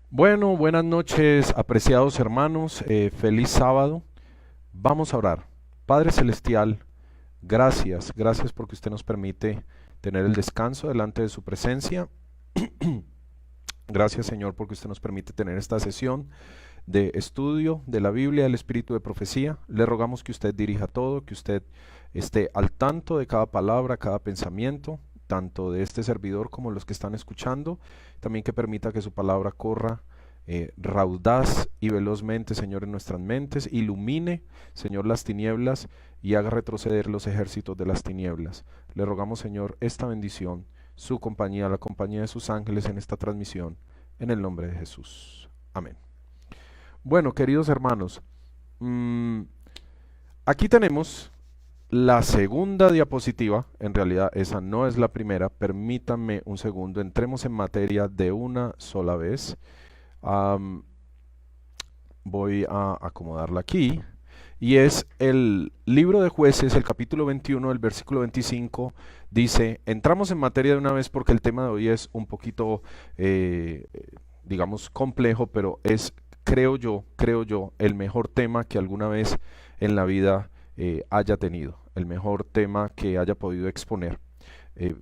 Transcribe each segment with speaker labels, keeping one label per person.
Speaker 1: Bueno, buenas noches, apreciados hermanos, feliz sábado. Vamos a orar. Padre Celestial, gracias porque usted nos permite tener el descanso delante de su presencia. Gracias Señor porque usted nos permite tener esta sesión de estudio de la Biblia, del Espíritu de Profecía. Le rogamos que usted dirija todo, que usted esté al tanto de cada palabra, cada pensamiento, tanto de este servidor como los que están escuchando. También que permita que su palabra corra raudaz y velozmente, Señor, en nuestras mentes. Ilumine, Señor, las tinieblas y haga retroceder los ejércitos de las tinieblas. Le rogamos, Señor, esta bendición, su compañía, la compañía de sus ángeles en esta transmisión, en el nombre de Jesús. Amén. Bueno, queridos hermanos, aquí tenemos la segunda diapositiva. En realidad esa no es la primera. Permítanme un segundo, entremos en materia de una sola vez. Voy a acomodarla aquí. Y es el libro de Jueces, el capítulo 21, el versículo 25, dice, entramos en materia de una vez porque el tema de hoy es un poquito, digamos, complejo, pero es, creo yo, el mejor tema que alguna vez en la vida haya tenido, el mejor tema que haya podido exponer.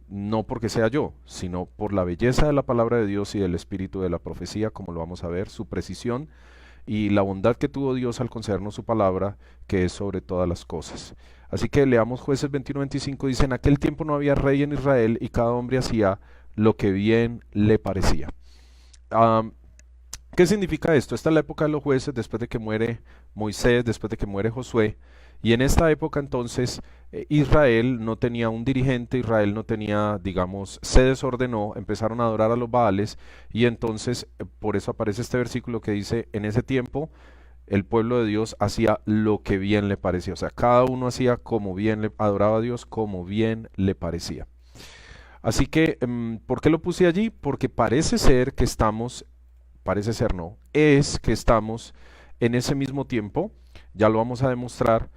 Speaker 1: No porque sea yo, sino por la belleza de la palabra de Dios y del espíritu de la profecía, como lo vamos a ver, su precisión y la bondad que tuvo Dios al concedernos su palabra, que es sobre todas las cosas. Así que leamos Jueces 21-25, dice, en aquel tiempo no había rey en Israel y cada hombre hacía lo que bien le parecía. ¿Qué significa esto? Esta es la época de los jueces, después de que muere Moisés, después de que muere Josué. Y en esta época entonces Israel no tenía un dirigente, Israel no tenía, digamos, se desordenó, empezaron a adorar a los Baales y entonces por eso aparece este versículo que dice, en ese tiempo el pueblo de Dios hacía lo que bien le parecía, o sea, cada uno hacía como bien le adoraba a Dios, como bien le parecía. Así que, ¿por qué lo puse allí? Porque parece ser que estamos, parece ser no, es que estamos en ese mismo tiempo, ya lo vamos a demostrar,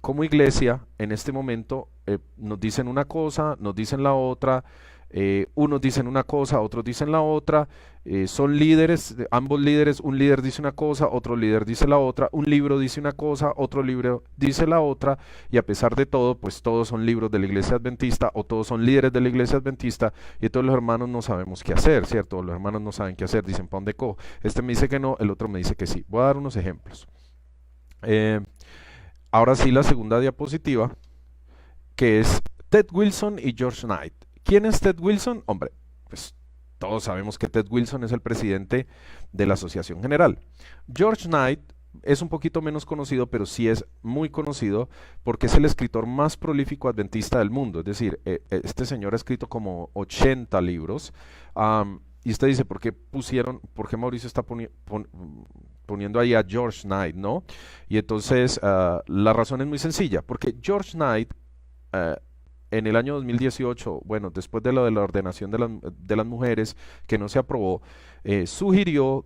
Speaker 1: como iglesia en este momento nos dicen una cosa, nos dicen la otra, unos dicen una cosa, otros dicen la otra, son líderes, ambos líderes, un líder dice una cosa, otro líder dice la otra, un libro dice una cosa, otro libro dice la otra, y a pesar de todo, pues todos son libros de la iglesia adventista o todos son líderes de la iglesia adventista, y todos los hermanos no sabemos qué hacer, ¿cierto? Los hermanos no saben qué hacer, dicen, ¿para dónde cojo? Este me dice que no, el otro me dice que sí. Voy a dar unos ejemplos. Eh, Ahora sí, la segunda diapositiva, que es Ted Wilson y George Knight. ¿Quién es Ted Wilson? Hombre, pues todos sabemos que Ted Wilson es el presidente de la Asociación General. George Knight es un poquito menos conocido, pero sí es muy conocido porque es el escritor más prolífico adventista del mundo. Es decir, este señor ha escrito como 80 libros. Y usted dice, por qué Mauricio está poniendo ahí a George Knight, ¿no? Y entonces la razón es muy sencilla, porque George Knight uh, en el año 2018, bueno, después de lo de la ordenación de las mujeres que no se aprobó, sugirió,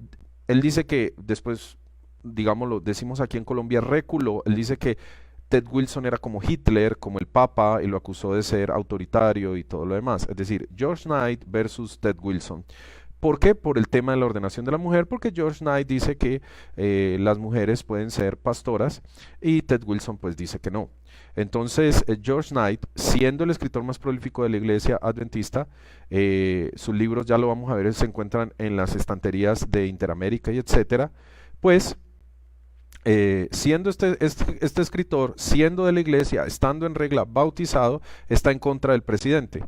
Speaker 1: él dice que después, digámoslo, decimos aquí en Colombia, reculó, él dice que Ted Wilson era como Hitler, como el Papa, y lo acusó de ser autoritario y todo lo demás. Es decir, George Knight versus Ted Wilson. ¿Por qué? Por el tema de la ordenación de la mujer, porque George Knight dice que las mujeres pueden ser pastoras y Ted Wilson pues dice que no. Entonces, George Knight, siendo el escritor más prolífico de la iglesia adventista, sus libros, ya lo vamos a ver, se encuentran en las estanterías de Interamérica y etcétera, pues siendo este escritor, siendo de la iglesia, estando en regla, bautizado, está en contra del presidente.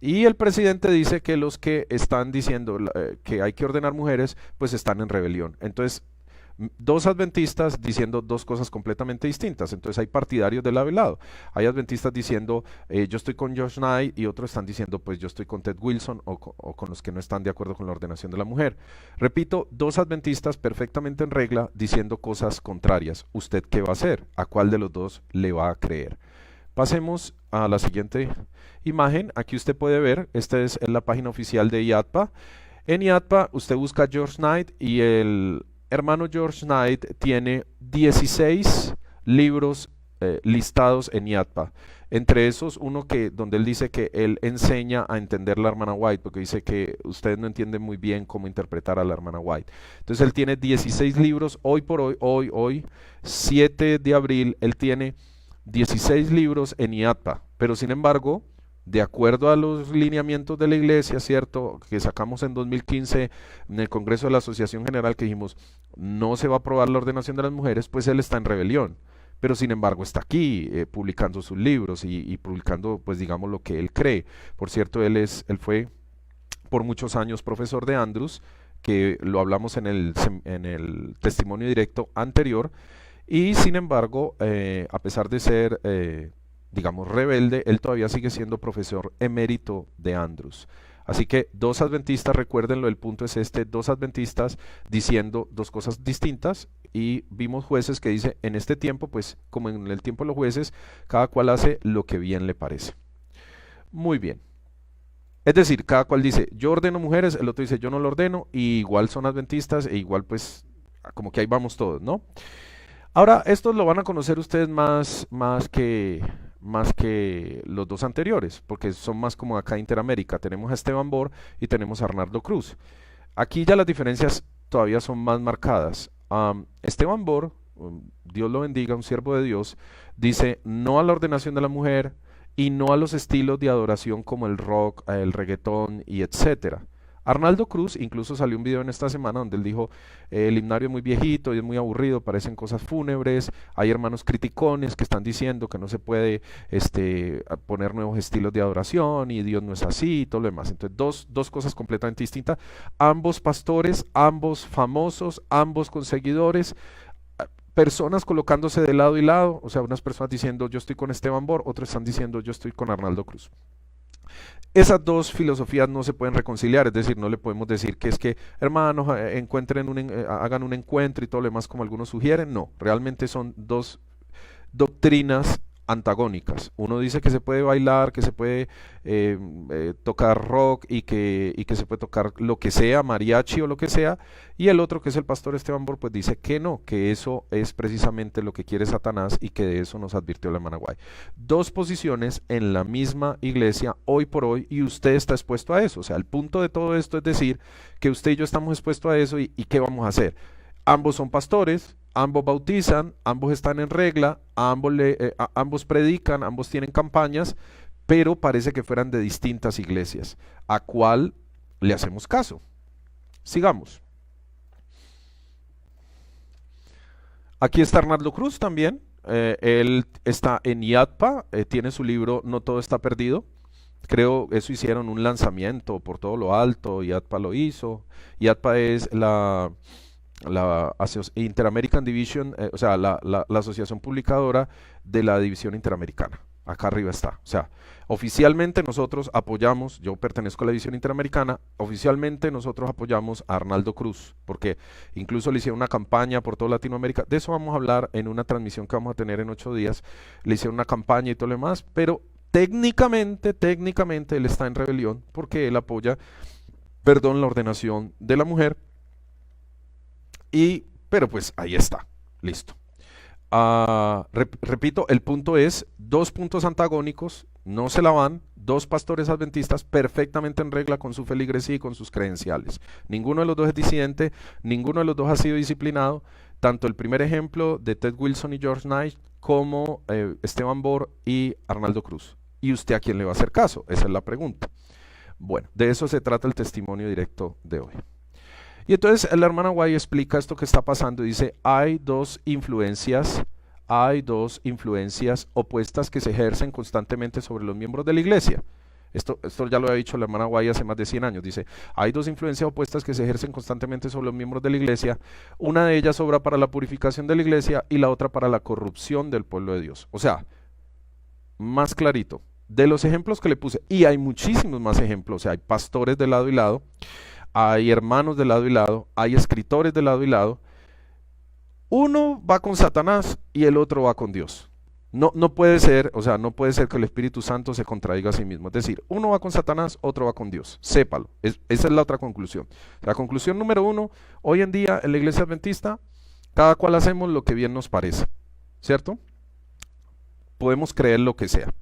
Speaker 1: Y el presidente dice que los que están diciendo que hay que ordenar mujeres, pues están en rebelión. Entonces, dos adventistas diciendo dos cosas completamente distintas. Entonces hay partidarios de lado y lado. Hay adventistas diciendo yo estoy con George Knight y otros están diciendo pues yo estoy con Ted Wilson o con los que no están de acuerdo con la ordenación de la mujer. Repito, dos adventistas perfectamente en regla diciendo cosas contrarias. ¿Usted qué va a hacer? ¿A cuál de los dos le va a creer? Pasemos a la siguiente imagen. Aquí usted puede ver, esta es la página oficial de IATPA. En IATPA usted busca George Knight y el hermano George Knight tiene 16 libros listados en IATPA. Entre esos, uno que, donde él dice que él enseña a entender la hermana White, porque dice que ustedes no entienden muy bien cómo interpretar a la hermana White. Entonces él tiene 16 libros, hoy por hoy, 7 de abril, él tiene 16 libros en IATPA, pero sin embargo, de acuerdo a los lineamientos de la iglesia, ¿cierto? Que sacamos en 2015 en el Congreso de la Asociación General, que dijimos, no se va a aprobar la ordenación de las mujeres, pues él está en rebelión. Pero sin embargo está aquí publicando sus libros y publicando, pues digamos, lo que él cree. Por cierto, él fue por muchos años profesor de Andrews, que lo hablamos en el testimonio directo anterior, y sin embargo, a pesar de ser, digamos, rebelde, él todavía sigue siendo profesor emérito de Andrews. Así que dos adventistas, recuérdenlo, el punto es este, dos adventistas diciendo dos cosas distintas, y vimos jueces que dice, en este tiempo, pues como en el tiempo de los jueces, cada cual hace lo que bien le parece. Muy bien. Es decir, cada cual dice, yo ordeno mujeres, el otro dice, yo no lo ordeno, y igual son adventistas, e igual pues, como que ahí vamos todos, ¿no? Ahora, estos lo van a conocer ustedes más que los dos anteriores, porque son más como acá Interamérica. Tenemos a Esteban Bor y tenemos a Arnaldo Cruz. Aquí ya las diferencias todavía son más marcadas. Esteban Bor, Dios lo bendiga, un siervo de Dios, dice no a la ordenación de la mujer y no a los estilos de adoración como el rock, el reggaetón y etcétera. Arnaldo Cruz incluso salió un video en esta semana donde él dijo, el himnario es muy viejito y es muy aburrido, parecen cosas fúnebres, hay hermanos criticones que están diciendo que no se puede poner nuevos estilos de adoración y Dios no es así y todo lo demás. Entonces dos cosas completamente distintas, ambos pastores, ambos famosos, ambos con seguidores, personas colocándose de lado y lado, o sea, unas personas diciendo yo estoy con Esteban Bor, otros están diciendo yo estoy con Arnaldo Cruz. Esas dos filosofías no se pueden reconciliar, es decir, no le podemos decir que es que, hermanos, hagan un encuentro y todo lo demás como algunos sugieren. No, realmente son dos doctrinas antagónicas. Uno dice que se puede bailar, que se puede tocar rock y que se puede tocar lo que sea, mariachi o lo que sea, y el otro, que es el pastor Esteban Bor, pues dice que no, que eso es precisamente lo que quiere Satanás y que de eso nos advirtió la hermana White. Dos posiciones en la misma iglesia hoy por hoy, y usted está expuesto a eso. O sea, el punto de todo esto es decir que usted y yo estamos expuestos a eso, y ¿qué vamos a hacer? Ambos son pastores, ambos bautizan, ambos están en regla, ambos predican, ambos tienen campañas, pero parece que fueran de distintas iglesias. ¿A cuál le hacemos caso? Sigamos. Aquí está Arnaldo Cruz también. Él está en IATPA, tiene su libro No todo está perdido. Creo eso hicieron un lanzamiento por todo lo alto, IATPA lo hizo. IATPA es la Interamerican Division, o sea, la asociación publicadora de la división interamericana. Acá arriba está. O sea, oficialmente nosotros apoyamos, yo pertenezco a la división interamericana, oficialmente nosotros apoyamos a Arnaldo Cruz, porque incluso le hicieron una campaña por toda Latinoamérica. De eso vamos a hablar en una transmisión que vamos a tener en 8 días. Le hicieron una campaña y todo lo demás, pero técnicamente él está en rebelión porque él apoya, la ordenación de la mujer. Pero pues ahí está, listo. Repito, el punto es, dos puntos antagónicos, no se la van, dos pastores adventistas perfectamente en regla con su feligresía y con sus credenciales. Ninguno de los dos es disidente, ninguno de los dos ha sido disciplinado, tanto el primer ejemplo de Ted Wilson y George Knight como Esteban Bor y Arnaldo Cruz. ¿Y usted a quién le va a hacer caso? Esa es la pregunta. Bueno, de eso se trata el testimonio directo de hoy. Y entonces la hermana White explica esto que está pasando y dice, hay dos influencias opuestas que se ejercen constantemente sobre los miembros de la iglesia. Esto ya lo ha dicho la hermana White hace más de 100 años. Dice, hay dos influencias opuestas que se ejercen constantemente sobre los miembros de la iglesia. Una de ellas obra para la purificación de la iglesia y la otra para la corrupción del pueblo de Dios. O sea, más clarito, de los ejemplos que le puse, y hay muchísimos más ejemplos, o sea, hay pastores de lado y lado, hay hermanos de lado y lado, hay escritores de lado y lado. Uno va con Satanás y el otro va con Dios. No puede ser, o sea, no puede ser que el Espíritu Santo se contradiga a sí mismo. Es decir, uno va con Satanás, otro va con Dios. Sépalo. Esa es la otra conclusión. La conclusión número 1, hoy en día en la iglesia adventista, cada cual hacemos lo que bien nos parece, ¿cierto? Podemos creer lo que sea.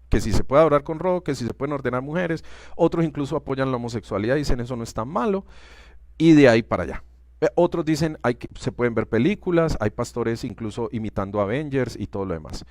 Speaker 1: que si se puede adorar con robo, que si se pueden ordenar mujeres, otros incluso apoyan la homosexualidad, dicen eso no es tan malo, y de ahí para allá. Otros dicen se pueden ver películas, hay pastores incluso imitando Avengers y todo lo demás.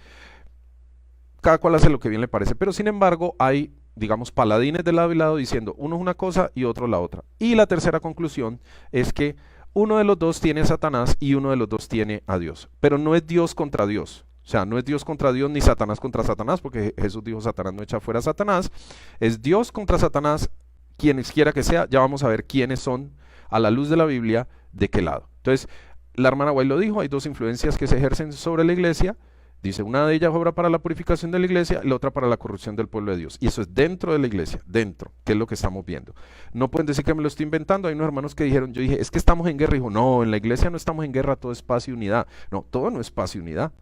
Speaker 1: Cada cual hace lo que bien le parece, pero sin embargo hay, digamos, paladines de lado y lado diciendo uno es una cosa y otro la otra. Y la tercera conclusión es que uno de los dos tiene a Satanás y uno de los dos tiene a Dios, pero no es Dios contra Dios. O sea, no es Dios contra Dios ni Satanás contra Satanás, porque Jesús dijo Satanás no echa fuera a Satanás. Es Dios contra Satanás, quienes quiera que sea. Ya vamos a ver quiénes son a la luz de la Biblia, de qué lado. Entonces, la hermana White lo dijo, hay dos influencias que se ejercen sobre la iglesia. Dice, una de ellas obra para la purificación de la iglesia, la otra para la corrupción del pueblo de Dios. Y eso es dentro de la iglesia, dentro, que es lo que estamos viendo. No pueden decir que me lo estoy inventando. Hay unos hermanos que dijeron, yo dije, es que estamos en guerra. Dijo, no, en la iglesia no estamos en guerra, todo es paz y unidad. No, todo no es paz y unidad.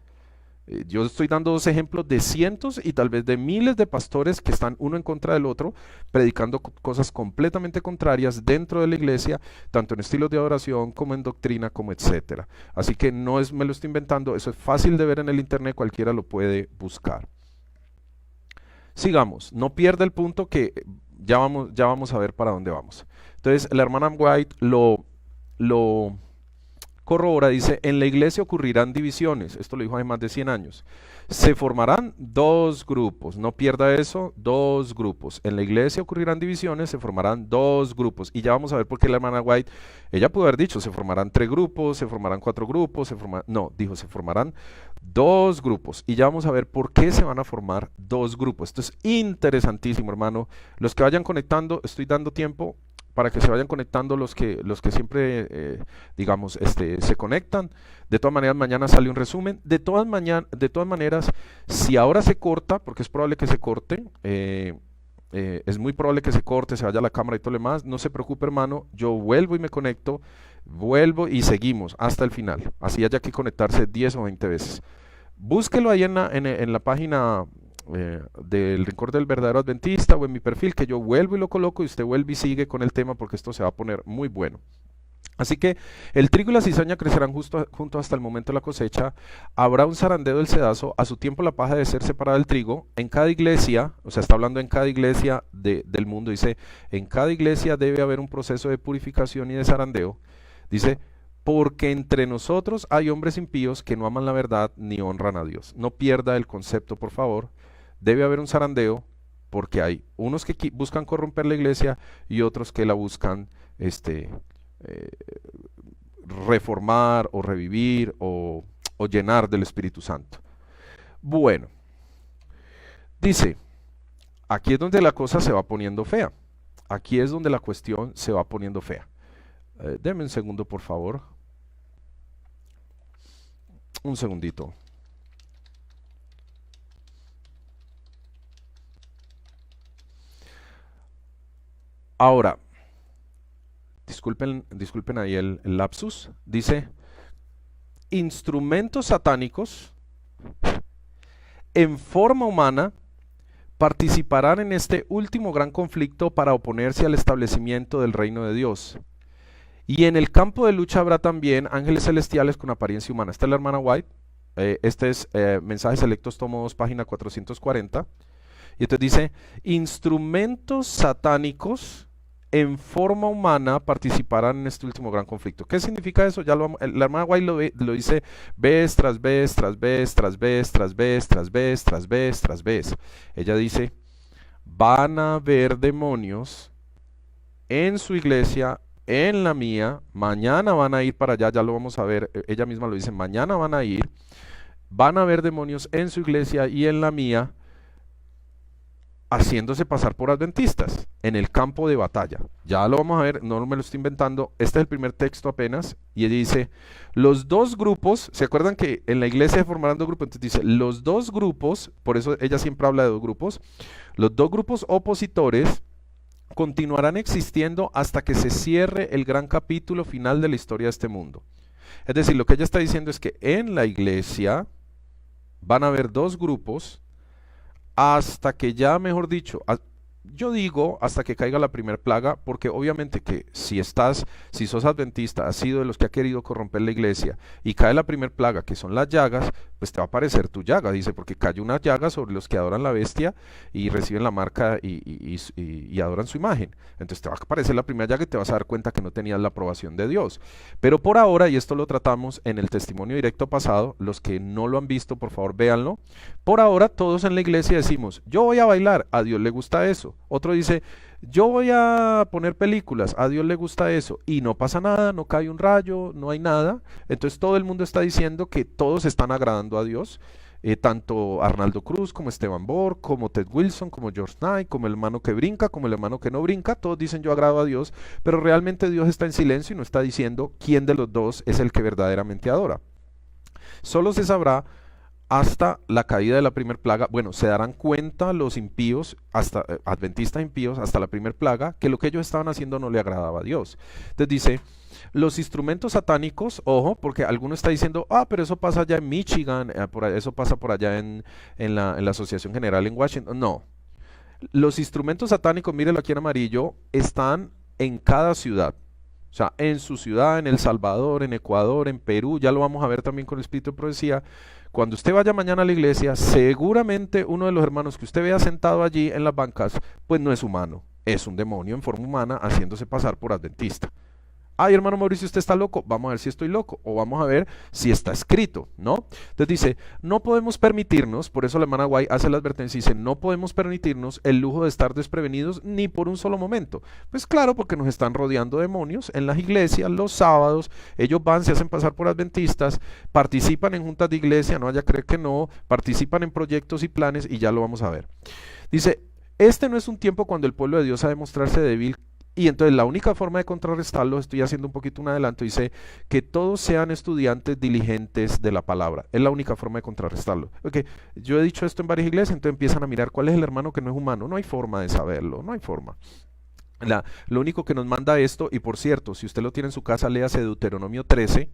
Speaker 1: Yo estoy dando dos ejemplos de cientos y tal vez de miles de pastores que están uno en contra del otro, predicando cosas completamente contrarias dentro de la iglesia, tanto en estilos de adoración como en doctrina, como etcétera. Así que no es, me lo estoy inventando, eso es fácil de ver en el internet, cualquiera lo puede buscar. Sigamos, no pierda el punto que ya vamos a ver para dónde vamos. Entonces, la hermana White lo corrobora, dice, en la iglesia ocurrirán divisiones, esto lo dijo hace más de 100 años, se formarán dos grupos, no pierda eso, dos grupos, en la iglesia ocurrirán divisiones, se formarán dos grupos, y ya vamos a ver por qué la hermana White, ella pudo haber dicho, se formarán 3 grupos, se formarán 4 grupos, no, dijo, se formarán dos grupos, y ya vamos a ver por qué se van a formar dos grupos. Esto es interesantísimo, hermano. Los que vayan conectando, estoy dando tiempo para que se vayan conectando los que siempre, digamos, se conectan. De todas maneras, mañana sale un resumen. De todas maneras, si ahora se corta, porque es probable que se corte, es muy probable que se corte, se vaya la cámara y todo lo demás, no se preocupe, hermano, yo vuelvo y me conecto, vuelvo y seguimos hasta el final. Así haya que conectarse 10 o 20 veces. Búsquelo ahí en la página del Rincón del Verdadero Adventista o en mi perfil, que yo vuelvo y lo coloco y usted vuelve y sigue con el tema, porque esto se va a poner muy bueno. Así que el trigo y la cizaña crecerán junto hasta el momento de la cosecha. Habrá un zarandeo del cedazo, a su tiempo la paja debe ser separada del trigo. En cada iglesia, o sea, está hablando en cada iglesia del mundo, dice, en cada iglesia debe haber un proceso de purificación y de zarandeo. Dice, porque entre nosotros hay hombres impíos que no aman la verdad ni honran a Dios. No pierda el concepto, por favor. Debe haber un zarandeo, porque hay unos que buscan corromper la iglesia y otros que la buscan reformar o revivir o llenar del Espíritu Santo. Bueno, dice, aquí es donde la cosa se va poniendo fea. Aquí es donde la cuestión se va poniendo fea. Deme un segundo, por favor. Un segundito. Ahora, disculpen ahí el lapsus. Dice, instrumentos satánicos en forma humana participarán en este último gran conflicto para oponerse al establecimiento del reino de Dios. Y en el campo de lucha habrá también ángeles celestiales con apariencia humana. Esta es la hermana White. Este es Mensajes Selectos, tomo 2, página 440. Y entonces dice, instrumentos satánicos en forma humana participarán en este último gran conflicto. ¿Qué significa eso? Ya la hermana White lo dice vez tras vez, tras vez, tras vez, tras vez, tras vez, tras vez, tras vez. Ella dice, van a haber demonios en su iglesia, en la mía, mañana van a ir para allá, ya lo vamos a ver, ella misma lo dice, mañana van a haber demonios en su iglesia y en la mía, haciéndose pasar por adventistas en el campo de batalla. Ya lo vamos a ver, no me lo estoy inventando, este es el primer texto apenas, y ella dice, los dos grupos, ¿se acuerdan que en la iglesia se formarán dos grupos? Entonces dice, los dos grupos, por eso ella siempre habla de dos grupos, los dos grupos opositores continuarán existiendo hasta que se cierre el gran capítulo final de la historia de este mundo. Es decir, lo que ella está diciendo es que en la iglesia van a haber dos grupos hasta que ya, mejor dicho, yo digo hasta que caiga la primera plaga, porque obviamente que si sos adventista, has sido de los que ha querido corromper la iglesia y cae la primera plaga, que son las llagas, pues te va a aparecer tu llaga, dice, porque cayó una llaga sobre los que adoran la bestia y reciben la marca y adoran su imagen. Entonces te va a aparecer la primera llaga y te vas a dar cuenta que no tenías la aprobación de Dios. Pero por ahora, y esto lo tratamos en el testimonio directo pasado, los que no lo han visto, por favor véanlo. Por ahora todos en la iglesia decimos, yo voy a bailar, a Dios le gusta eso. Otro dice, yo voy a poner películas, a Dios le gusta eso, y no pasa nada, no cae un rayo, no hay nada. Entonces todo el mundo está diciendo que todos están agradando a Dios, tanto Arnaldo Cruz como Esteban Borg, como Ted Wilson, como George Knight, como el hermano que brinca, como el hermano que no brinca, todos dicen yo agrado a Dios, pero realmente Dios está en silencio y no está diciendo quién de los dos es el que verdaderamente adora. Solo se sabrá hasta la caída de la primer plaga. Bueno, se darán cuenta los impíos, hasta adventistas impíos, hasta la primer plaga, que lo que ellos estaban haciendo no le agradaba a Dios. Entonces dice, los instrumentos satánicos, ojo, porque alguno está diciendo, pero eso pasa allá en Michigan, eso pasa por allá en la Asociación General en Washington. No, los instrumentos satánicos, mírelo aquí en amarillo, están en cada ciudad. O sea, en su ciudad, en El Salvador, en Ecuador, en Perú, ya lo vamos a ver también con el espíritu de profecía. Cuando usted vaya mañana a la iglesia, seguramente uno de los hermanos que usted vea sentado allí en las bancas, pues no es humano, es un demonio en forma humana haciéndose pasar por adventista. Ay, hermano Mauricio, ¿usted está loco? Vamos a ver si estoy loco, o vamos a ver si está escrito, ¿no? Entonces dice, no podemos permitirnos, por eso la hermana White hace la advertencia y dice, no podemos permitirnos el lujo de estar desprevenidos ni por un solo momento. Pues claro, porque nos están rodeando demonios en las iglesias, los sábados, ellos van, se hacen pasar por adventistas, participan en juntas de iglesia, no vaya a creer que no, participan en proyectos y planes y ya lo vamos a ver. Dice, este no es un tiempo cuando el pueblo de Dios ha de mostrarse débil. Y entonces la única forma de contrarrestarlo, estoy haciendo un poquito un adelanto, dice que todos sean estudiantes diligentes de la palabra. Es la única forma de contrarrestarlo. Okay, yo he dicho esto en varias iglesias, entonces empiezan a mirar cuál es el hermano que no es humano. No hay forma de saberlo, no hay forma. Lo único que nos manda esto, y por cierto, si usted lo tiene en su casa, léase Deuteronomio 13.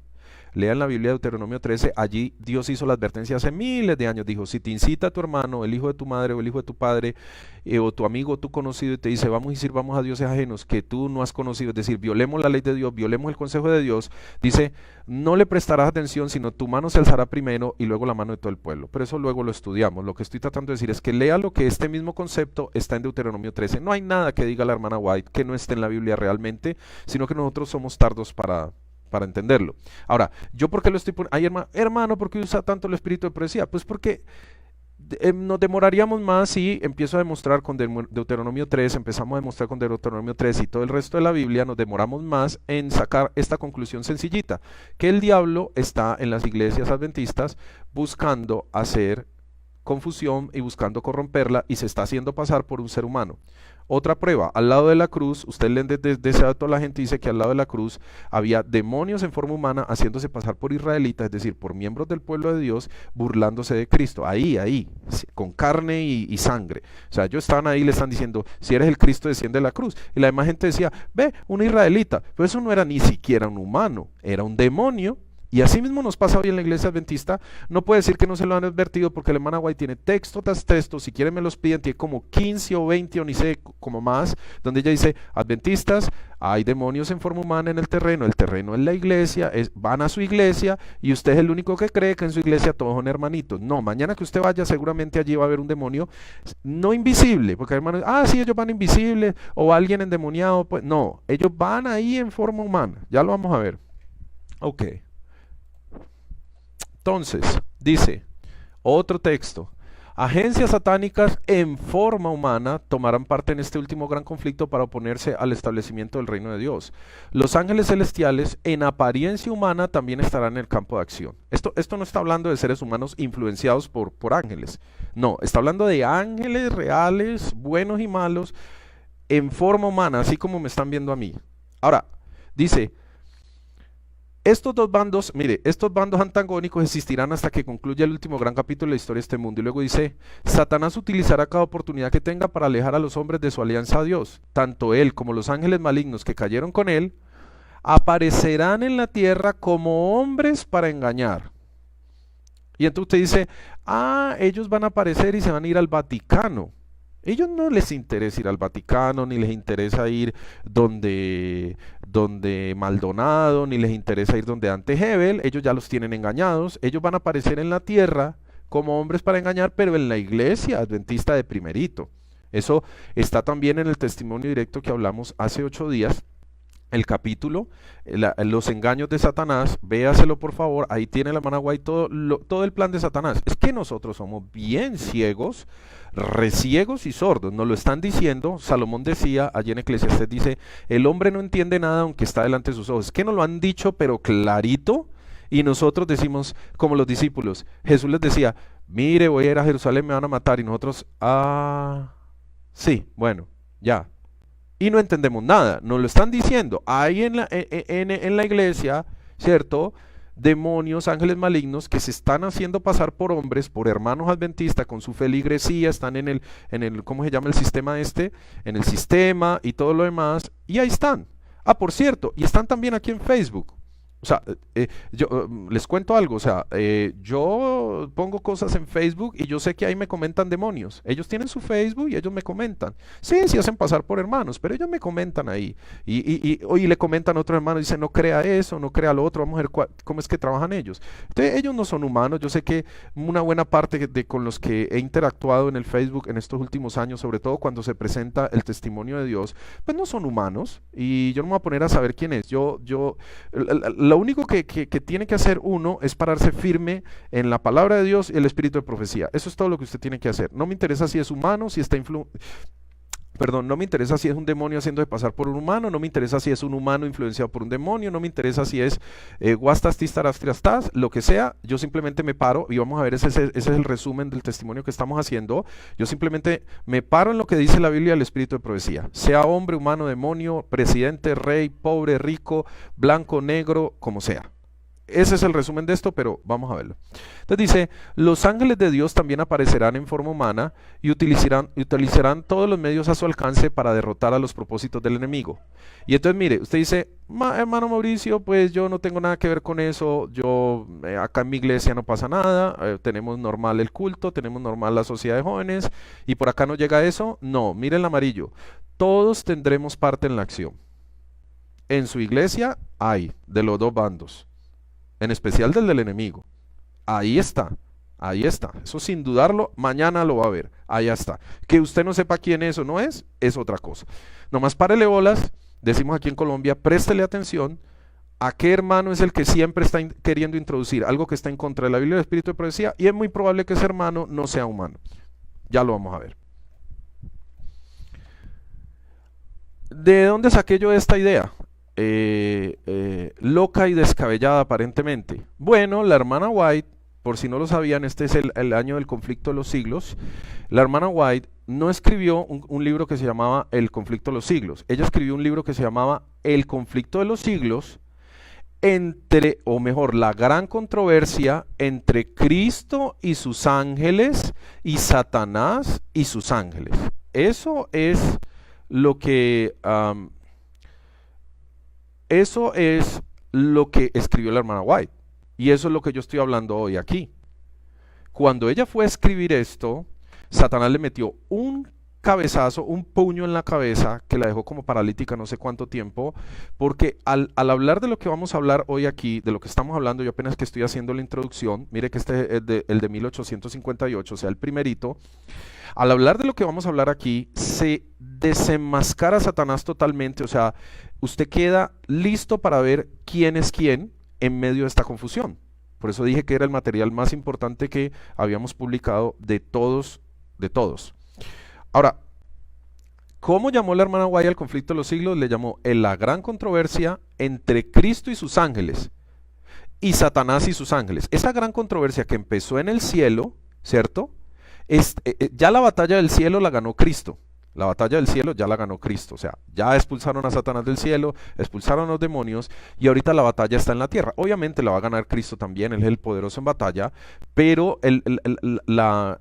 Speaker 1: Lean la Biblia de Deuteronomio 13, allí Dios hizo la advertencia hace miles de años, dijo, si te incita a tu hermano, el hijo de tu madre o el hijo de tu padre, o tu amigo o tu conocido y te dice, vamos y sirvamos a dioses ajenos que tú no has conocido, es decir, violemos la ley de Dios, violemos el consejo de Dios, dice, no le prestarás atención, sino tu mano se alzará primero y luego la mano de todo el pueblo. Pero eso luego lo estudiamos. Lo que estoy tratando de decir es que lea lo que este mismo concepto está en Deuteronomio 13. No hay nada que diga la hermana White que no esté en la Biblia realmente, sino que nosotros somos tardos para entenderlo. Ahora, ¿yo por qué lo estoy poniendo? Ay, hermano, ¿por qué usa tanto el espíritu de profecía? Pues porque nos demoraríamos más si empiezo a demostrar con Deuteronomio 3, empezamos a demostrar con Deuteronomio 3 y todo el resto de la Biblia, nos demoramos más en sacar esta conclusión sencillita, que el diablo está en las iglesias adventistas buscando hacer confusión y buscando corromperla y se está haciendo pasar por un ser humano. Otra prueba, al lado de la cruz, usted lee desde ese dato, la gente dice que al lado de la cruz había demonios en forma humana haciéndose pasar por israelitas, es decir, por miembros del pueblo de Dios, burlándose de Cristo, ahí, con carne y sangre. O sea, ellos estaban ahí y le están diciendo, si eres el Cristo, desciende de la cruz. Y la demás gente decía, ve, un israelita, pero eso no era ni siquiera un humano, era un demonio. Y así mismo nos pasa hoy en la iglesia adventista. No puede decir que no se lo han advertido porque el hermano White tiene texto tras texto, si quieren me los piden, tiene como 15 o 20 o ni sé, como más, donde ella dice, adventistas, hay demonios en forma humana en el terreno es la iglesia, van a su iglesia y usted es el único que cree que en su iglesia todos son hermanitos. No, mañana que usted vaya seguramente allí va a haber un demonio, no invisible, porque hay hermanos, sí, ellos van invisibles o alguien endemoniado, pues no, ellos van ahí en forma humana, ya lo vamos a ver. Ok. Entonces, dice, otro texto, agencias satánicas en forma humana tomarán parte en este último gran conflicto para oponerse al establecimiento del reino de Dios. Los ángeles celestiales en apariencia humana también estarán en el campo de acción. Esto no está hablando de seres humanos influenciados por ángeles, no, está hablando de ángeles reales, buenos y malos, en forma humana, así como me están viendo a mí. Ahora, dice, estos dos bandos antagónicos existirán hasta que concluya el último gran capítulo de la historia de este mundo. Y luego dice, Satanás utilizará cada oportunidad que tenga para alejar a los hombres de su alianza a Dios. Tanto él como los ángeles malignos que cayeron con él, aparecerán en la tierra como hombres para engañar. Y entonces usted dice, ellos van a aparecer y se van a ir al Vaticano. Ellos no les interesa ir al Vaticano, ni les interesa ir donde donde Maldonado, ni les interesa ir donde Dante Hebel, ellos ya los tienen engañados, ellos van a aparecer en la tierra como hombres para engañar, pero en la iglesia adventista de primerito. Eso está también en el testimonio directo que hablamos hace 8 días, el capítulo, los engaños de Satanás, véaselo por favor, ahí tiene la hermana White todo el plan de Satanás. Es que nosotros somos bien ciegos, reciegos y sordos, nos lo están diciendo. Salomón decía, allí en Eclesiastés dice, el hombre no entiende nada aunque está delante de sus ojos. Es que nos lo han dicho pero clarito, y nosotros decimos como los discípulos. Jesús les decía, mire, voy a ir a Jerusalén, me van a matar, y nosotros, sí, bueno, ya. Y no entendemos nada, nos lo están diciendo. Hay en la iglesia, ¿cierto? Demonios, ángeles malignos que se están haciendo pasar por hombres, por hermanos adventistas con su feligresía, están en el, ¿cómo se llama el sistema este? En el sistema y todo lo demás, y ahí están. Por cierto, y están también aquí en Facebook. O sea, yo les cuento algo, o sea, yo pongo cosas en Facebook y yo sé que ahí me comentan demonios. Ellos tienen su Facebook y ellos me comentan. Sí, sí hacen pasar por hermanos, pero ellos me comentan ahí. Y le comentan a otro hermano y dicen, no crea eso, no crea lo otro, vamos a ver cómo es que trabajan ellos. Entonces, ellos no son humanos. Yo sé que una buena parte con los que he interactuado en el Facebook en estos últimos años, sobre todo cuando se presenta el testimonio de Dios, pues no son humanos. Y yo no me voy a poner a saber quién es. Lo único que tiene que hacer uno es pararse firme en la palabra de Dios y el espíritu de profecía. Eso es todo lo que usted tiene que hacer. No me interesa si es humano, si está no me interesa si es un demonio haciendo de pasar por un humano, no me interesa si es un humano influenciado por un demonio, no me interesa si es guastas, tistaras, triastas, lo que sea. Yo simplemente me paro y vamos a ver, ese es el resumen del testimonio que estamos haciendo. Yo simplemente me paro en lo que dice la Biblia del espíritu de profecía. Sea hombre, humano, demonio, presidente, rey, pobre, rico, blanco, negro, como sea. Ese es el resumen de esto, pero vamos a verlo. Entonces dice, los ángeles de Dios también aparecerán en forma humana y utilizarán todos los medios a su alcance para derrotar a los propósitos del enemigo. Y entonces mire, usted dice, hermano Mauricio, pues yo no tengo nada que ver con eso, yo acá en mi iglesia no pasa nada, tenemos normal el culto, tenemos normal la sociedad de jóvenes, y por acá no llega eso. No, mire el amarillo, todos tendremos parte en la acción. En su iglesia hay, de los dos bandos. En especial del enemigo. Ahí está, eso sin dudarlo, mañana lo va a ver, allá está. Que usted no sepa quién es o no es otra cosa. Nomás párele bolas, decimos aquí en Colombia, préstele atención a qué hermano es el que siempre está queriendo introducir algo que está en contra de la Biblia del Espíritu de Profecía, y es muy probable que ese hermano no sea humano. Ya lo vamos a ver. ¿De dónde saqué yo esta idea? Loca y descabellada aparentemente. Bueno, la hermana White, por si no lo sabían, este es el año del conflicto de los siglos. La hermana White no escribió un libro que se llamaba El conflicto de los siglos. Ella escribió un libro que se llamaba El conflicto de los siglos, o mejor, la gran controversia entre Cristo y sus ángeles y Satanás y sus ángeles. Eso es lo que... Eso es lo que escribió la hermana White. Y eso es lo que yo estoy hablando hoy aquí. Cuando ella fue a escribir esto, Satanás le metió un cabezazo, un puño en la cabeza que la dejó como paralítica no sé cuánto tiempo, porque al hablar de lo que vamos a hablar hoy aquí, de lo que estamos hablando, yo apenas que estoy haciendo la introducción, mire que este es el de 1858, o sea, el primerito. Al hablar de lo que vamos a hablar aquí, se desenmascara a Satanás totalmente, o sea, usted queda listo para ver quién es quién en medio de esta confusión. Por eso dije que era el material más importante que habíamos publicado de todos. Ahora, ¿cómo llamó la hermana White al conflicto de los siglos? Le llamó la gran controversia entre Cristo y sus ángeles y Satanás y sus ángeles. Esa gran controversia que empezó en el cielo, ¿cierto? Ya la batalla del cielo la ganó Cristo. La batalla del cielo ya la ganó Cristo, o sea, ya expulsaron a Satanás del cielo, expulsaron a los demonios, y ahorita la batalla está en la tierra. Obviamente la va a ganar Cristo también, Él es el poderoso en batalla, pero la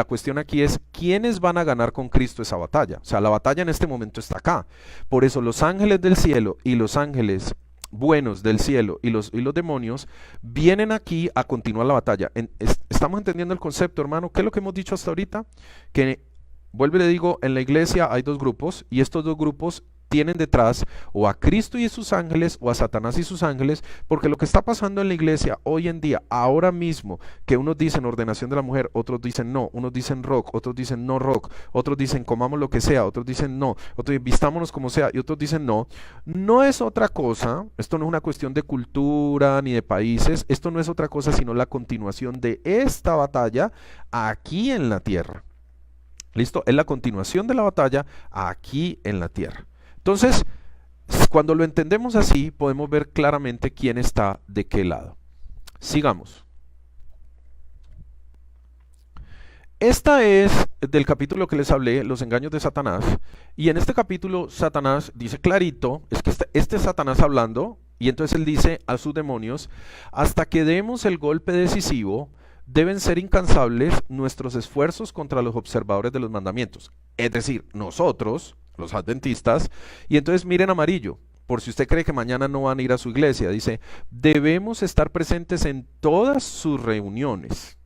Speaker 1: cuestión aquí es, ¿quiénes van a ganar con Cristo esa batalla? O sea, la batalla en este momento está acá. Por eso los ángeles del cielo y los ángeles buenos del cielo y los demonios vienen aquí a continuar la batalla. ¿Estamos entendiendo el concepto, hermano? ¿Qué es lo que hemos dicho hasta ahorita? Que, vuelvo y le digo, en la iglesia hay dos grupos, y estos dos grupos tienen detrás o a Cristo y sus ángeles o a Satanás y sus ángeles, porque lo que está pasando en la iglesia hoy en día, ahora mismo, que unos dicen ordenación de la mujer, otros dicen no, unos dicen rock, otros dicen no rock, otros dicen comamos lo que sea, otros dicen no, otros dicen vistámonos como sea y otros dicen no, no es otra cosa, esto no es una cuestión de cultura ni de países, esto no es otra cosa sino la continuación de esta batalla aquí en la tierra. ¿Listo? Es la continuación de la batalla aquí en la tierra. Entonces, cuando lo entendemos así, podemos ver claramente quién está de qué lado. Sigamos. Esta es del capítulo que les hablé, los engaños de Satanás. Y en este capítulo Satanás dice clarito, es que este es Satanás hablando, y entonces él dice a sus demonios, hasta que demos el golpe decisivo, deben ser incansables nuestros esfuerzos contra los observadores de los mandamientos. Es decir, nosotros, los adventistas, y entonces miren amarillo, por si usted cree que mañana no van a ir a su iglesia, dice, debemos estar presentes en todas sus reuniones.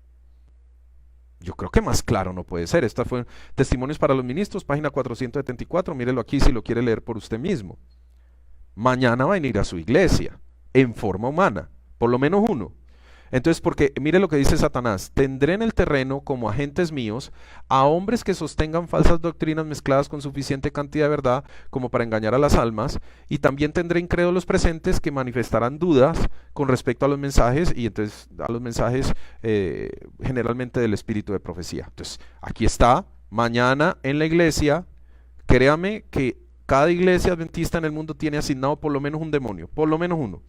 Speaker 1: Yo creo que más claro no puede ser. Esta fue Testimonios para los Ministros, página 474, mírelo aquí si lo quiere leer por usted mismo. Mañana va a ir a su iglesia, en forma humana, por lo menos uno. Entonces, porque mire lo que dice Satanás, tendré en el terreno como agentes míos a hombres que sostengan falsas doctrinas mezcladas con suficiente cantidad de verdad como para engañar a las almas, y también tendré incrédulos presentes que manifestarán dudas con respecto a los mensajes, y entonces a los mensajes generalmente del espíritu de profecía. Entonces, aquí está, mañana en la iglesia, créame que cada iglesia adventista en el mundo tiene asignado por lo menos un demonio, por lo menos uno.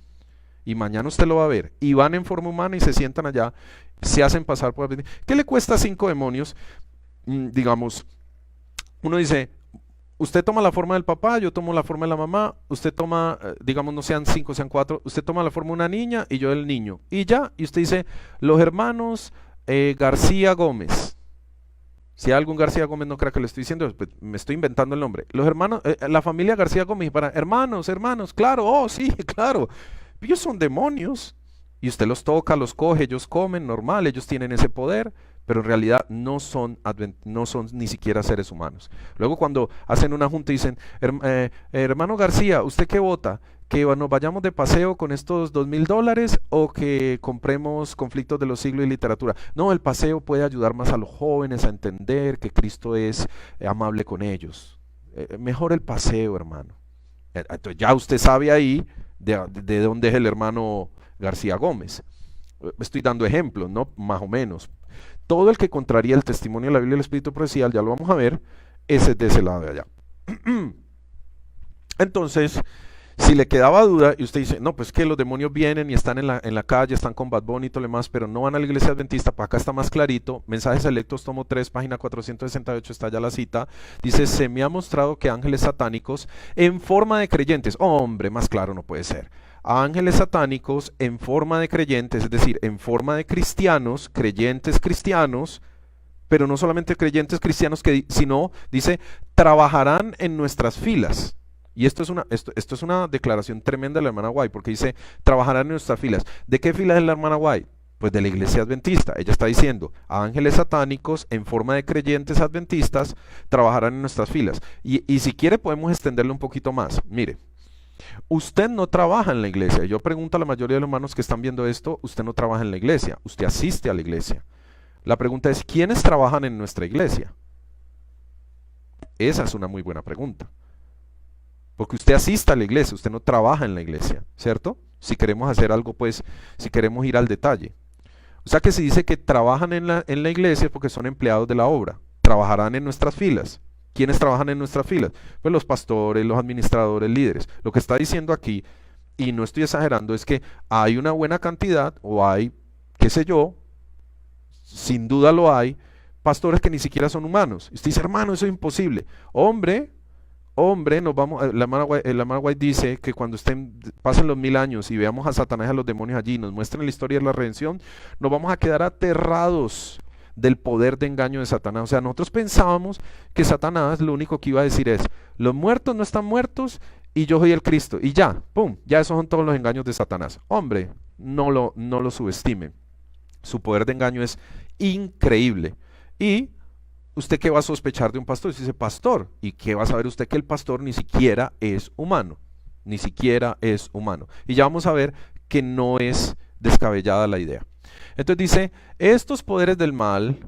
Speaker 1: Y mañana usted lo va a ver. Y van en forma humana y se sientan allá, se hacen pasar por... ¿Qué le cuesta 5 demonios? Digamos, uno dice, usted toma la forma del papá, yo tomo la forma de la mamá, usted toma, digamos, no sean 5, sean 4, usted toma la forma de una niña y yo del niño. Y ya, y usted dice, los hermanos García Gómez. Si hay algún García Gómez, no crea que le estoy diciendo, pues me estoy inventando el nombre. Los hermanos, la familia García Gómez, para hermanos, claro, oh sí, claro. Ellos son demonios y usted los toca, los coge, ellos comen, normal, ellos tienen ese poder, pero en realidad no son ni siquiera seres humanos. Luego cuando hacen una junta y dicen, hermano García, ¿usted qué vota? ¿Que nos vayamos de paseo con estos $2,000 o que compremos Conflictos de los Siglos y literatura? No, el paseo puede ayudar más a los jóvenes a entender que Cristo es amable con ellos. Mejor el paseo, hermano. Entonces ya usted sabe ahí de dónde es el hermano García Gómez. Estoy dando ejemplos, ¿no? Más o menos. Todo el que contraría el testimonio de la Biblia y el Espíritu profesional, ya lo vamos a ver, ese es de ese lado de allá. Entonces, si le quedaba duda y usted dice, no, pues que los demonios vienen y están en la calle, están con Bad Bunny y todo lo demás, pero no van a la iglesia adventista, para acá está más clarito, Mensajes Selectos, tomo 3, página 468, está ya la cita, dice, se me ha mostrado que ángeles satánicos en forma de creyentes, oh, hombre, más claro no puede ser, ángeles satánicos en forma de creyentes, es decir, en forma de cristianos, creyentes cristianos, pero no solamente creyentes cristianos, sino, dice, trabajarán en nuestras filas. Y esto es una declaración tremenda de la hermana White, porque dice, trabajarán en nuestras filas. ¿De qué filas es la hermana White? Pues de la iglesia adventista. Ella está diciendo, ángeles satánicos en forma de creyentes adventistas trabajarán en nuestras filas. Y si quiere podemos extenderlo un poquito más. Mire, usted no trabaja en la iglesia. Yo pregunto a la mayoría de los hermanos que están viendo esto, usted no trabaja en la iglesia, usted asiste a la iglesia. La pregunta es, ¿quiénes trabajan en nuestra iglesia? Esa es una muy buena pregunta. Porque usted asiste a la iglesia, usted no trabaja en la iglesia, ¿cierto? Si queremos hacer algo, pues, si queremos ir al detalle. O sea que se dice que trabajan en la iglesia porque son empleados de la obra. Trabajarán en nuestras filas. ¿Quiénes trabajan en nuestras filas? Pues los pastores, los administradores, líderes. Lo que está diciendo aquí, y no estoy exagerando, es que hay una buena cantidad, o hay, qué sé yo, sin duda lo hay, pastores que ni siquiera son humanos. Y usted dice, hermano, eso es imposible. Hombre, nos vamos, la hermana White dice que cuando pasen los 1000 años y veamos a Satanás y a los demonios allí, nos muestren la historia de la redención, nos vamos a quedar aterrados del poder de engaño de Satanás. O sea, nosotros pensábamos que Satanás lo único que iba a decir es, los muertos no están muertos y yo soy el Cristo. Y ya, pum, ya esos son todos los engaños de Satanás. Hombre, no lo subestimen. Su poder de engaño es increíble. Y ¿usted qué va a sospechar de un pastor? Si dice pastor, ¿y qué va a saber usted que el pastor ni siquiera es humano? Ni siquiera es humano. Y ya vamos a ver que no es descabellada la idea. Entonces dice, estos poderes del mal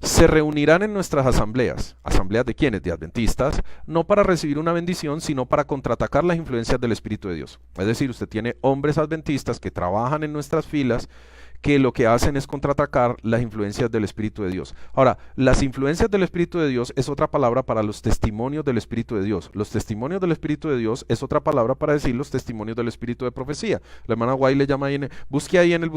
Speaker 1: se reunirán en nuestras asambleas. ¿Asambleas de quiénes? De adventistas, no para recibir una bendición, sino para contraatacar las influencias del Espíritu de Dios. Es decir, usted tiene hombres adventistas que trabajan en nuestras filas, que lo que hacen es contraatacar las influencias del Espíritu de Dios. Ahora, las influencias del Espíritu de Dios es otra palabra para los testimonios del Espíritu de Dios. Los testimonios del Espíritu de Dios es otra palabra para decir los testimonios del Espíritu de profecía. La hermana White le llama ahí, busque ahí en el,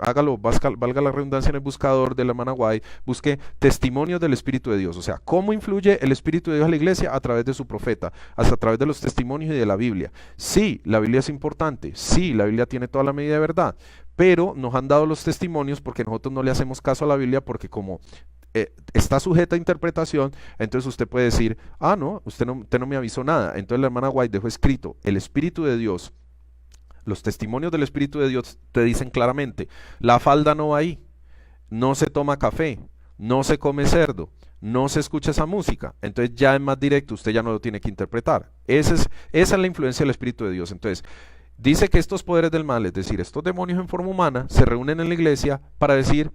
Speaker 1: hágalo, valga la redundancia, en el buscador de la hermana White, busque testimonios del Espíritu de Dios. O sea, cómo influye el Espíritu de Dios a la iglesia a través de su profeta, hasta a través de los testimonios y de la Biblia. Sí, la Biblia es importante. Sí, la Biblia tiene toda la medida de verdad. Pero nos han dado los testimonios porque nosotros no le hacemos caso a la Biblia porque como está sujeta a interpretación, entonces usted puede decir, ah, no, usted no me avisó nada. Entonces la hermana White dejó escrito, el Espíritu de Dios, los testimonios del Espíritu de Dios te dicen claramente, la falda no va ahí, no se toma café, no se come cerdo, no se escucha esa música. Entonces ya es más directo, usted ya no lo tiene que interpretar. Esa es la influencia del Espíritu de Dios. Entonces, dice que estos poderes del mal, es decir, estos demonios en forma humana, se reúnen en la iglesia para decir,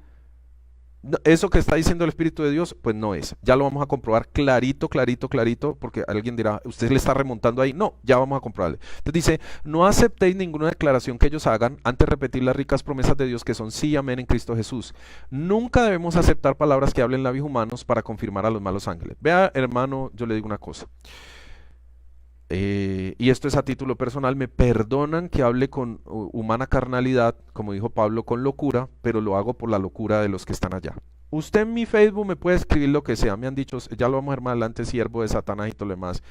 Speaker 1: "No, eso que está diciendo el Espíritu de Dios, pues no es". Ya lo vamos a comprobar clarito, porque alguien dirá, usted le está remontando ahí. No, ya vamos a comprobarle. Entonces dice, no aceptéis ninguna declaración que ellos hagan antes de repetir las ricas promesas de Dios que son sí y amén en Cristo Jesús. Nunca debemos aceptar palabras que hablen labios humanos para confirmar a los malos ángeles. Vea, hermano, yo le digo una cosa. Y esto es a título personal, me perdonan que hable con humana carnalidad, como dijo Pablo, con locura, pero lo hago por la locura de los que están allá. Usted en mi Facebook me puede escribir lo que sea, me han dicho, ya lo vamos a ver más adelante, siervo de Satanás y todo lo demás.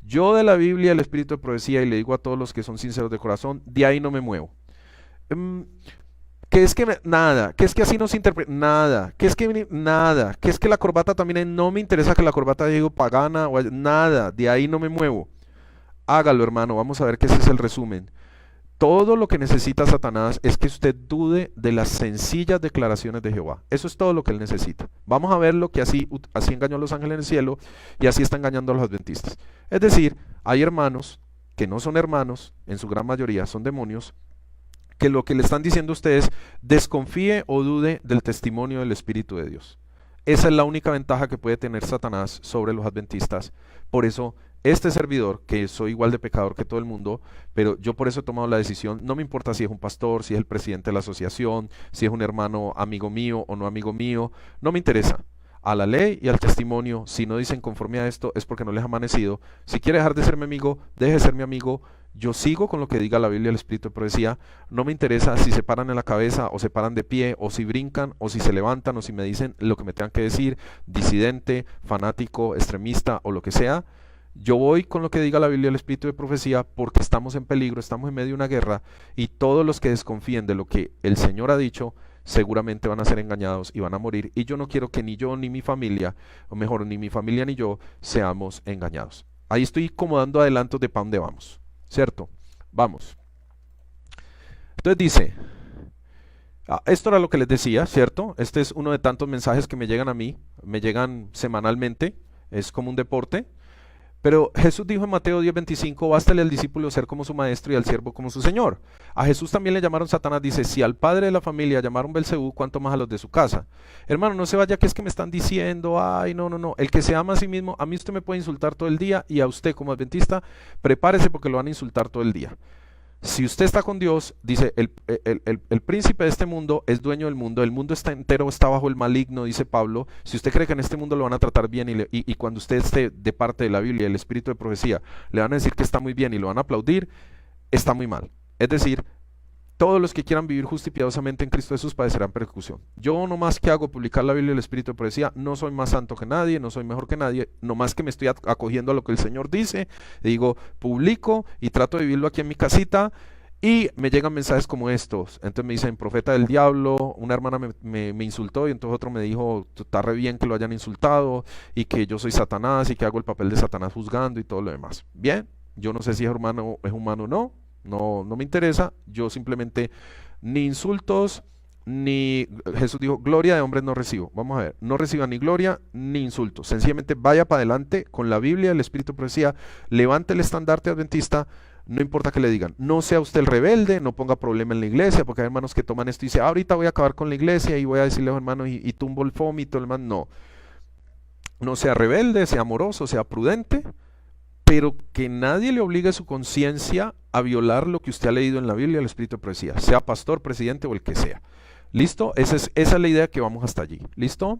Speaker 1: Yo de la Biblia, el espíritu de profecía, y le digo a todos los que son sinceros de corazón, de ahí no me muevo. Que es que nada, que es que así no se interpreta, nada, que es que nada, que es que la corbata también, no me interesa que la corbata digo pagana, o nada, de ahí no me muevo. Hágalo, hermano, vamos a ver que ese es el resumen. Todo lo que necesita Satanás es que usted dude de las sencillas declaraciones de Jehová. Eso es todo lo que él necesita. Vamos a ver lo que así engañó a los ángeles en el cielo y así está engañando a los adventistas. Es decir, hay hermanos que no son hermanos, en su gran mayoría son demonios, que lo que le están diciendo a ustedes, desconfíe o dude del testimonio del Espíritu de Dios. Esa es la única ventaja que puede tener Satanás sobre los adventistas. Por eso, este servidor, que soy igual de pecador que todo el mundo, pero yo por eso he tomado la decisión, no me importa si es un pastor, si es el presidente de la asociación, si es un hermano amigo mío o no amigo mío, no me interesa. A la ley y al testimonio, si no dicen conforme a esto, es porque no les ha amanecido. Si quiere dejar de ser mi amigo, deje de ser mi amigo. Yo sigo con lo que diga la Biblia, el Espíritu de profecía. No me interesa si se paran en la cabeza o se paran de pie o si brincan o si se levantan o si me dicen lo que me tengan que decir, disidente, fanático, extremista o lo que sea. Yo voy con lo que diga la Biblia, el Espíritu de profecía, porque estamos en peligro, estamos en medio de una guerra y todos los que desconfíen de lo que el Señor ha dicho, seguramente van a ser engañados y van a morir. Y yo no quiero que ni yo ni mi familia, o mejor, ni mi familia ni yo, seamos engañados. Ahí estoy como dando adelantos de para dónde vamos, ¿cierto? Vamos. Entonces dice, esto era lo que les decía, ¿cierto? Este es uno de tantos mensajes que me llegan a mí, me llegan semanalmente, es como un deporte. Pero Jesús dijo en Mateo 10:25, bástale al discípulo ser como su maestro y al siervo como su señor. A Jesús también le llamaron Satanás, dice, si al padre de la familia llamaron Belcebú, ¿cuánto más a los de su casa? Hermano, no se vaya que es que me están diciendo, ay, no, el que se ama a sí mismo, a mí usted me puede insultar todo el día y a usted como adventista, prepárese porque lo van a insultar todo el día. Si usted está con Dios, dice, el príncipe de este mundo es dueño del mundo, el mundo está entero, está bajo el maligno, dice Pablo. Si usted cree que en este mundo lo van a tratar bien y cuando usted esté de parte de la Biblia, el espíritu de profecía, le van a decir que está muy bien y lo van a aplaudir, está muy mal. Es decir, todos los que quieran vivir justo y piadosamente en Cristo Jesús padecerán persecución. Yo nomás que hago publicar la Biblia y el Espíritu de profecía, no soy más santo que nadie, no soy mejor que nadie, nomás que me estoy acogiendo a lo que el Señor dice, digo, publico y trato de vivirlo aquí en mi casita y me llegan mensajes como estos. Entonces me dicen, profeta del diablo, una hermana me insultó y entonces otro me dijo, está re bien que lo hayan insultado y que yo soy Satanás y que hago el papel de Satanás juzgando y todo lo demás. Bien, yo no sé si es humano o no. No me interesa, yo simplemente ni insultos, ni Jesús dijo, gloria de hombres no recibo. Vamos a ver, no reciba ni gloria ni insulto. Sencillamente vaya para adelante con la Biblia, el Espíritu de Profecía, levante el estandarte adventista, no importa que le digan. No sea usted el rebelde, no ponga problema en la iglesia, porque hay hermanos que toman esto y dicen, ahorita voy a acabar con la iglesia y voy a decirle a los hermanos y tumbo el fómito, hermano. No, no sea rebelde, sea amoroso, sea prudente, pero que nadie le obligue a su conciencia a violar lo que usted ha leído en la Biblia, el Espíritu de Profecía, sea pastor, presidente o el que sea. ¿Listo? Esa es la idea, que vamos hasta allí. ¿Listo?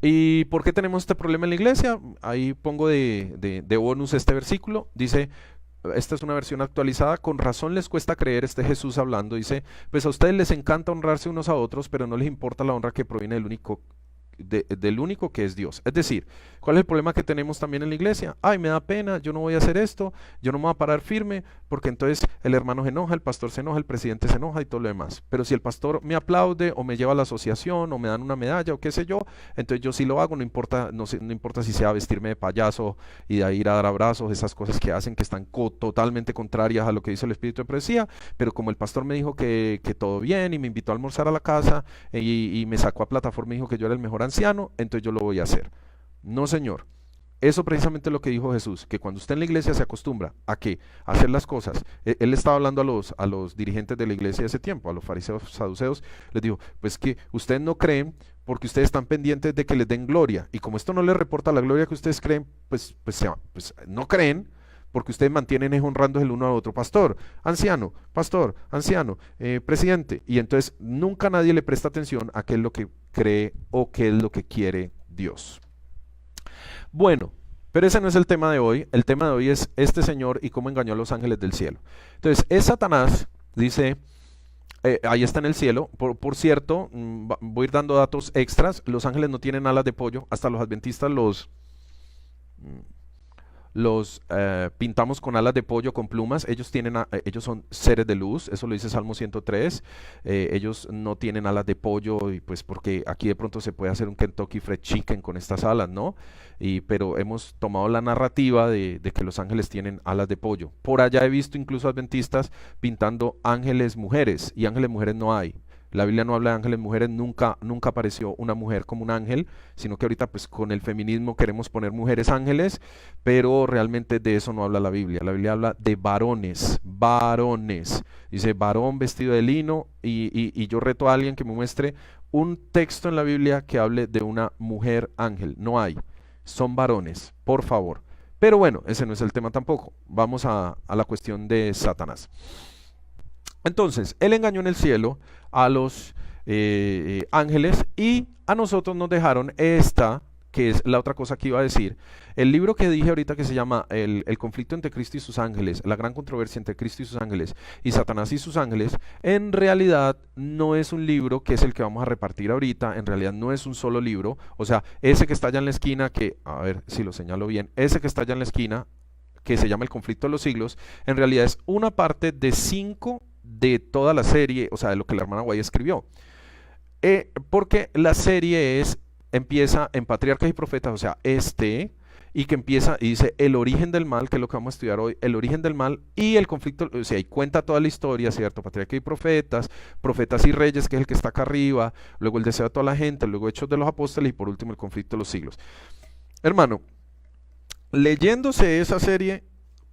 Speaker 1: ¿Y por qué tenemos este problema en la iglesia? Ahí pongo de bonus este versículo. Dice, esta es una versión actualizada, con razón les cuesta creer, este Jesús hablando, dice, pues a ustedes les encanta honrarse unos a otros, pero no les importa la honra que proviene del único que es Dios. Es decir, ¿cuál es el problema que tenemos también en la iglesia? Ay, me da pena, yo no voy a hacer esto, yo no me voy a parar firme, porque entonces el hermano se enoja, el pastor se enoja, el presidente se enoja y todo lo demás. Pero si el pastor me aplaude o me lleva a la asociación o me dan una medalla o qué sé yo, entonces yo sí lo hago, no importa, no importa si sea vestirme de payaso y de ahí ir a dar abrazos, esas cosas que hacen que están totalmente contrarias a lo que dice el Espíritu de Profecía, pero como el pastor me dijo que todo bien y me invitó a almorzar a la casa y me sacó a plataforma y dijo que yo era el mejor anciano, entonces yo lo voy a hacer. No, señor. Eso precisamente es lo que dijo Jesús, que cuando usted en la iglesia se acostumbra a que hacer las cosas, él estaba hablando a los dirigentes de la iglesia de ese tiempo, a los fariseos, saduceos, les dijo, pues que ustedes no creen porque ustedes están pendientes de que les den gloria, y como esto no les reporta la gloria que ustedes creen, pues no creen, porque ustedes mantienen honrando el uno al otro, pastor, anciano, presidente, y entonces nunca nadie le presta atención a qué es lo que cree o qué es lo que quiere Dios. Bueno, pero ese no es el tema de hoy. El tema de hoy es este señor y cómo engañó a los ángeles del cielo. Entonces, es Satanás, dice, ahí está en el cielo. Por cierto, voy a ir dando datos extras. Los ángeles no tienen alas de pollo. Hasta los adventistas los pintamos con alas de pollo, con plumas. Ellos son seres de luz, eso lo dice Salmo 103. Ellos no tienen alas de pollo, y pues porque aquí de pronto se puede hacer un Kentucky Fried Chicken con estas alas, ¿no? Pero hemos tomado la narrativa de que los ángeles tienen alas de pollo. Por allá he visto incluso adventistas pintando ángeles mujeres, y ángeles mujeres no hay. La Biblia no habla de ángeles mujeres, nunca apareció una mujer como un ángel, sino que ahorita pues con el feminismo queremos poner mujeres ángeles, pero realmente de eso no habla la Biblia. La Biblia habla de varones, varones. Dice varón vestido de lino, y yo reto a alguien que me muestre un texto en la Biblia que hable de una mujer ángel. No hay, son varones, por favor. Pero bueno, ese no es el tema tampoco. Vamos a la cuestión de Satanás. Entonces, él engañó en el cielo a los ángeles, y a nosotros nos dejaron esta, que es la otra cosa que iba a decir. El libro que dije ahorita, que se llama el conflicto entre Cristo y sus ángeles, la gran controversia entre Cristo y sus ángeles, y Satanás y sus ángeles, en realidad no es un libro que es el que vamos a repartir ahorita. En realidad no es un solo libro. O sea, ese que está allá en la esquina, a ver si lo señalo bien, ese que está allá en la esquina, que se llama El conflicto de los siglos, en realidad es una parte de 5 de toda la serie, o sea, de lo que la hermana White escribió. Porque la serie empieza en Patriarcas y Profetas, o sea, y que empieza y dice el origen del mal, que es lo que vamos a estudiar hoy, el origen del mal y el conflicto, o sea, y cuenta toda la historia, ¿cierto? Patriarcas y Profetas, Profetas y Reyes, que es el que está acá arriba, luego el deseo de toda la gente, luego Hechos de los Apóstoles, y por último el conflicto de los siglos. Hermano, leyéndose esa serie,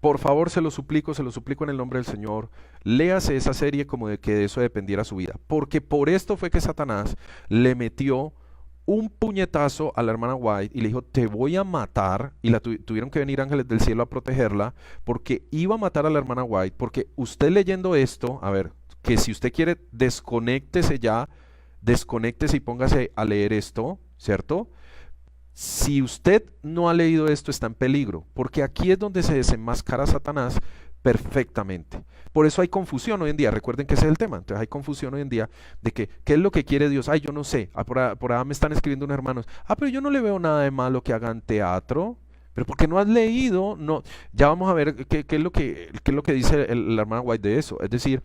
Speaker 1: por favor, se lo suplico en el nombre del Señor, léase esa serie como de que de eso dependiera su vida, porque por esto fue que Satanás le metió un puñetazo a la hermana White y le dijo, te voy a matar, y tuvieron que venir ángeles del cielo a protegerla, porque iba a matar a la hermana White. Porque usted leyendo esto, a ver, que si usted quiere, desconéctese y póngase a leer esto, ¿cierto? Si usted no ha leído esto, está en peligro, porque aquí es donde se desenmascara a Satanás perfectamente. Por eso hay confusión hoy en día. Recuerden que ese es el tema. Entonces hay confusión hoy en día de que qué es lo que quiere Dios. Ay, yo no sé. Por ahí me están escribiendo unos hermanos. Pero yo no le veo nada de malo que hagan teatro. Pero porque no has leído, no. Ya vamos a ver qué es lo que dice la hermana White de eso. Es decir,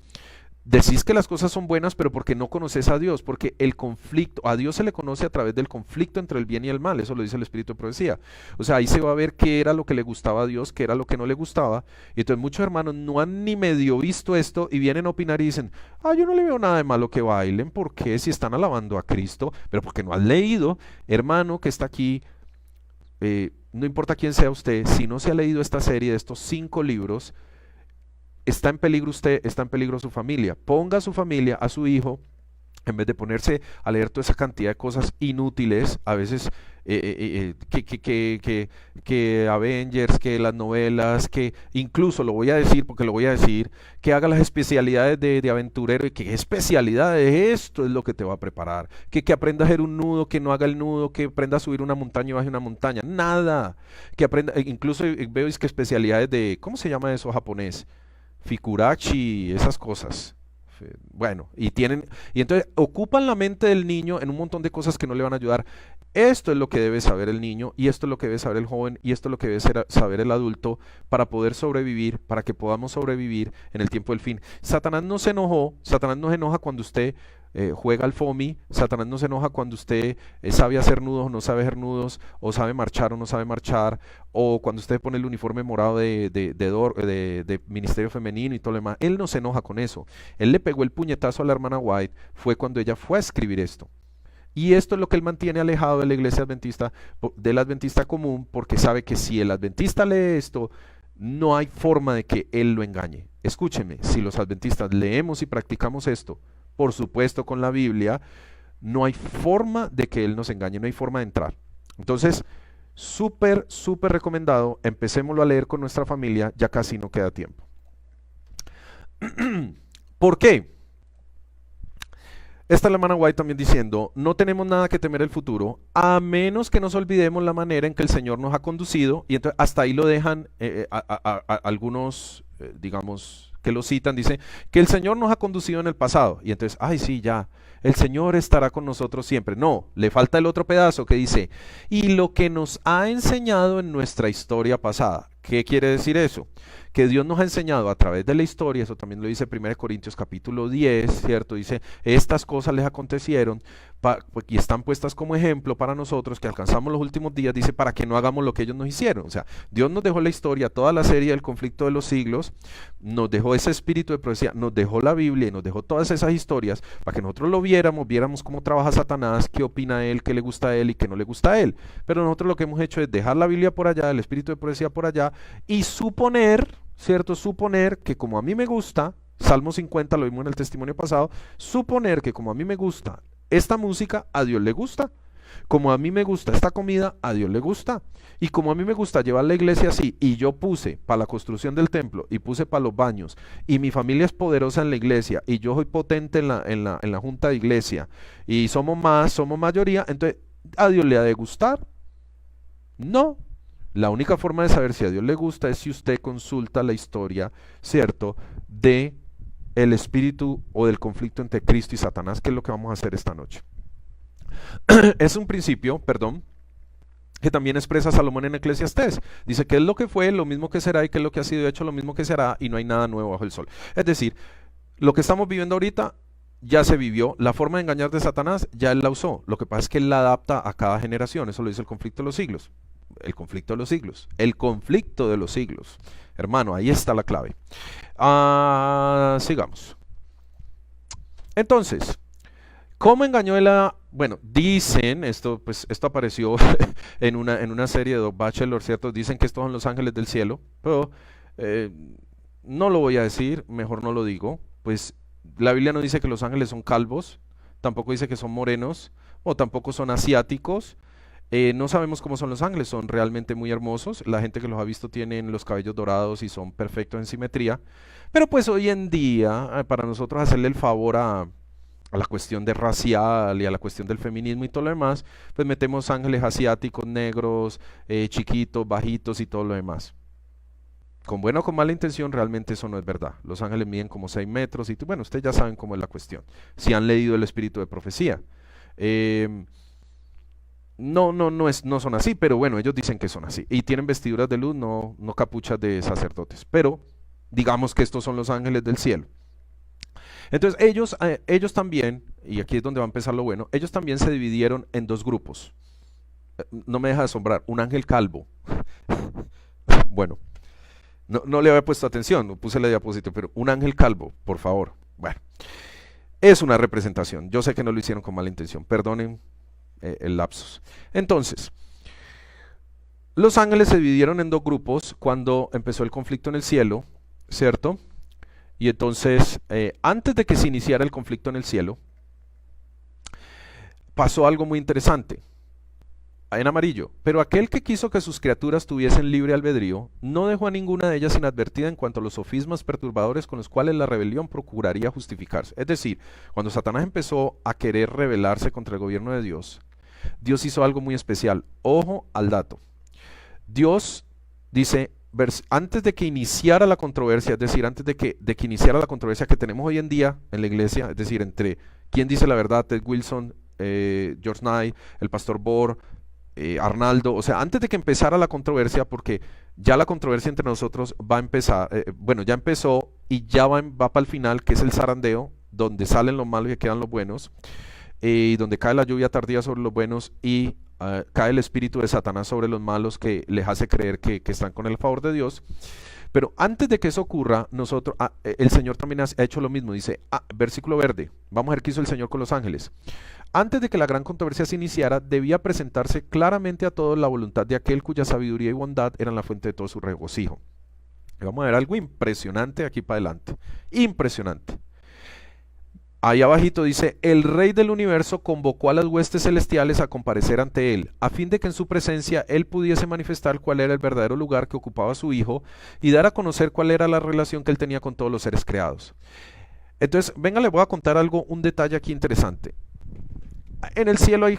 Speaker 1: Decís que las cosas son buenas, pero porque no conoces a Dios, porque el conflicto, a Dios se le conoce a través del conflicto entre el bien y el mal, eso lo dice el Espíritu de Profecía. O sea, ahí se va a ver qué era lo que le gustaba a Dios, qué era lo que no le gustaba. Y entonces muchos hermanos no han ni medio visto esto y vienen a opinar y dicen, yo no le veo nada de malo que bailen, ¿por qué? Si están alabando a Cristo, pero porque no han leído, hermano que está aquí, no importa quién sea usted, si no se ha leído esta serie de estos 5 libros, está en peligro usted, está en peligro su familia. Ponga a su familia, a su hijo, en vez de ponerse a leer toda esa cantidad de cosas inútiles, a veces que Avengers, que las novelas, que incluso lo voy a decir porque lo voy a decir, que haga las especialidades de aventurero y que especialidades, esto es lo que te va a preparar, que aprenda a hacer un nudo, que no haga el nudo, que aprenda a subir una montaña y baje una montaña, nada, que aprenda, incluso veo es que especialidades de, ¿cómo se llama eso japonés? Fikurachi, esas cosas. Bueno, y entonces ocupan la mente del niño en un montón de cosas que no le van a ayudar. Esto es lo que debe saber el niño, y esto es lo que debe saber el joven, y esto es lo que debe saber el adulto para poder sobrevivir, para que podamos sobrevivir en el tiempo del fin. Satanás no se enojó, Satanás no se enoja cuando usted juega al FOMI, Satanás no se enoja cuando usted sabe hacer nudos o no sabe hacer nudos, o sabe marchar o no sabe marchar, o cuando usted pone el uniforme morado de Ministerio Femenino y todo lo demás. Él no se enoja con eso. Él le pegó el puñetazo a la hermana White, fue cuando ella fue a escribir esto. Y esto es lo que él mantiene alejado de la iglesia adventista, del adventista común, porque sabe que si el adventista lee esto, no hay forma de que él lo engañe. Escúcheme, si los adventistas leemos y practicamos esto, por supuesto con la Biblia, no hay forma de que él nos engañe, no hay forma de entrar. Entonces, súper, súper recomendado, empecémoslo a leer con nuestra familia, ya casi no queda tiempo. ¿Por qué? Esta es la hermana White también diciendo, no tenemos nada que temer el futuro, a menos que nos olvidemos la manera en que el Señor nos ha conducido, y entonces hasta ahí lo dejan algunos, digamos, que lo citan, dice, que el Señor nos ha conducido en el pasado, y entonces, ay sí, ya, el Señor estará con nosotros siempre. No, le falta el otro pedazo que dice, y lo que nos ha enseñado en nuestra historia pasada. ¿Qué quiere decir eso? Que Dios nos ha enseñado a través de la historia, eso también lo dice 1 Corintios capítulo 10, ¿cierto? Dice, estas cosas les acontecieron y están puestas como ejemplo para nosotros que alcanzamos los últimos días, dice, para que no hagamos lo que ellos nos hicieron. O sea, Dios nos dejó la historia, toda la serie del conflicto de los siglos, nos dejó ese espíritu de profecía, nos dejó la Biblia y nos dejó todas esas historias para que nosotros lo viéramos cómo trabaja Satanás, qué opina él, qué le gusta a él y qué no le gusta a él. Pero nosotros lo que hemos hecho es dejar la Biblia por allá, el espíritu de profecía por allá, y suponer, ¿cierto? Suponer que como a mí me gusta, Salmo 50 lo vimos en el testimonio pasado, suponer que como a mí me gusta esta música, a Dios le gusta. Como a mí me gusta esta comida, a Dios le gusta. Y como a mí me gusta llevar la iglesia así, y yo puse para la construcción del templo, y puse para los baños, y mi familia es poderosa en la iglesia, y yo soy potente en la junta de iglesia, y somos mayoría, entonces, ¿a Dios le ha de gustar? No. La única forma de saber si a Dios le gusta es si usted consulta la historia, ¿cierto?, de el espíritu o del conflicto entre Cristo y Satanás, que es lo que vamos a hacer esta noche. Es un principio, perdón, que también expresa Salomón en Eclesiastés. Dice que es lo que fue, lo mismo que será, y que es lo que ha sido hecho, lo mismo que será, y no hay nada nuevo bajo el sol. Es decir, lo que estamos viviendo ahorita ya se vivió. La forma de engañar de Satanás ya él la usó. Lo que pasa es que él la adapta a cada generación. Eso lo dice el conflicto de los siglos. El conflicto de los siglos. El conflicto de los siglos. Hermano, ahí está la clave. Sigamos. Entonces, ¿cómo engañó él a...? Bueno, dicen, esto apareció en una serie de Doc Bachelor, ¿cierto? Dicen que estos son los ángeles del cielo, pero no lo voy a decir, mejor no lo digo. Pues la Biblia no dice que los ángeles son calvos, tampoco dice que son morenos, o tampoco son asiáticos. No sabemos cómo son los ángeles, son realmente muy hermosos. La gente que los ha visto tienen los cabellos dorados y son perfectos en simetría. Pero pues hoy en día, para nosotros hacerle el favor a la cuestión de racial y a la cuestión del feminismo y todo lo demás, pues metemos ángeles asiáticos, negros, chiquitos, bajitos y todo lo demás. Con buena o con mala intención, realmente eso no es verdad. Los ángeles miden como 6 metros y bueno, ustedes ya saben cómo es la cuestión. Si han leído el espíritu de profecía. No son así, pero bueno, ellos dicen que son así. Y tienen vestiduras de luz, no capuchas de sacerdotes. Pero digamos que estos son los ángeles del cielo. Entonces ellos también, y aquí es donde va a empezar lo bueno, ellos también se dividieron en dos grupos. No me deja de asombrar, un ángel calvo. Bueno, no le había puesto atención, no puse la diapositiva, pero un ángel calvo, por favor. Bueno, es una representación. Yo sé que no lo hicieron con mala intención, perdonen el lapsus. Entonces, los ángeles se dividieron en dos grupos cuando empezó el conflicto en el cielo, ¿cierto? Y entonces, antes de que se iniciara el conflicto en el cielo, pasó algo muy interesante. En amarillo, pero aquel que quiso que sus criaturas tuviesen libre albedrío, no dejó a ninguna de ellas inadvertida en cuanto a los sofismas perturbadores con los cuales la rebelión procuraría justificarse. Es decir, cuando Satanás empezó a querer rebelarse contra el gobierno de Dios, Dios hizo algo muy especial. Ojo al dato. Dios dice, antes de que iniciara la controversia, es decir, antes de que iniciara la controversia que tenemos hoy en día en la iglesia, es decir, entre quién dice la verdad, Ted Wilson, George Knight, el pastor Bohr, Arnaldo, o sea, antes de que empezara la controversia, porque ya la controversia entre nosotros va a empezar, bueno, ya empezó y ya va para el final, que es el zarandeo, donde salen los malos y quedan los buenos, y donde cae la lluvia tardía sobre los buenos y cae el espíritu de Satanás sobre los malos que les hace creer que están con el favor de Dios. Pero antes de que eso ocurra, el Señor también ha hecho lo mismo. Dice, versículo verde, vamos a ver qué hizo el Señor con los ángeles. Antes de que la gran controversia se iniciara, debía presentarse claramente a todos la voluntad de aquel cuya sabiduría y bondad eran la fuente de todo su regocijo. Y vamos a ver algo impresionante aquí para adelante. Impresionante. Ahí abajito dice, el Rey del universo convocó a las huestes celestiales a comparecer ante él, a fin de que en su presencia él pudiese manifestar cuál era el verdadero lugar que ocupaba su Hijo y dar a conocer cuál era la relación que él tenía con todos los seres creados. Entonces, venga, le voy a contar un detalle aquí interesante. En el cielo hay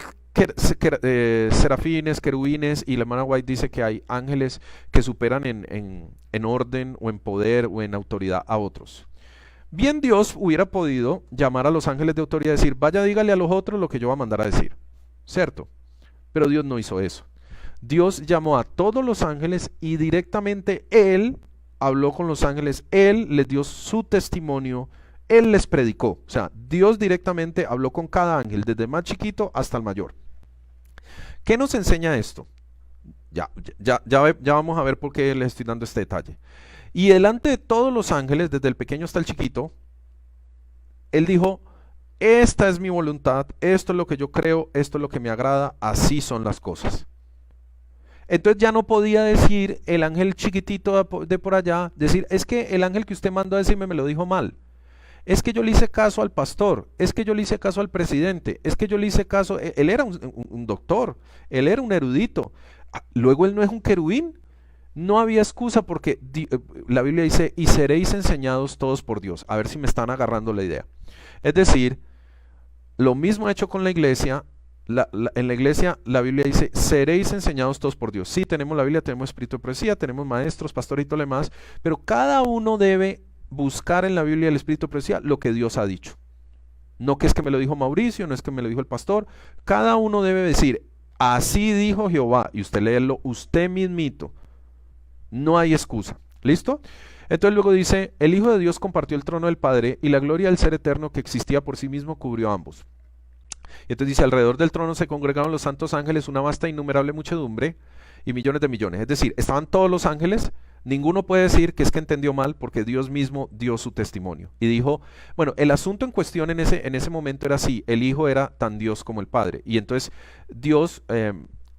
Speaker 1: serafines, querubines, y la hermana White dice que hay ángeles que superan en orden o en poder o en autoridad a otros. Bien, Dios hubiera podido llamar a los ángeles de autoridad y decir, vaya, dígale a los otros lo que yo voy a mandar a decir, ¿cierto? Pero Dios no hizo eso. Dios llamó a todos los ángeles y directamente Él habló con los ángeles, Él les dio su testimonio, Él les predicó. O sea, Dios directamente habló con cada ángel, desde el más chiquito hasta el mayor. ¿Qué nos enseña esto? Ya vamos a ver por qué les estoy dando este detalle. Y delante de todos los ángeles, desde el pequeño hasta el chiquito, Él dijo, esta es mi voluntad, esto es lo que yo creo, esto es lo que me agrada, así son las cosas. Entonces ya no podía decir el ángel chiquitito de por allá, decir, es que el ángel que usted mandó a decirme me lo dijo mal. Es que yo le hice caso al pastor, es que yo le hice caso al presidente, es que yo le hice caso, él era un doctor, él era un erudito, luego él no es un querubín. No había excusa porque la Biblia dice, y seréis enseñados todos por Dios. A ver si me están agarrando la idea. Es decir, lo mismo hecho con la iglesia. En la iglesia la Biblia dice, seréis enseñados todos por Dios. Sí, tenemos la Biblia, tenemos espíritu de profecía, tenemos maestros, pastores y todo lo demás, pero cada uno debe buscar en la Biblia el espíritu de profecía lo que Dios ha dicho. No que es que me lo dijo Mauricio, no es que me lo dijo el pastor. Cada uno debe decir, así dijo Jehová, y usted léelo usted mismito. No hay excusa. ¿Listo? Entonces luego dice, el Hijo de Dios compartió el trono del Padre y la gloria del Ser eterno que existía por sí mismo cubrió a ambos. Y entonces dice, alrededor del trono se congregaron los santos ángeles, una vasta e innumerable muchedumbre y millones de millones. Es decir, estaban todos los ángeles. Ninguno puede decir que es que entendió mal porque Dios mismo dio su testimonio. Y dijo, bueno, el asunto en cuestión en ese momento era así, el Hijo era tan Dios como el Padre. Y entonces Dios...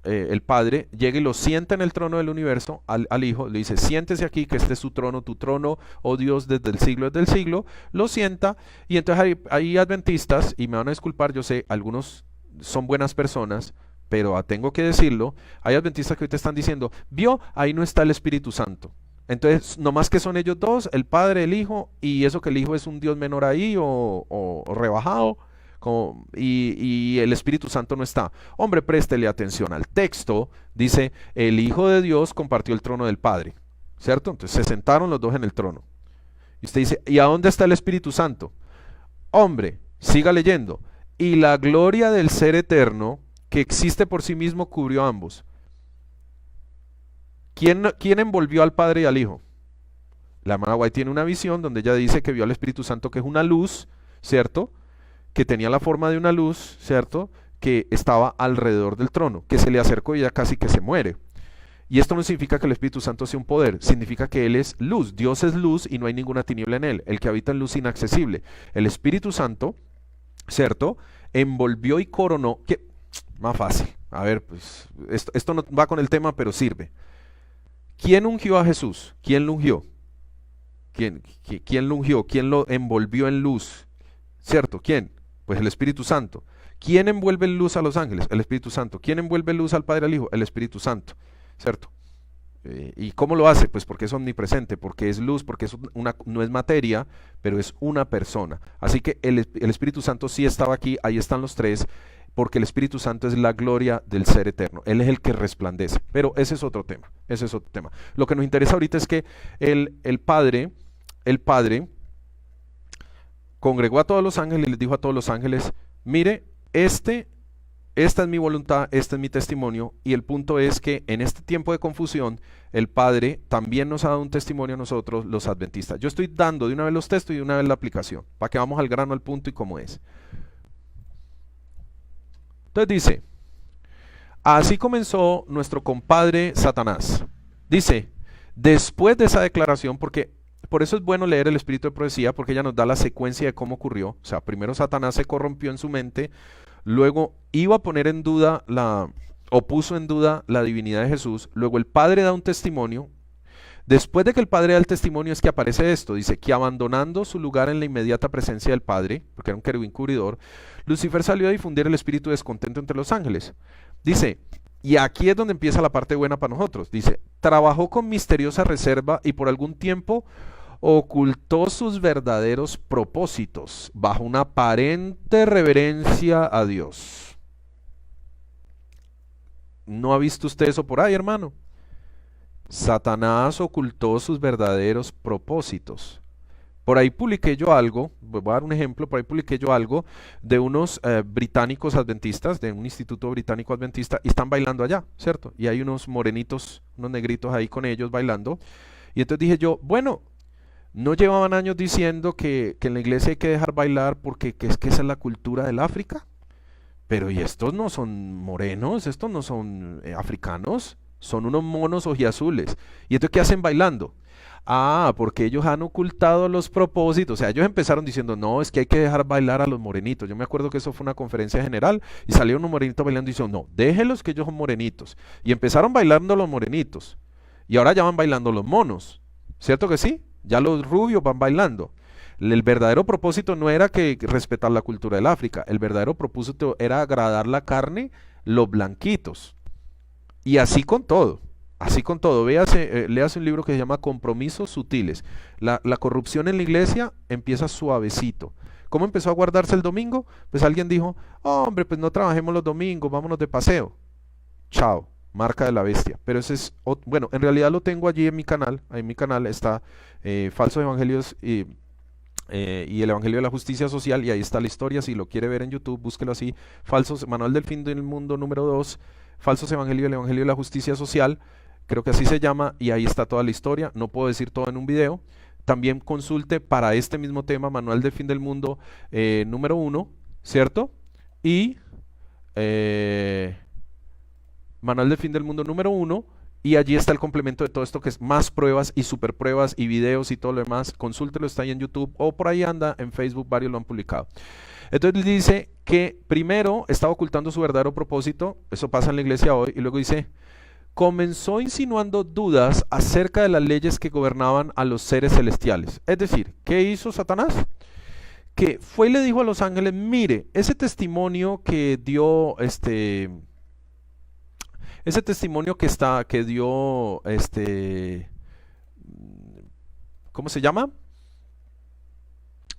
Speaker 1: el Padre llega y lo sienta en el trono del universo al Hijo, le dice, siéntese aquí, que este es su trono, tu trono, oh Dios, desde el siglo, lo sienta, y entonces hay adventistas, y me van a disculpar, yo sé, algunos son buenas personas, pero tengo que decirlo, hay adventistas que ahorita están diciendo, vio, ahí no está el Espíritu Santo. Entonces, nomás que son ellos dos, el Padre, el Hijo, y eso que el Hijo es un Dios menor ahí, o rebajado, y el Espíritu Santo no está. Hombre, préstele atención al texto. Dice, el Hijo de Dios compartió el trono del Padre, ¿cierto? Entonces se sentaron los dos en el trono. Y usted dice, ¿y a dónde está el Espíritu Santo? Hombre, siga leyendo. Y la gloria del Ser eterno que existe por sí mismo cubrió a ambos. ¿Quién envolvió al Padre y al Hijo? La hermana White tiene una visión donde ella dice que vio al Espíritu Santo, que es una luz ¿cierto? Que tenía la forma de una luz, ¿cierto? Que estaba alrededor del trono, que se le acercó y ya casi que se muere. Y esto no significa que el Espíritu Santo sea un poder, significa que Él es luz. Dios es luz y no hay ninguna tiniebla en Él, el que habita en luz inaccesible. El Espíritu Santo, ¿cierto? Envolvió y coronó, que más fácil. A ver, pues esto no va con el tema, pero sirve. ¿Quién ungió a Jesús? ¿Quién lo ungió? ¿Quién lo ungió? ¿Quién lo envolvió en luz? ¿Cierto? ¿Quién? Pues el Espíritu Santo. ¿Quién envuelve en luz a los ángeles? El Espíritu Santo. ¿Quién envuelve en luz al Padre y al Hijo? El Espíritu Santo. ¿Cierto? ¿Y cómo lo hace? Pues porque es omnipresente, porque es luz, porque no es materia, pero es una persona. Así que el Espíritu Santo sí estaba aquí, ahí están los tres, porque el Espíritu Santo es la gloria del ser eterno. Él es el que resplandece. Pero ese es otro tema, ese es otro tema. Lo que nos interesa ahorita es que el Padre congregó a todos los ángeles y les dijo a todos los ángeles, mire, esta es mi voluntad, este es mi testimonio, y el punto es que en este tiempo de confusión, el Padre también nos ha dado un testimonio a nosotros, los adventistas. Yo estoy dando de una vez los textos y de una vez la aplicación, para que vamos al grano, al punto y cómo es. Entonces dice, así comenzó nuestro compadre Satanás. Dice, después de esa declaración, porque por eso es bueno leer el Espíritu de Profecía, porque ella nos da la secuencia de cómo ocurrió. O sea, primero Satanás se corrompió en su mente, luego iba a poner en duda o puso en duda la divinidad de Jesús, luego el Padre da un testimonio. Después de que el Padre da el testimonio es que aparece esto, dice que abandonando su lugar en la inmediata presencia del Padre, porque era un querubín cubridor, Lucifer salió a difundir el espíritu de descontento entre los ángeles. Dice, y aquí es donde empieza la parte buena para nosotros, dice, trabajó con misteriosa reserva y por algún tiempo ocultó sus verdaderos propósitos bajo una aparente reverencia a Dios. ¿No ha visto usted eso por ahí, hermano? Satanás ocultó sus verdaderos propósitos. Por ahí publiqué yo algo, voy a dar un ejemplo, por ahí publiqué yo algo de unos británicos adventistas, de un instituto británico adventista, y están bailando allá, ¿cierto? Y hay unos morenitos, unos negritos ahí con ellos bailando. Y entonces dije yo, bueno, no llevaban años diciendo que en la iglesia hay que dejar bailar porque es que esa es la cultura del África. Pero ¿y estos no son morenos? ¿Estos no son africanos? Son unos monos ojiazules. ¿Y entonces qué hacen bailando? Ah, porque ellos han ocultado los propósitos. O sea, ellos empezaron diciendo, no, es que hay que dejar bailar a los morenitos. Yo me acuerdo que eso fue una conferencia general y salieron unos morenitos bailando y dijeron, no, déjenlos que ellos son morenitos. Y empezaron bailando los morenitos. Y ahora ya van bailando los monos. ¿Cierto que sí? Ya los rubios van bailando. El verdadero propósito no era que respetar la cultura del África. El verdadero propósito era agradar la carne, los blanquitos. Y así con todo. Así con todo, léase un libro que se llama Compromisos Sutiles. La corrupción en la iglesia empieza suavecito. ¿Cómo empezó a guardarse el domingo? Pues alguien dijo, oh, hombre, pues no trabajemos los domingos, vámonos de paseo. Chao, marca de la bestia. Pero ese es, bueno, en realidad lo tengo allí en mi canal. Ahí en mi canal está Falsos Evangelios y el Evangelio de la Justicia Social, y ahí está la historia. Si lo quiere ver en YouTube, búsquelo así. Manual del Fin del Mundo número 2, Falsos Evangelios, el Evangelio de la Justicia Social. Creo que así se llama y ahí está toda la historia. No puedo decir todo en un video. También consulte para este mismo tema Manual del Fin del Mundo número 1, ¿cierto? Y Manual del Fin del Mundo número 1. Y allí está el complemento de todo esto que es más pruebas y super pruebas y videos y todo lo demás. Consúltelo, está ahí en YouTube o por ahí anda en Facebook, varios lo han publicado. Entonces dice que primero estaba ocultando su verdadero propósito. Eso pasa en la iglesia hoy. Y luego dice, comenzó insinuando dudas acerca de las leyes que gobernaban a los seres celestiales. Es decir, ¿qué hizo Satanás? Que fue y le dijo a los ángeles, mire, ese testimonio que dio ese testimonio que dio ¿cómo se llama?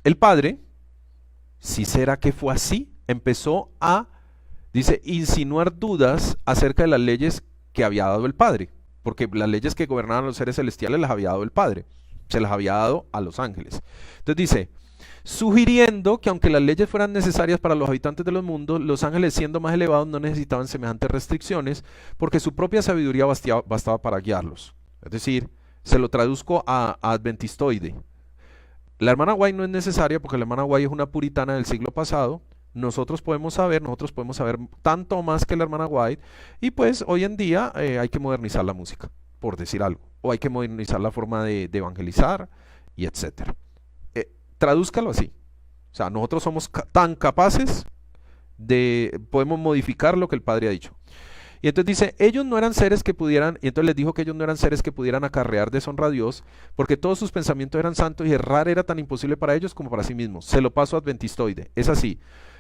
Speaker 1: El Padre, ¿sí será que fue así? Empezó a, dice, insinuar dudas acerca de las leyes que había dado el Padre, porque las leyes que gobernaban a los seres celestiales las había dado el Padre, se las había dado a los ángeles. Entonces dice, sugiriendo que aunque las leyes fueran necesarias para los habitantes de los mundos, los ángeles siendo más elevados no necesitaban semejantes restricciones, porque su propia sabiduría bastaba para guiarlos. Es decir, se lo traduzco a adventistoide. La hermana White no es necesaria porque la hermana White es una puritana del siglo pasado. Nosotros podemos saber tanto más que la hermana White. Y pues hoy en día hay que modernizar la música, por decir algo. O hay que modernizar la forma de evangelizar y etcétera. Tradúzcalo así. O sea, nosotros somos tan capaces podemos modificar lo que el Padre ha dicho. Y entonces dice, ellos no eran seres que pudieran, y entonces les dijo que ellos no eran seres que pudieran acarrear deshonra a Dios, porque todos sus pensamientos eran santos y errar era tan imposible para ellos como para sí mismos. Se lo paso adventistoide. Es así.